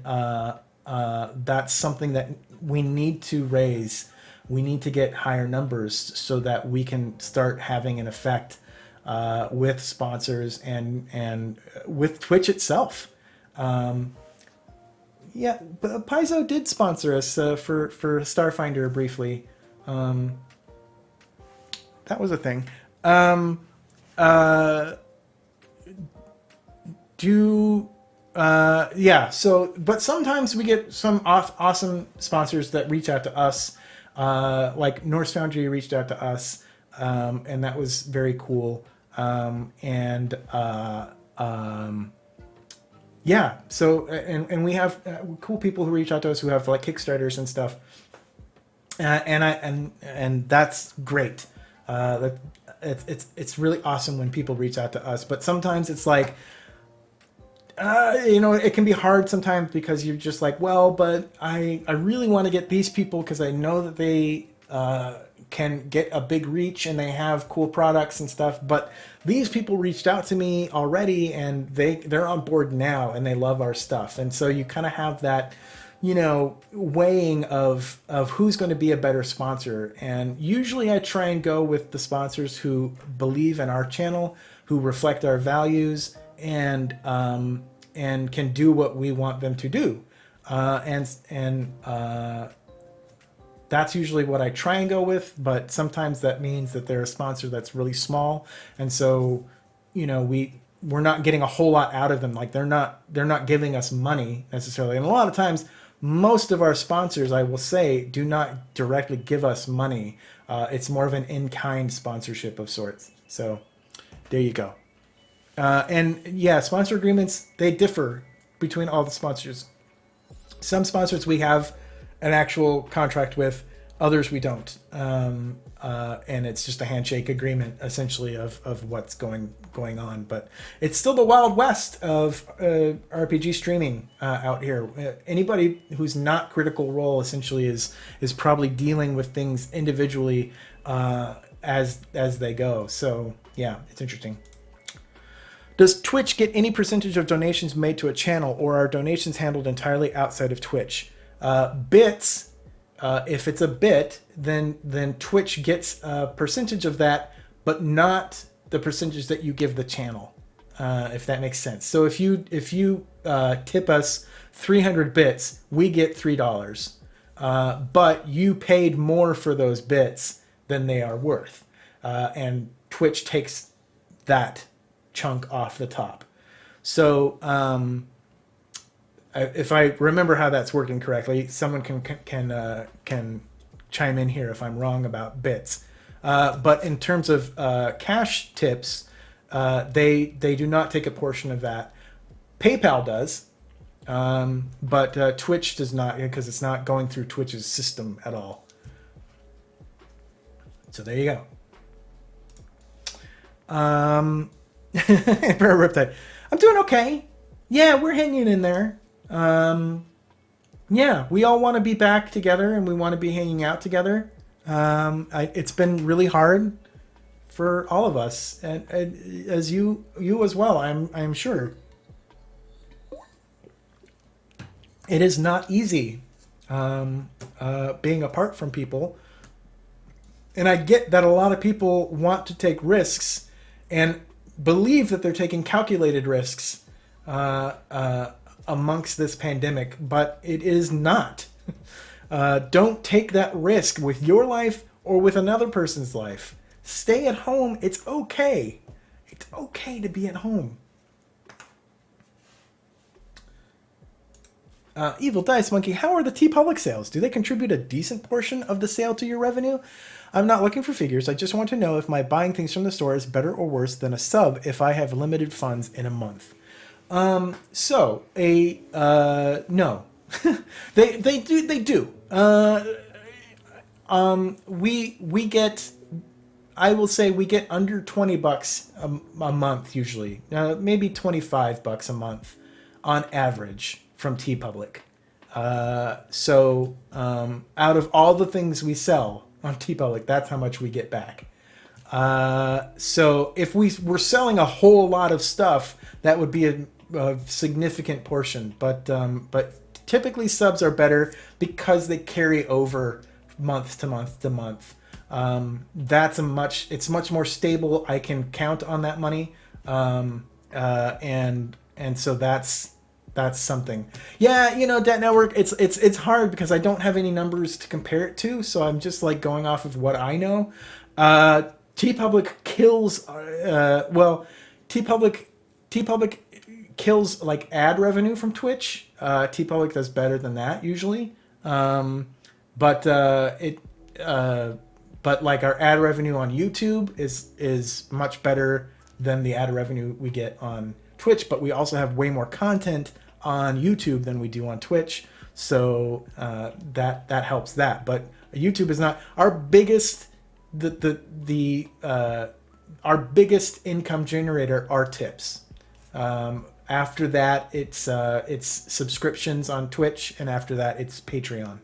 that's something that we need to raise. We need to get higher numbers so that we can start having an effect with sponsors and with Twitch itself. Yeah, but Paizo did sponsor us for Starfinder briefly. That was a thing. So, but sometimes we get some awesome sponsors that reach out to us, like Norse Foundry reached out to us, and that was very cool. So we have cool people who reach out to us who have like Kickstarters and stuff, and that's great. It's really awesome when people reach out to us, but sometimes it's like, it can be hard sometimes because you're just like, well, but I really want to get these people because I know that they can get a big reach and they have cool products and stuff. But these people reached out to me already and they're on board now and they love our stuff. And so you kind of have that, weighing of who's going to be a better sponsor. And usually I try and go with the sponsors who believe in our channel, who reflect our values, and can do what we want them to do. That's usually what I try and go with, but sometimes that means that they're a sponsor that's really small. And so, we're not getting a whole lot out of them. Like they're not giving us money necessarily. And a lot of times, most of our sponsors, I will say, do not directly give us money. It's more of an in-kind sponsorship of sorts. So there you go. Sponsor agreements, they differ between all the sponsors. Some sponsors we have an actual contract with, others we don't. And it's just a handshake agreement, essentially, of what's going on. But it's still the Wild West of RPG streaming out here. Anybody who's not Critical Role, essentially, is probably dealing with things individually as they go. So, yeah, it's interesting. Does Twitch get any percentage of donations made to a channel, or are donations handled entirely outside of Twitch? Bits, if it's a bit, then Twitch gets a percentage of that, but not the percentage that you give the channel, if that makes sense. So if you tip us 300 bits, we get $3, but you paid more for those bits than they are worth, and Twitch takes that chunk off the top. So if I remember how that's working correctly, someone can chime in here if I'm wrong about bits. But in terms of cash tips, they do not take a portion of that. PayPal does, but Twitch does not, because it's not going through Twitch's system at all. So there you go. Riptide. I'm doing okay. Yeah, we're hanging in there. We all want to be back together and we want to be hanging out together. It's been really hard for all of us, and as you as well. I'm sure it is not easy being apart from people, and I get that a lot of people want to take risks and believe that they're taking calculated risks amongst this pandemic, but it is not. Don't take that risk with your life or with another person's life. Stay at home. It's okay. It's okay to be at home. Evil Dice Monkey, how are the TeePublic sales? Do they contribute a decent portion of the sale to your revenue? I'm not looking for figures. I just want to know if my buying things from the store is better or worse than a sub if I have limited funds in a month. No. they do. We get, I will say we get under $20 a month usually. Maybe $25 a month on average from TeePublic. Out of all the things we sell on TeePublic, that's how much we get back. So if we were selling a whole lot of stuff, that would be a significant portion. But typically subs are better because they carry over month to month to month. It's much more stable. I can count on that money. And so that's something. Yeah, Debt Network, it's hard because I don't have any numbers to compare it to, so I'm just like going off of what I know. TeePublic kills TeePublic kills like ad revenue from Twitch. TeePublic does better than that usually. But like our ad revenue on YouTube is much better than the ad revenue we get on Twitch, but we also have way more content on YouTube than we do on Twitch, so that helps that. But YouTube is not our biggest our biggest income generator are tips. After that, it's subscriptions on Twitch, and after that, it's Patreon.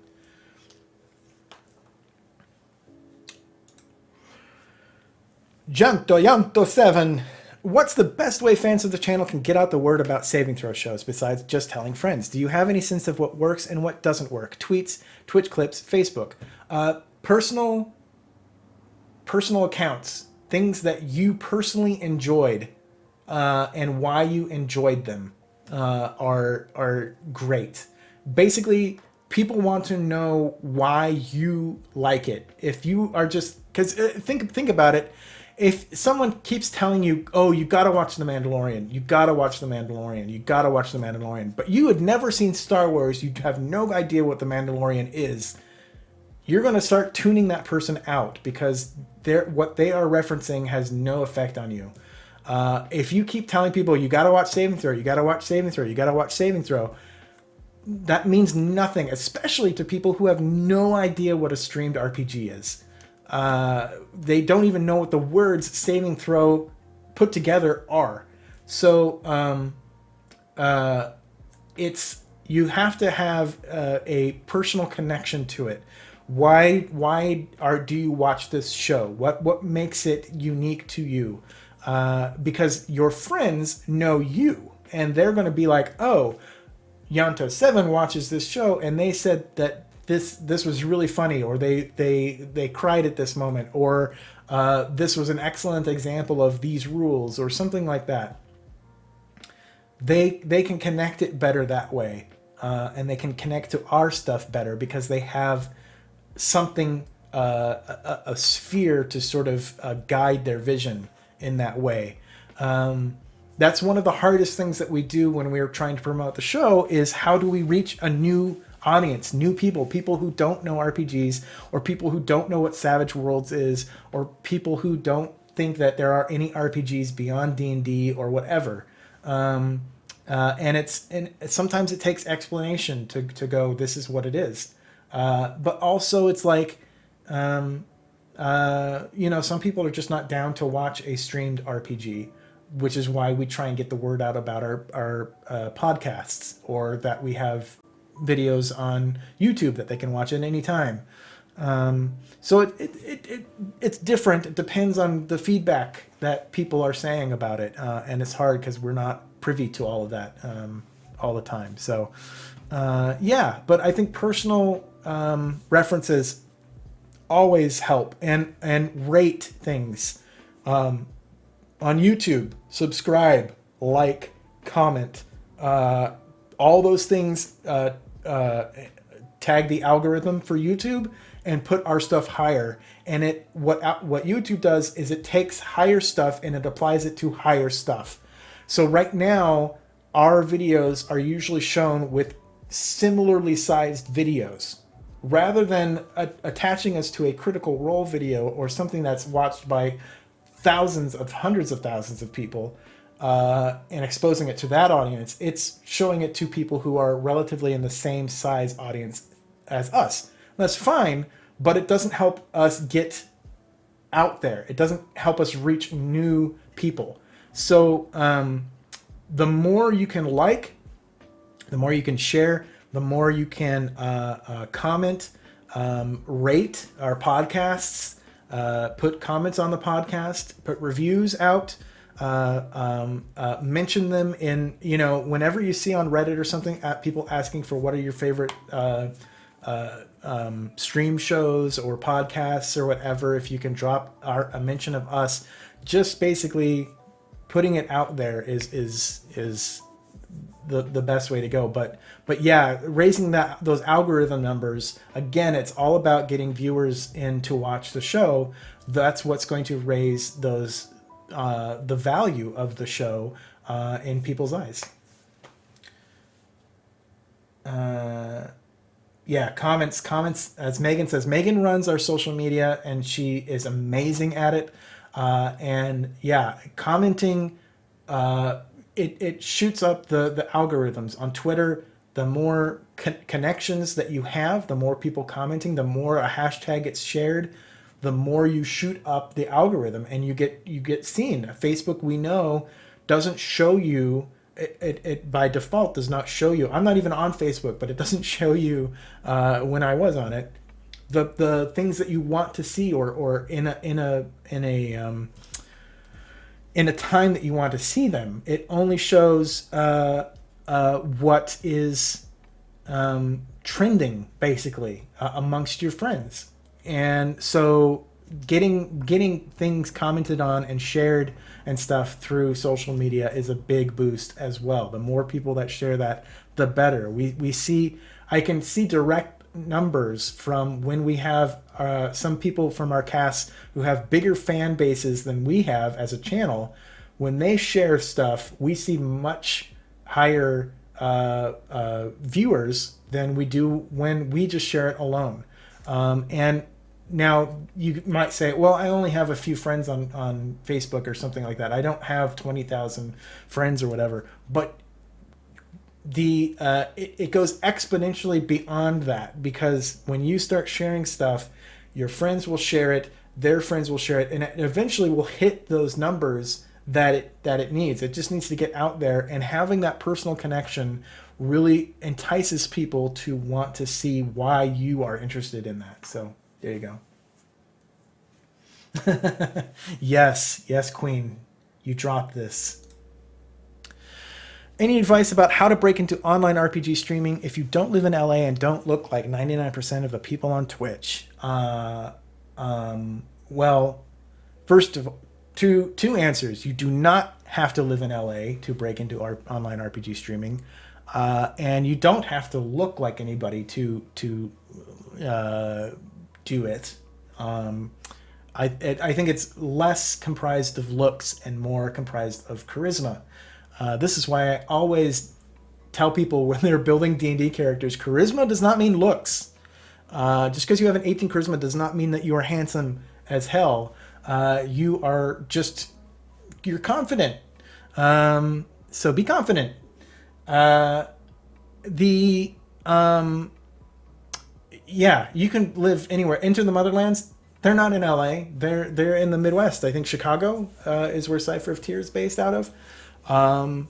Janto 7. What's the best way fans of the channel can get out the word about saving throw shows besides just telling friends? Do you have any sense of what works and what doesn't work? Tweets, Twitch clips, Facebook. Personal accounts, things that you personally enjoyed and why you enjoyed them are great. Basically, people want to know why you like it. If you are just... Because think about it. If someone keeps telling you, oh, you got to watch The Mandalorian, you got to watch The Mandalorian, you got to watch The Mandalorian, but you had never seen Star Wars, you have no idea what The Mandalorian is, you're going to start tuning that person out because what they are referencing has no effect on you. If you keep telling people, you got to watch Saving Throw, you got to watch Saving Throw, you got to watch Saving Throw, that means nothing, especially to people who have no idea what a streamed RPG is. They don't even know what the words saving throw put together are. So you have to have a personal connection to it. Why do you watch this show? What makes it unique to you? Because your friends know you, and they're going to be like, oh, Yanto7 watches this show, and they said that this was really funny, or they cried at this moment, or this was an excellent example of these rules, or something like that. They can connect it better that way, and they can connect to our stuff better because they have something, a sphere to sort of guide their vision in that way. That's one of the hardest things that we do when we're trying to promote the show is how do we reach a new audience, new people who don't know RPGs, or people who don't know what Savage Worlds is, or people who don't think that there are any RPGs beyond D&D or whatever. And sometimes it takes explanation to go, this is what it is. But also it's like, some people are just not down to watch a streamed RPG, which is why we try and get the word out about our podcasts, or that we have videos on YouTube that they can watch at any time. So it's different. It depends on the feedback that people are saying about it. And it's hard because we're not privy to all of that all the time. So but I think personal references always help, and rate things on YouTube, subscribe, like, comment, all those things. Tag the algorithm for YouTube and put our stuff higher. And what YouTube does is it takes higher stuff and it applies it to higher stuff. So right now, our videos are usually shown with similarly sized videos, rather than attaching us to a Critical Role video or something that's watched by hundreds of thousands of people, and exposing it to that audience. It's showing it to people who are relatively in the same size audience as us. That's fine, but it doesn't help us get out there. It doesn't help us reach new people. So the more you can like, the more you can share, the more you can comment, rate our podcasts, put comments on the podcast, put reviews out, mention them in, whenever you see on Reddit or something, people asking for what are your favorite stream shows or podcasts or whatever. If you can drop a mention of us, just basically putting it out there is the best way to go. But yeah, raising those algorithm numbers, again, it's all about getting viewers in to watch the show. That's what's going to raise those the value of the show in people's eyes. Yeah, comments. As Megan says, Megan runs our social media and she is amazing at it. And yeah, commenting, it shoots up the algorithms on Twitter. The more connections that you have, the more people commenting, the more a hashtag gets shared, the more you shoot up the algorithm and you get seen. Facebook, we know, doesn't show you. It by default does not show you. I'm not even on Facebook, but it doesn't show you when I was on it the things that you want to see or in a time that you want to see them. It only shows what is trending basically amongst your friends, and so getting things commented on and shared and stuff through social media is a big boost as well. The more people that share that, the better. I can see direct numbers from when we have some people from our cast who have bigger fan bases than we have as a channel. When they share stuff, we see much higher viewers than we do when we just share it alone. And now you might say, well, I only have a few friends on Facebook or something like that. I don't have 20,000 friends or whatever. But it goes exponentially beyond that, because when you start sharing stuff, your friends will share it, their friends will share it, and it eventually will hit those numbers that it needs. It just needs to get out there, and having that personal connection really entices people to want to see why you are interested in that. So there you go. Yes, Queen, you dropped this. Any advice about how to break into online RPG streaming if you don't live in LA and don't look like 99% of the people on Twitch? Well, first of all, two answers. You do not have to live in LA to break into our online RPG streaming, and you don't have to look like anybody to do it. I think it's less comprised of looks and more comprised of charisma. This is why I always tell people when they're building D&D characters, charisma does not mean looks. Just because you have an 18 charisma does not mean that you are handsome as hell. You're confident. So be confident. Yeah, you can live anywhere. Enter the Motherlands. They're not in LA. They're in the Midwest. I think Chicago is where Cypher of Tears is based out of. There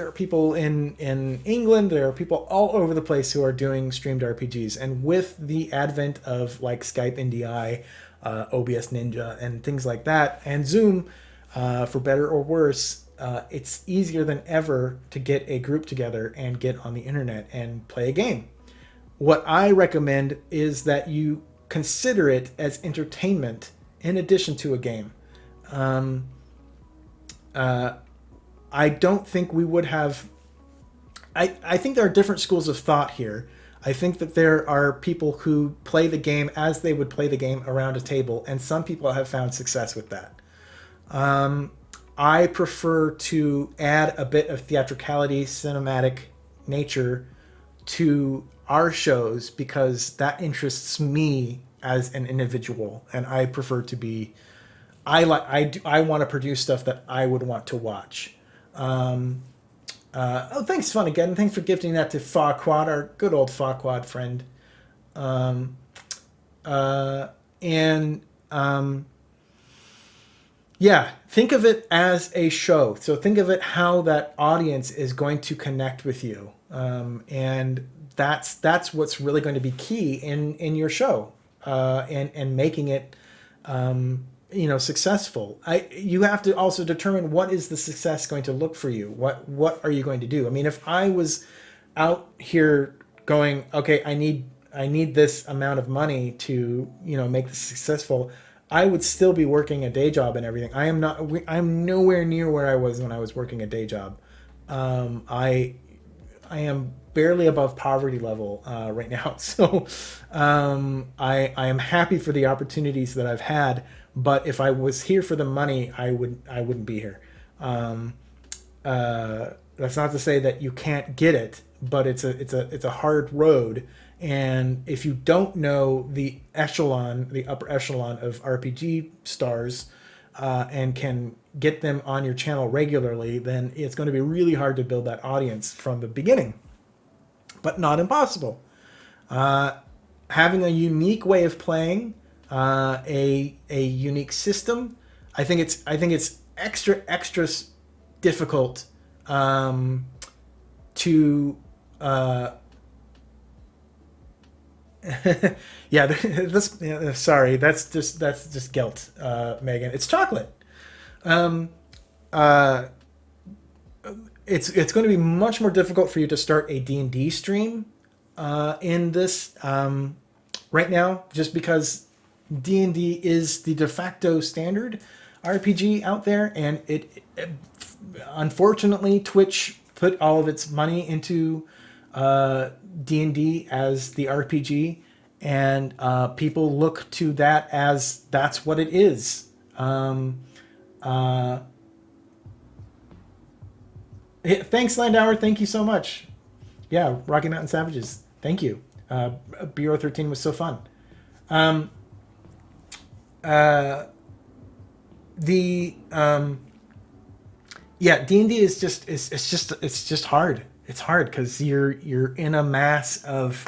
are people in England. There are people all over the place who are doing streamed RPGs. And with the advent of like Skype NDI, OBS Ninja, and things like that, and Zoom, for better or worse, it's easier than ever to get a group together and get on the internet and play a game. What I recommend is that you consider it as entertainment in addition to a game. I don't think we would have... I think there are different schools of thought here. I think that there are people who play the game as they would play the game around a table, and some people have found success with that. I prefer to add a bit of theatricality, cinematic nature to our shows because that interests me as an individual, and I prefer to be. I want to produce stuff that I would want to watch. Thanks, Fun Again. Thanks for gifting that to Farquad, our good old Farquad friend. Yeah, think of it as a show. So think of it how that audience is going to connect with you, and that's what's really going to be key in your show, and making it, successful. You have to also determine what is the success going to look for you. What are you going to do? I mean, if I was out here going, okay, I need this amount of money to make this successful, I would still be working a day job and everything. I'm nowhere near where I was when I was working a day job. I am barely above poverty level right now. So I am happy for the opportunities that I've had. But if I was here for the money, I wouldn't be here. That's not to say that you can't get it, but it's a hard road. And if you don't know the upper echelon of RPG stars, and can get them on your channel regularly, then it's going to be really hard to build that audience from the beginning. But not impossible. Having a unique way of playing, a unique system, I think it's extra difficult to. Sorry, that's just guilt, Megan. It's chocolate. It's going to be much more difficult for you to start a D&D stream in this right now, just because D&D is the de facto standard RPG out there, and it unfortunately Twitch put all of its money into D&D as the RPG, and people look to that as that's what it is. Thanks, Landauer. Thank you so much. Yeah, Rocky Mountain Savages. Thank you. Bureau 13 was so fun. D&D is just hard. It's hard because you're in a mass of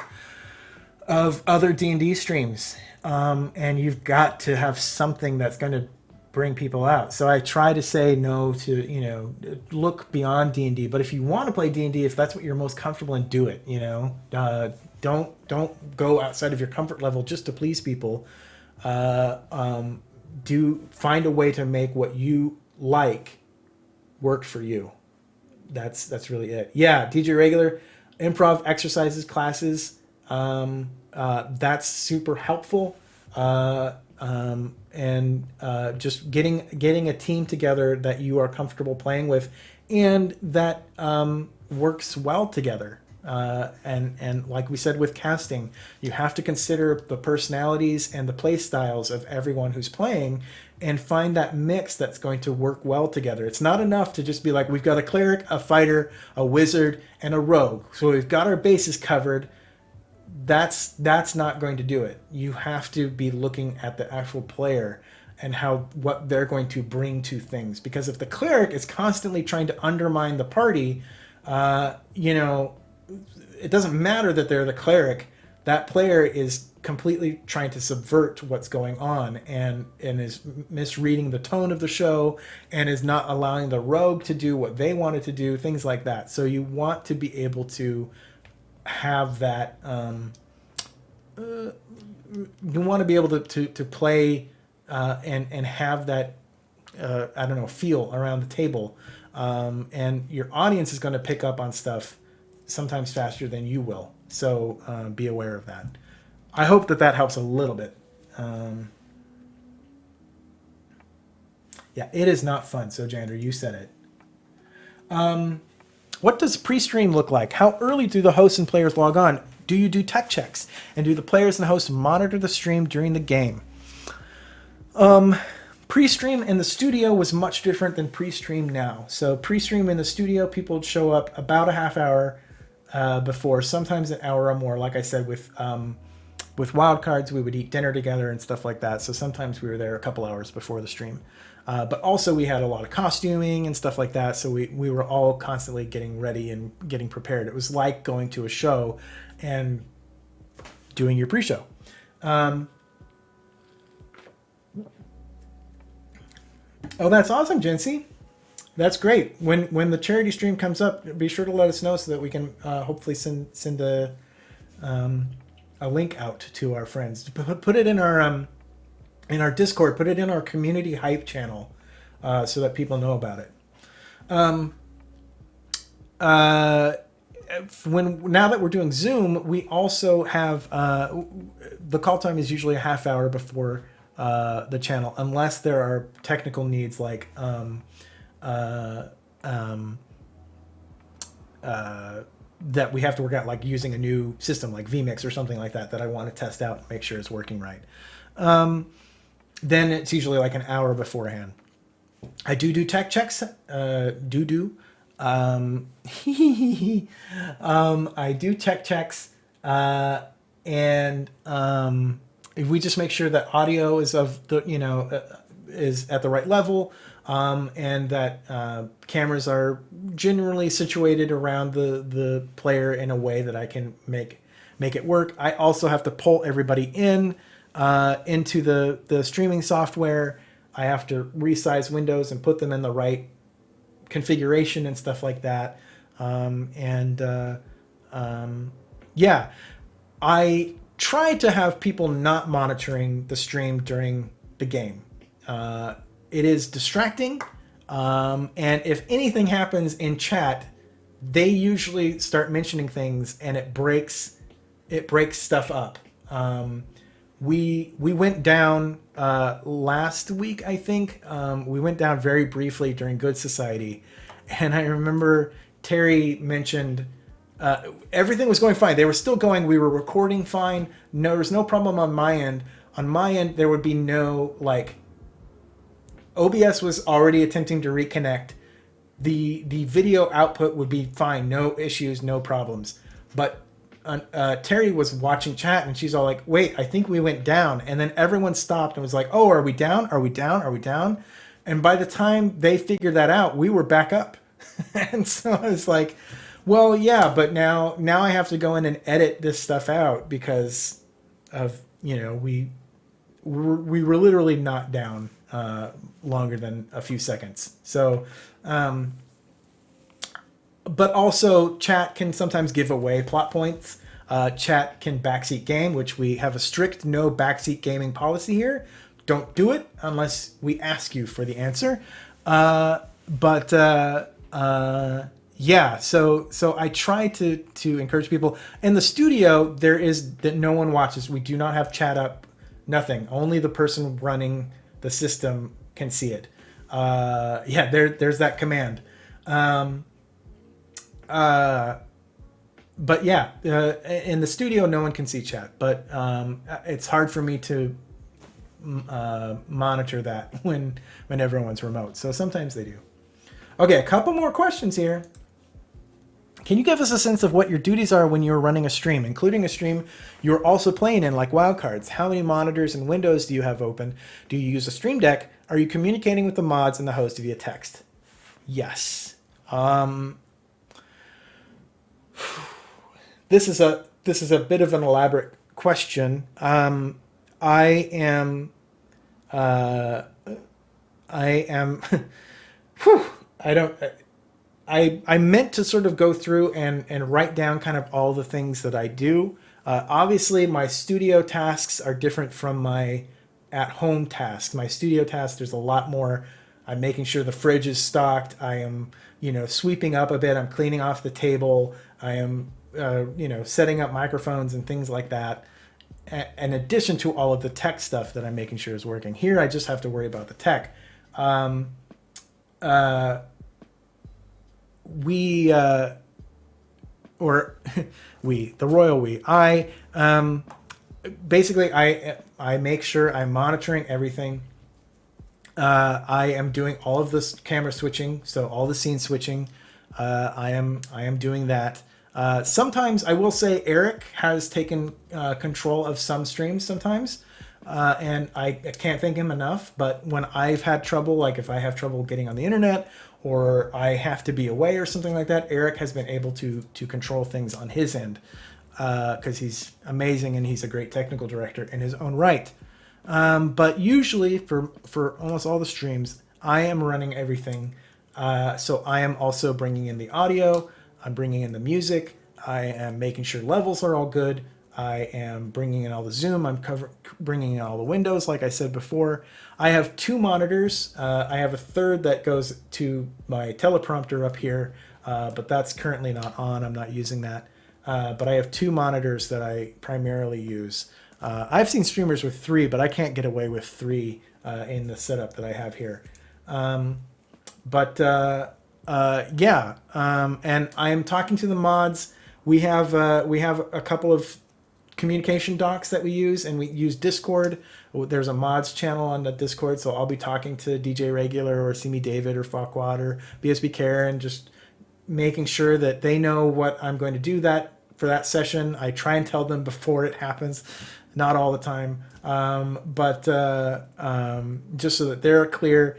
other D&D streams, and you've got to have something that's going to bring people out. So I try to say no to look beyond D&D. But if you want to play D&D, if that's what you're most comfortable in, do it. Don't go outside of your comfort level just to please people. Do find a way to make what you like work for you. That's really it. Yeah, DJ Regular, improv exercises, classes. That's super helpful. And just getting a team together that you are comfortable playing with, and that works well together. And like we said with casting, you have to consider the personalities and the play styles of everyone who's playing, and find that mix that's going to work well together. It's not enough to just be like, we've got a cleric, a fighter, a wizard, and a rogue, so we've got our bases covered. That's not going to do it. You have to be looking at the actual player and what they're going to bring to things. Because if the cleric is constantly trying to undermine the party, it doesn't matter that they're the cleric. That player is completely trying to subvert what's going on, and is misreading the tone of the show, and is not allowing the rogue to do what they wanted to do, things like that. So you want to be able to have that, you want to be able to play and have that feel around the table, and your audience is going to pick up on stuff sometimes faster than you will. So be aware of that. I hope that helps a little bit. Yeah, it is not fun. So Jander, you said it. What does pre-stream look like? How early do the hosts and players log on? Do you do tech checks? And do the players and hosts monitor the stream during the game? Pre-stream in the studio was much different than pre-stream now. So pre-stream in the studio, people would show up about a half hour before, sometimes an hour or more. Like I said, with wildcards, we would eat dinner together and stuff like that. So sometimes we were there a couple hours before the stream. But also we had a lot of costuming and stuff like that. So we were all constantly getting ready and getting prepared. It was like going to a show and doing your pre-show. Oh, that's awesome, Jency. That's great. When the charity stream comes up, be sure to let us know so that we can hopefully send a link out to our friends. Put it in our Discord. Put it in our community hype channel so that people know about it. Now that we're doing Zoom, we also have the call time is usually a half hour before the channel, unless there are technical needs like that we have to work out, like using a new system like vMix or something like that I want to test out and make sure it's working right. Then it's usually like an hour beforehand. I do tech checks. I do tech checks, and we just make sure that audio is of the is at the right level, and that cameras are generally situated around the player in a way that I can make it work. I also have to pull everybody into the streaming software. I have to resize windows and put them in the right configuration and stuff like that. Yeah, I try to have people not monitoring the stream during the game. It is distracting, and if anything happens in chat, they usually start mentioning things, and it breaks stuff up. We went down last week, I think. We went down very briefly during Good Society, and I remember Terry mentioned everything was going fine. They were still going. We were recording fine. No, there was no problem on my end. On my end, there would be no, like, OBS was already attempting to reconnect. The video output would be fine. No issues, no problems. But Terry was watching chat, and she's all like, wait, I think we went down. And then everyone stopped and was like, oh, are we down? Are we down? Are we down? And by the time they figured that out, we were back up. And so I was like, well, yeah, but now I have to go in and edit this stuff out because of, we were literally not down longer than a few seconds. So, but also chat can sometimes give away plot points. Chat can backseat game, which we have a strict no backseat gaming policy here. Don't do it unless we ask you for the answer. Yeah, so I try to encourage people. In the studio, there is that no one watches. We do not have chat up, nothing. Only the person running the system can see it. Yeah, there's that command. But yeah, in the studio, no one can see chat. But it's hard for me to monitor that when everyone's remote. So sometimes they do. Okay, a couple more questions here. Can you give us a sense of what your duties are when you're running a stream, including a stream you're also playing in, like Wildcards? How many monitors and windows do you have open? Do you use a stream deck? Are you communicating with the mods and the host via text? Yes. This is a bit of an elaborate question. I am. I meant to sort of go through and write down kind of all the things that I do. Obviously, my studio tasks are different from my at-home tasks. My studio tasks, there's a lot more. I'm making sure the fridge is stocked. I am, sweeping up a bit. I'm cleaning off the table. I am, setting up microphones and things like that. In addition to all of the tech stuff that I'm making sure is working. Here, I just have to worry about the tech. The royal we. I make sure I'm monitoring everything. I am doing all of this camera switching, so all the scene switching. I am doing that. Sometimes I will say Eric has taken control of some streams sometimes, and I can't thank him enough. But when I've had trouble, like if I have trouble getting on the internet or I have to be away or something like that, Eric has been able to control things on his end because he's amazing and he's a great technical director in his own right. But usually for almost all the streams, I am running everything. So I am also bringing in the audio. I'm bringing in the music. I am making sure levels are all good. I am bringing in all the zoom. I'm bringing in all the windows, like I said before. I have 2 monitors. I have a third that goes to my teleprompter up here, but that's currently not on. I'm not using that. But I have 2 monitors that I primarily use. I've seen streamers with 3, but I can't get away with 3 in the setup that I have here. And I am talking to the mods. We have a couple of communication docs that we use, and we use Discord. There's a mods channel on the Discord, so I'll be talking to DJ Regular or Simi David or Farquad or BSB Care, and just making sure that they know what I'm going to do for that session. I try and tell them before it happens, not all the time, just so that they're clear.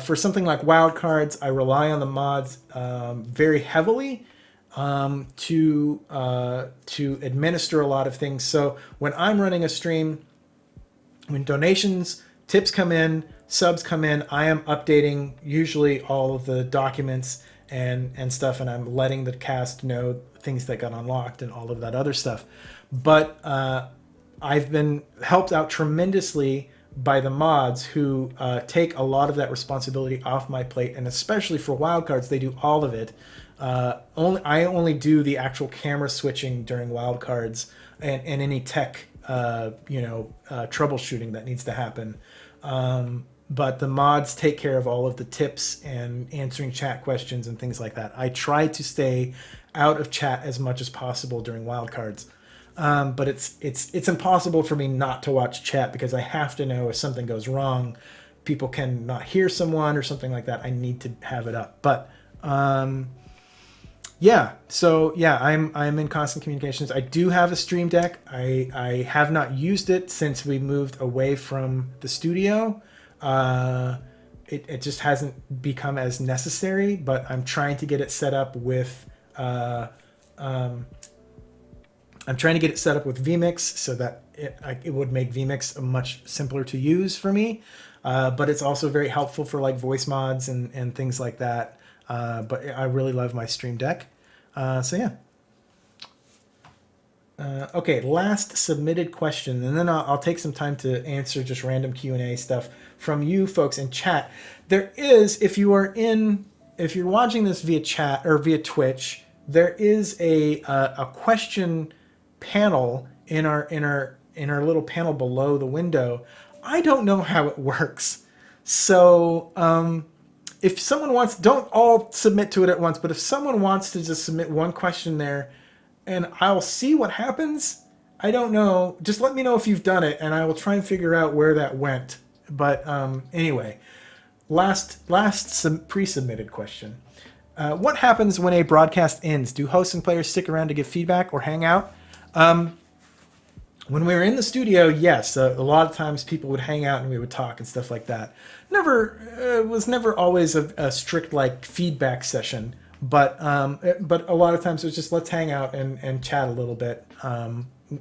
For something like wildcards, I rely on the mods very heavily to administer a lot of things. So when I'm running a stream, when donations, tips come in, subs come in, I am updating usually all of the documents and stuff, and I'm letting the cast know things that got unlocked and all of that other stuff. But I've been helped out tremendously by the mods who take a lot of that responsibility off my plate, and especially for wildcards, they do all of it. I only do the actual camera switching during wildcards and any tech, troubleshooting that needs to happen. But the mods take care of all of the tips and answering chat questions and things like that. I try to stay out of chat as much as possible during wildcards. But it's impossible for me not to watch chat because I have to know if something goes wrong, people can not hear someone or something like that. I need to have it up. But I'm in constant communications. I do have a Stream Deck. I have not used it since we moved away from the studio. It just hasn't become as necessary, but I'm trying to get it set up with vMix so that it would make vMix much simpler to use for me. But it's also very helpful for like voice mods and things like that. But I really love my Stream Deck. Okay, last submitted question, and then I'll take some time to answer just random Q&A stuff from you folks in chat. There is, if you're watching this via chat or via Twitch, there is a question panel in our little panel below the window. I don't know how it works. So if someone wants, don't all submit to it at once, but if someone wants to just submit one question there, and I'll see what happens. I don't know. Just let me know if you've done it, and I will try and figure out where that went. But anyway, last pre-submitted question. What happens when a broadcast ends? Do hosts and players stick around to give feedback or hang out? When we were in the studio, yes, a lot of times people would hang out and we would talk and stuff like that. It was never always a strict like feedback session, but a lot of times it was just let's hang out and chat a little bit,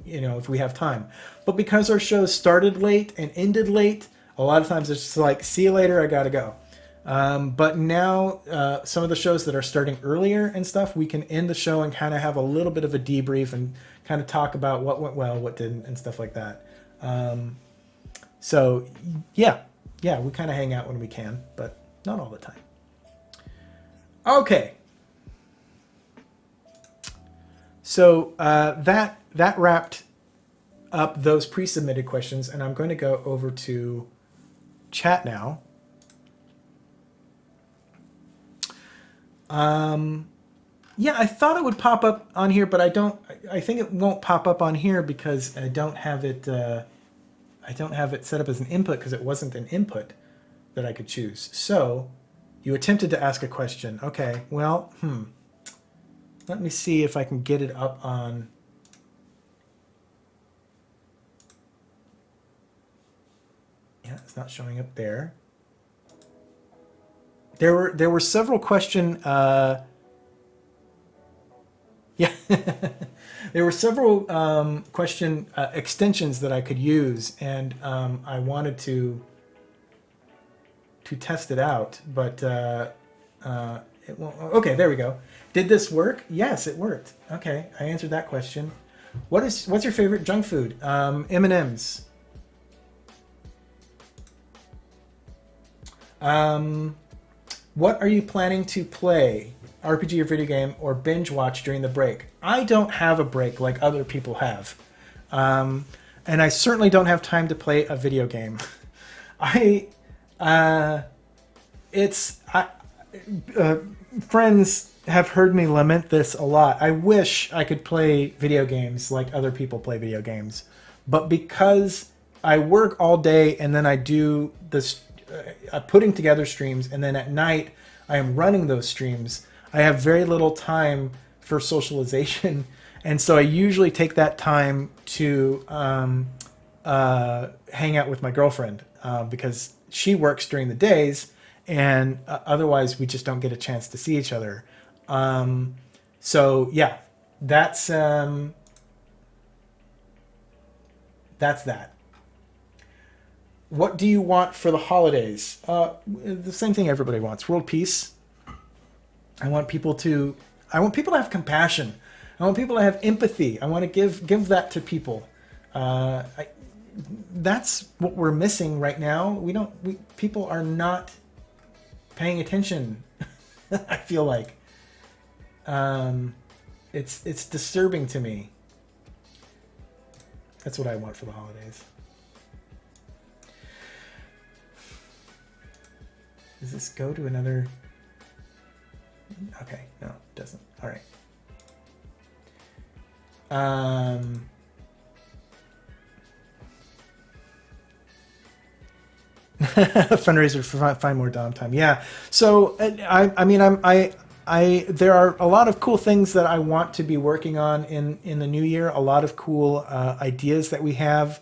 if we have time. But because our shows started late and ended late, a lot of times it's just like, see you later, I gotta go. But now some of the shows that are starting earlier and stuff, we can end the show and kind of have a little bit of a debrief and kind of talk about what went well, what didn't, and stuff like that. We kind of hang out when we can, but not all the time. Okay. So that wrapped up those pre-submitted questions, and I'm going to go over to chat now. I thought it would pop up on here, but I think it won't pop up on here because I don't have it set up as an input because it wasn't an input that I could choose. So you attempted to ask a question. Okay, well, Let me see if I can get it up on. Yeah, it's not showing up there. There were several question. Yeah, there were several question extensions that I could use, and I wanted to test it out, but it won't. Okay, there we go. Did this work? Yes, it worked. Okay, I answered that question. What's your favorite junk food? M&Ms. What are you planning to play? RPG or video game or binge watch during the break? I don't have a break like other people have. And I certainly don't have time to play a video game. Friends have heard me lament this a lot. I wish I could play video games like other people play video games. But because I work all day and then I do this putting together streams, and then at night I am running those streams, I have very little time for socialization, and so I usually take that time to hang out with my girlfriend because she works during the days, and otherwise we just don't get a chance to see each other. So yeah, that's that. What do you want for the holidays? The same thing everybody wants: world peace. I want people to have compassion. I want people to have empathy. I want to give that to people. That's what we're missing right now. People are not paying attention. I feel like it's disturbing to me. That's what I want for the holidays. Does this go to another? Okay, no, it doesn't. All right. Fundraiser for find more Dom time. Yeah. So there are a lot of cool things that I want to be working on in the new year. A lot of cool ideas that we have.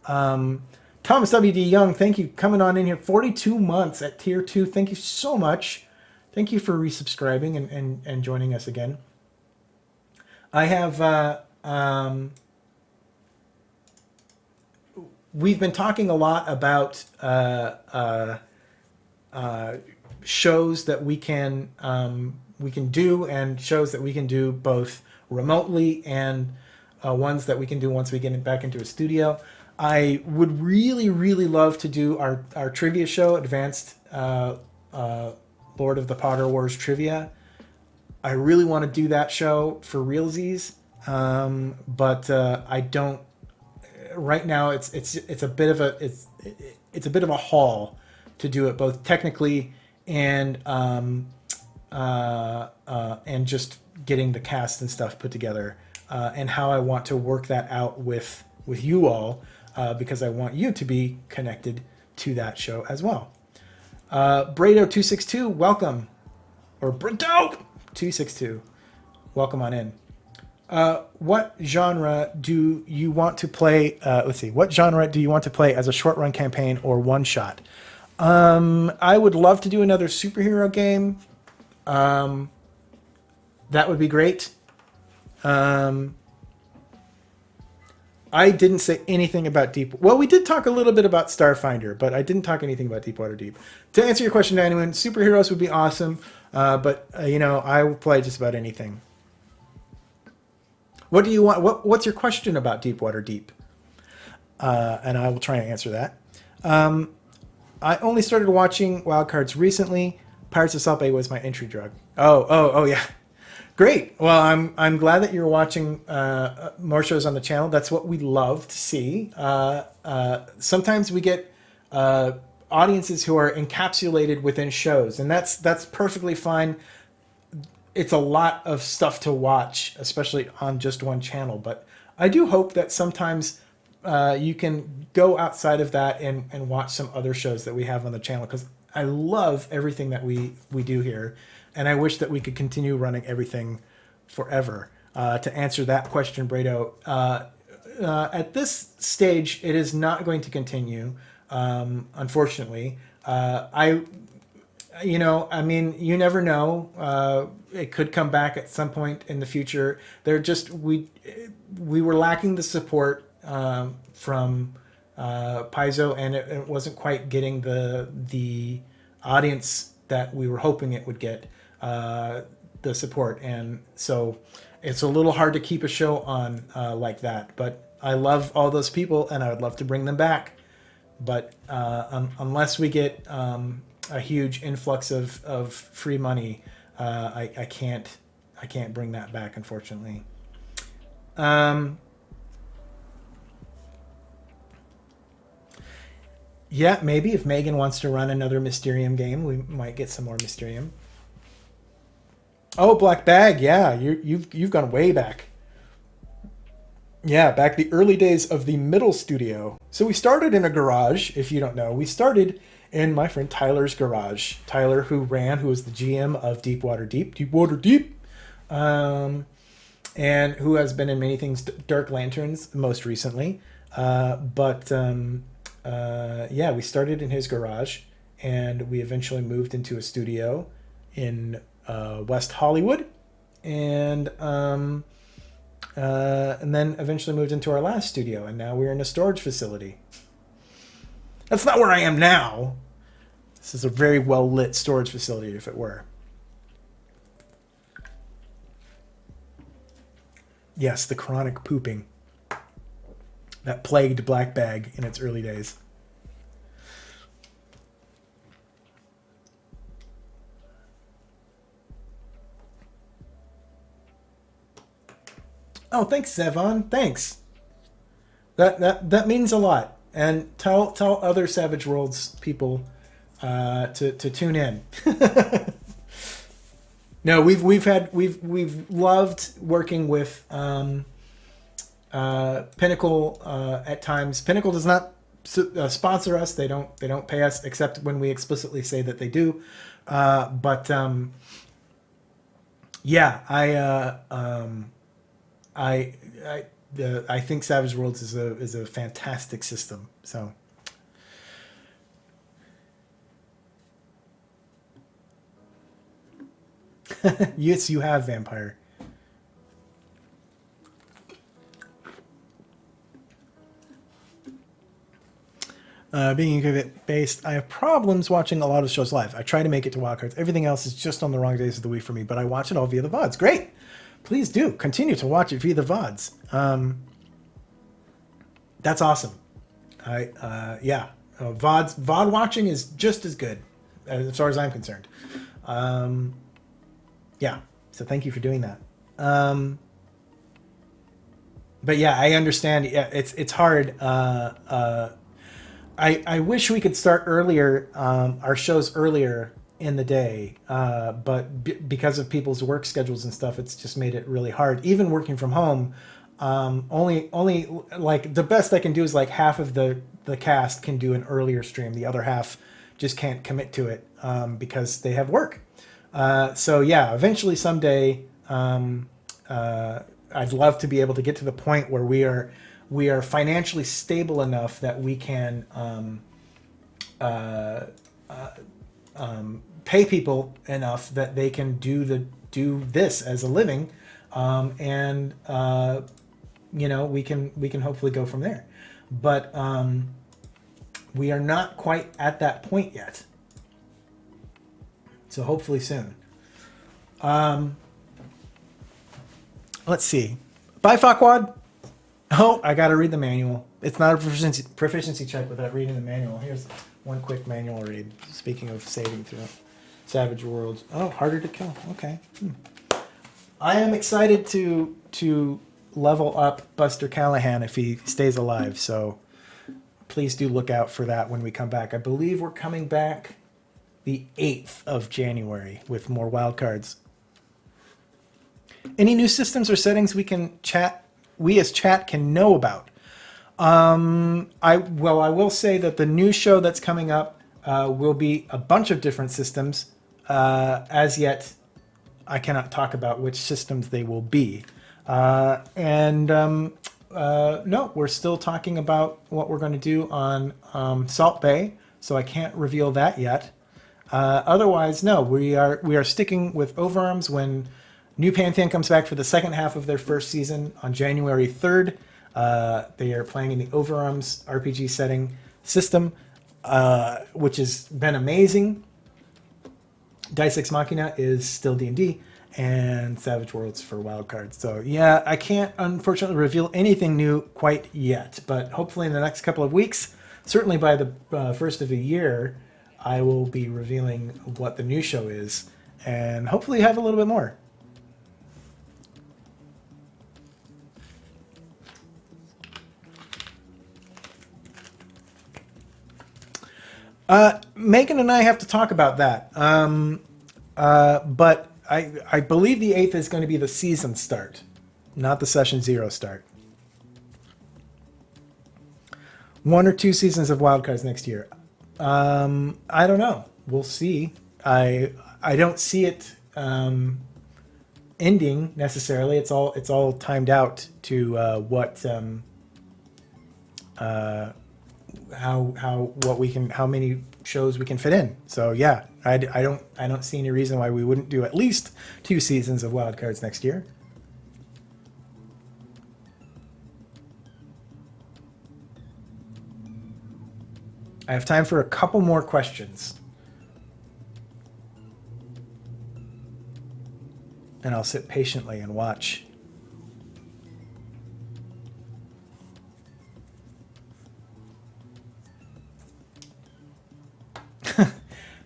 Thomas W.D. Young, thank you coming on in here. 42 months at tier 2. Thank you so much. Thank you for resubscribing and joining us again. I have we've been talking a lot about shows that we can do, and shows that we can do both remotely and ones that we can do once we get back into a studio. I would really, really love to do our trivia show, Advanced Lord of the Potter Wars Trivia. I really want to do that show for realsies, but I don't. Right now, it's a bit of a haul to do it both technically and just getting the cast and stuff put together, and how I want to work that out with you all. Because I want you to be connected to that show as well. Brado262, welcome. Or Brado262, welcome on in. What genre do you want to play? Let's see. What genre do you want to play as a short run campaign or one shot? I would love to do another superhero game. That would be great. I didn't say anything about Deep. Well, we did talk a little bit about Starfinder, but I didn't talk anything about Deepwater Deep. To answer your question, anyone, superheroes would be awesome, but I will play just about anything. What do you want? What's your question about Deepwater Deep? And I will try and answer that. I only started watching Wildcards recently. Pirates of Salt Bay was my entry drug. Oh yeah. Great. Well, I'm glad that you're watching more shows on the channel. That's what we love to see. Sometimes we get audiences who are encapsulated within shows, and that's perfectly fine. It's a lot of stuff to watch, especially on just one channel. But I do hope that sometimes you can go outside of that and watch some other shows that we have on the channel, because I love everything that we do here. And I wish that we could continue running everything forever. To answer that question, Brado, at this stage, it is not going to continue, unfortunately. I mean, you never know. It could come back at some point in the future. We were lacking the support from Paizo, and it wasn't quite getting the audience that we were hoping it would get, the support, and so it's a little hard to keep a show on like that. But I love all those people, and I would love to bring them back. But unless we get a huge influx of free money, I can't bring that back, unfortunately. Yeah, maybe if Megan wants to run another Mysterium game, we might get some more Mysterium. Oh, Black Bag, yeah, you've gone way back. Yeah, back the early days of the middle studio. So we started in a garage, if you don't know. We started in my friend Tyler's garage. Tyler, who was the GM of Deepwater Deep, and who has been in many things, Dark Lanterns most recently. Yeah, we started in his garage, and we eventually moved into a studio in West Hollywood, and then eventually moved into our last studio, and now we're in a storage facility. That's not where I am now. This is a very well lit storage facility, if it were. Yes, the chronic pooping that plagued Black Bag in its early days. Oh, thanks, Zevon. Thanks. That means a lot. And tell other Savage Worlds people to tune in. No, we've loved working with Pinnacle at times. Pinnacle does not sponsor us. They don't pay us except when we explicitly say that they do. Yeah, I think Savage Worlds is a fantastic system. So. Yes, you have, Vampire. Being UK-based, I have problems watching a lot of shows live. I try to make it to Wildcards. Everything else is just on the wrong days of the week for me, but I watch it all via the VODs. Great! Please do. Continue to watch it via the VODs. That's awesome. VOD watching is just as good, as far as I'm concerned. Yeah, so thank you for doing that. But yeah, I understand. Yeah, it's hard. I wish we could start earlier, our shows earlier in the day, but because of people's work schedules and stuff, it's just made it really hard. Even working from home, only like the best I can do is like half of the cast can do an earlier stream. The other half just can't commit to it because they have work. So yeah, eventually someday, I'd love to be able to get to the point where we are financially stable enough that we can pay people enough that they can do this as a living, and we can hopefully go from there. But we are not quite at that point yet. So hopefully soon. Let's see. Bye, Fuckwad. Oh, I got to read the manual. It's not a proficiency check without reading the manual. Here's one quick manual read. Speaking of saving through Savage Worlds. Oh, harder to kill. Okay. I am excited to level up Buster Callahan if he stays alive. So please do look out for that when we come back. I believe we're coming back the 8th of January with more wildcards. Any new systems or settings we as chat can know about? I will say that the new show that's coming up will be a bunch of different systems. As yet I cannot talk about which systems they will be. No, we're still talking about what we're going to do on Salt Bay, so I can't reveal that yet. Otherwise, no, we are sticking with Overarms when New Pantheon comes back for the second half of their first season on January 3rd. They are playing in the Overarms RPG setting system, which has been amazing. Dice Ex Machina is still D&D, and Savage Worlds for wildcards. So yeah, I can't unfortunately reveal anything new quite yet, but hopefully in the next couple of weeks, certainly by the first of the year, I will be revealing what the new show is, and hopefully have a little bit more. Megan and I have to talk about that. But I believe the 8th is going to be the season start, not the session 0 start. 1 or 2 seasons of wildcards next year. I don't know. We'll see. I don't see it ending necessarily. It's all timed out to how many shows we can fit in. So yeah, I don't see any reason why we wouldn't do at least 2 seasons of wildcards next year. I have time for a couple more questions. And I'll sit patiently and watch.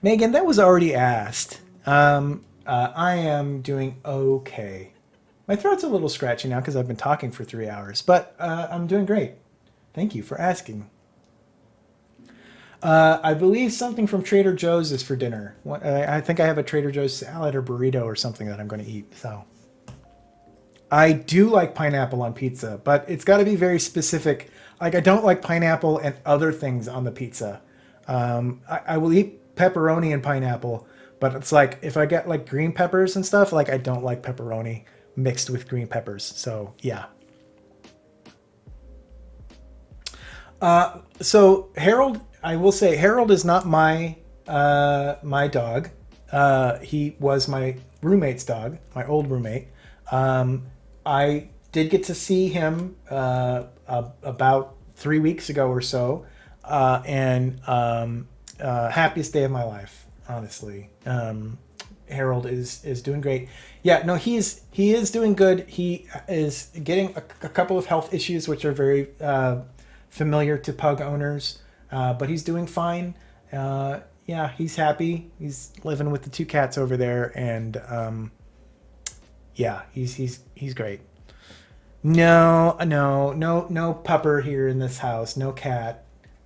Megan, that was already asked. I am doing okay. My throat's a little scratchy now because I've been talking for 3 hours, but I'm doing great. Thank you for asking. I believe something from Trader Joe's is for dinner. I think I have a Trader Joe's salad or burrito or something that I'm going to eat. So I do like pineapple on pizza, but it's got to be very specific. Like, I don't like pineapple and other things on the pizza. I will eat pepperoni and pineapple, but it's like if I get like green peppers and stuff, like I don't like pepperoni mixed with green peppers. So yeah. So Harold, I will say Harold is not my my dog. He was my roommate's dog, my old roommate. I did get to see him about 3 weeks ago or so, and happiest day of my life, honestly. Harold is doing great. Yeah, no, he is doing good. He is getting a couple of health issues, which are very familiar to pug owners, but he's doing fine. Yeah, he's happy. He's living with the 2 cats over there, and yeah, he's great. No pupper here in this house. No cat.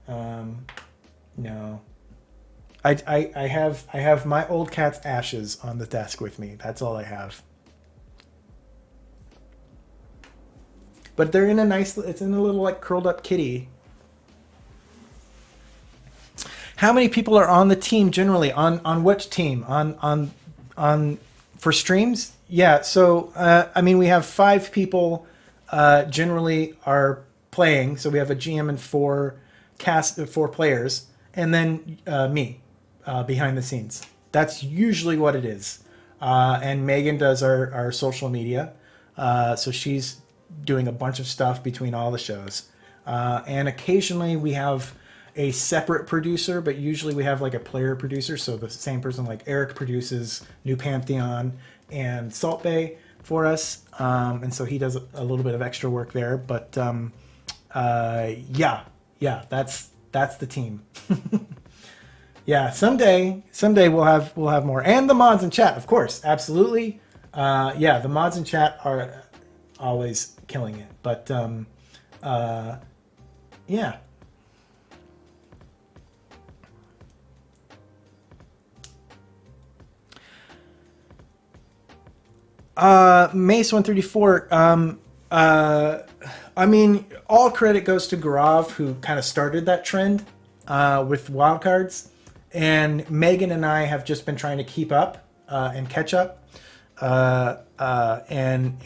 No. I have my old cat's ashes on the desk with me. That's all I have. But they're in it's in a little like curled up kitty. How many people are on the team generally? On which team? On for streams? Yeah, so I mean, we have 5 people generally are playing. So we have a GM and 4 players, and then me behind the scenes. That's usually what it is. And Megan does our social media. So she's doing a bunch of stuff between all the shows. And occasionally we have a separate producer, but usually we have like a player producer. So the same person, like Eric, produces New Pantheon and Salt Bay for us. And so he does a little bit of extra work there. But yeah, that's the team. Yeah, someday we'll have more, and the mods in chat, of course, absolutely. Yeah, the mods in chat are always killing it, but yeah. Mace 134. I mean, all credit goes to Garav, who kind of started that trend with wildcards. And Megan and I have just been trying to keep up and catch up. and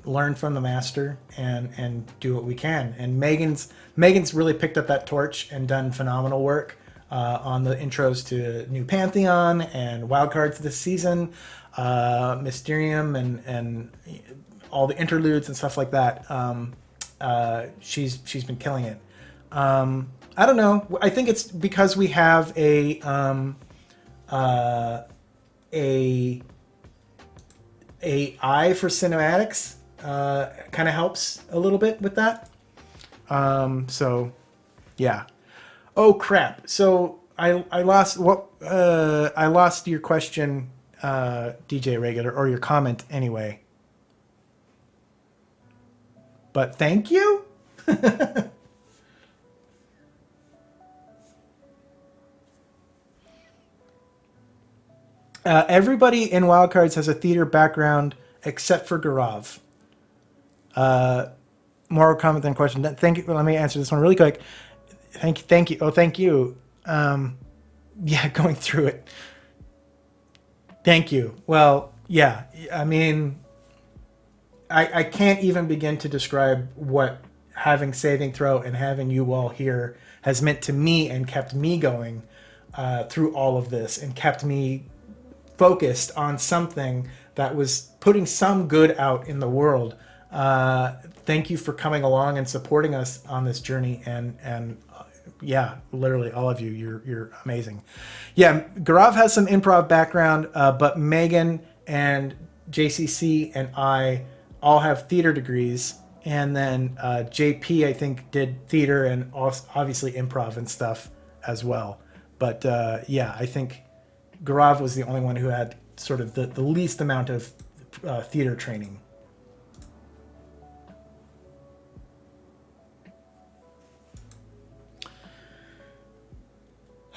learn from the master and do what we can. And Megan's really picked up that torch and done phenomenal work on the intros to New Pantheon and Wildcards this season, Mysterium and all the interludes and stuff like that. She's been killing it. I don't know. I think it's because we have a eye for cinematics. Kind of helps a little bit with that. So yeah. Oh crap. So I lost what I lost your question, DJ Regular, or your comment anyway. But thank you. Everybody in Wildcards has a theater background except for Gaurav. More comment than question. Thank you. Let me answer this one really quick. Thank you. Oh, thank you. Yeah, going through it. Thank you. Well, yeah. I mean, I can't even begin to describe what having Saving Throw and having you all here has meant to me and kept me going through all of this and kept me focused on something that was putting some good out in the world. Thank you for coming along and supporting us on this journey. And yeah, literally all of you, you're amazing. Yeah, Gaurav has some improv background, but Megan and JCC and I all have theater degrees. And then JP, I think, did theater and obviously improv and stuff as well. But yeah, I think Gaurav was the only one who had sort of the least amount of theater training.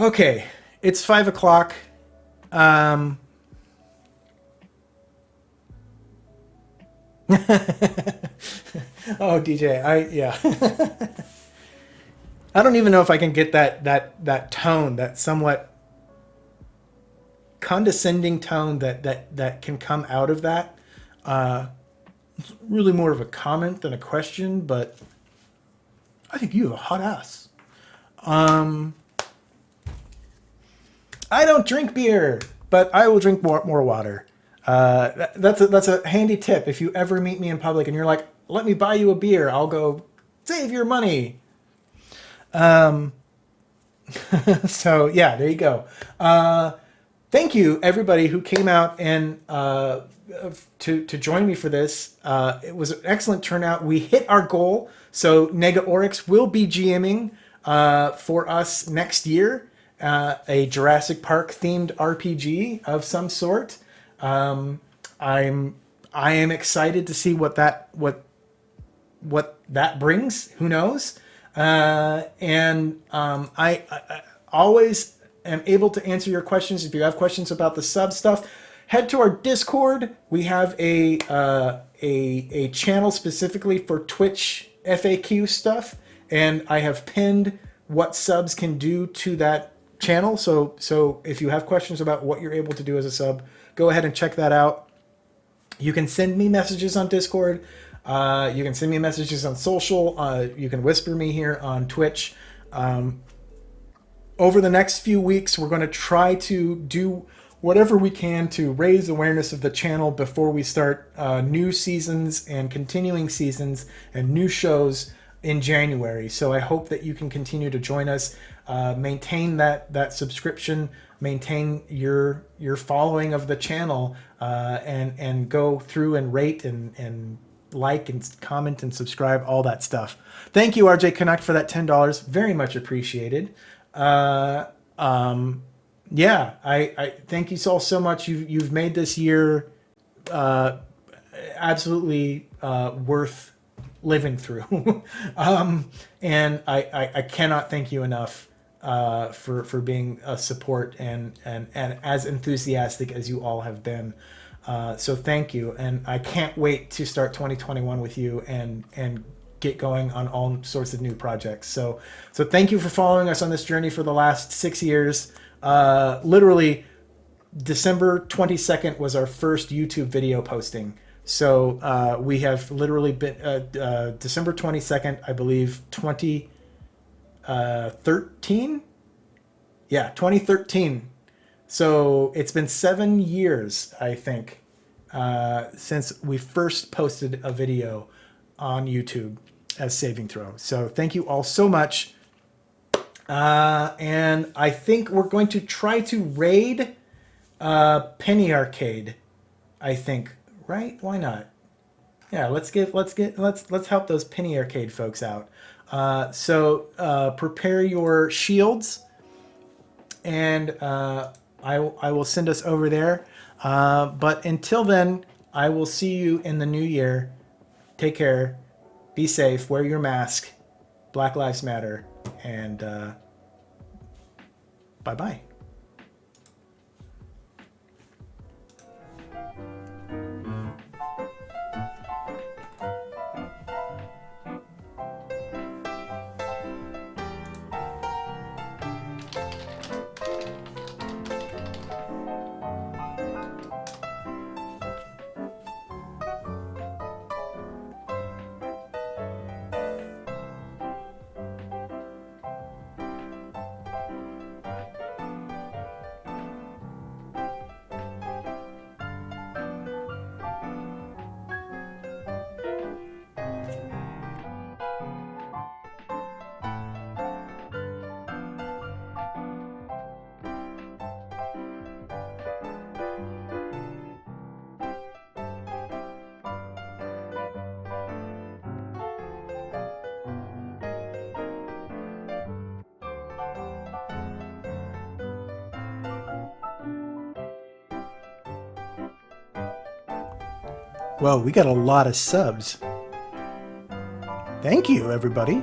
Okay, it's 5 o'clock. Oh, DJ, yeah. I don't even know if I can get that tone, that somewhat condescending tone that can come out of that. It's really more of a comment than a question, but I think you have a hot ass. I don't drink beer, but I will drink more water. That's a handy tip. If you ever meet me in public and you're like, let me buy you a beer, I'll go, save your money. So yeah, there you go. Thank you, everybody who came out and to join me for this. It was an excellent turnout. We hit our goal. So Nega Oryx will be GMing for us next year, a Jurassic Park themed RPG of some sort. I am excited to see what that brings. Who knows? I always am able to answer your questions. If you have questions about the sub stuff, head to our Discord. We have a channel specifically for Twitch FAQ stuff, and I have pinned what subs can do to that channel. So if you have questions about what you're able to do as a sub, go ahead and check that out. You can send me messages on Discord. You can send me messages on social. You can whisper me here on Twitch. Over the next few weeks, we're going to try to do whatever we can to raise awareness of the channel before we start new seasons and continuing seasons and new shows in January. So I hope that you can continue to join us, maintain that subscription, maintain your following of the channel, and go through and rate and like and comment and subscribe, all that stuff. Thank you, RJ Connect, for that $10. Very much appreciated. Yeah, I thank you all so much. You've made this year absolutely worth living through. And I cannot thank you enough for being a support and as enthusiastic as you all have been. So thank you, and I can't wait to start 2021 with you and get going on all sorts of new projects. So thank you for following us on this journey for the last 6 years. Literally December 22nd was our first YouTube video posting. So we have literally been December 22nd, I believe, 2013. Yeah, 2013. So it's been 7 years, I think, since we first posted a video on YouTube as Saving Throw. So thank you all so much. And I think we're going to try to raid Penny Arcade, I think, right? Why not? Yeah, let's help those Penny Arcade folks out. So prepare your shields, and I will send us over there. But until then, I will see you in the new year. Take care, be safe, wear your mask, Black Lives Matter, and bye-bye. Well, we got a lot of subs. Thank you, everybody.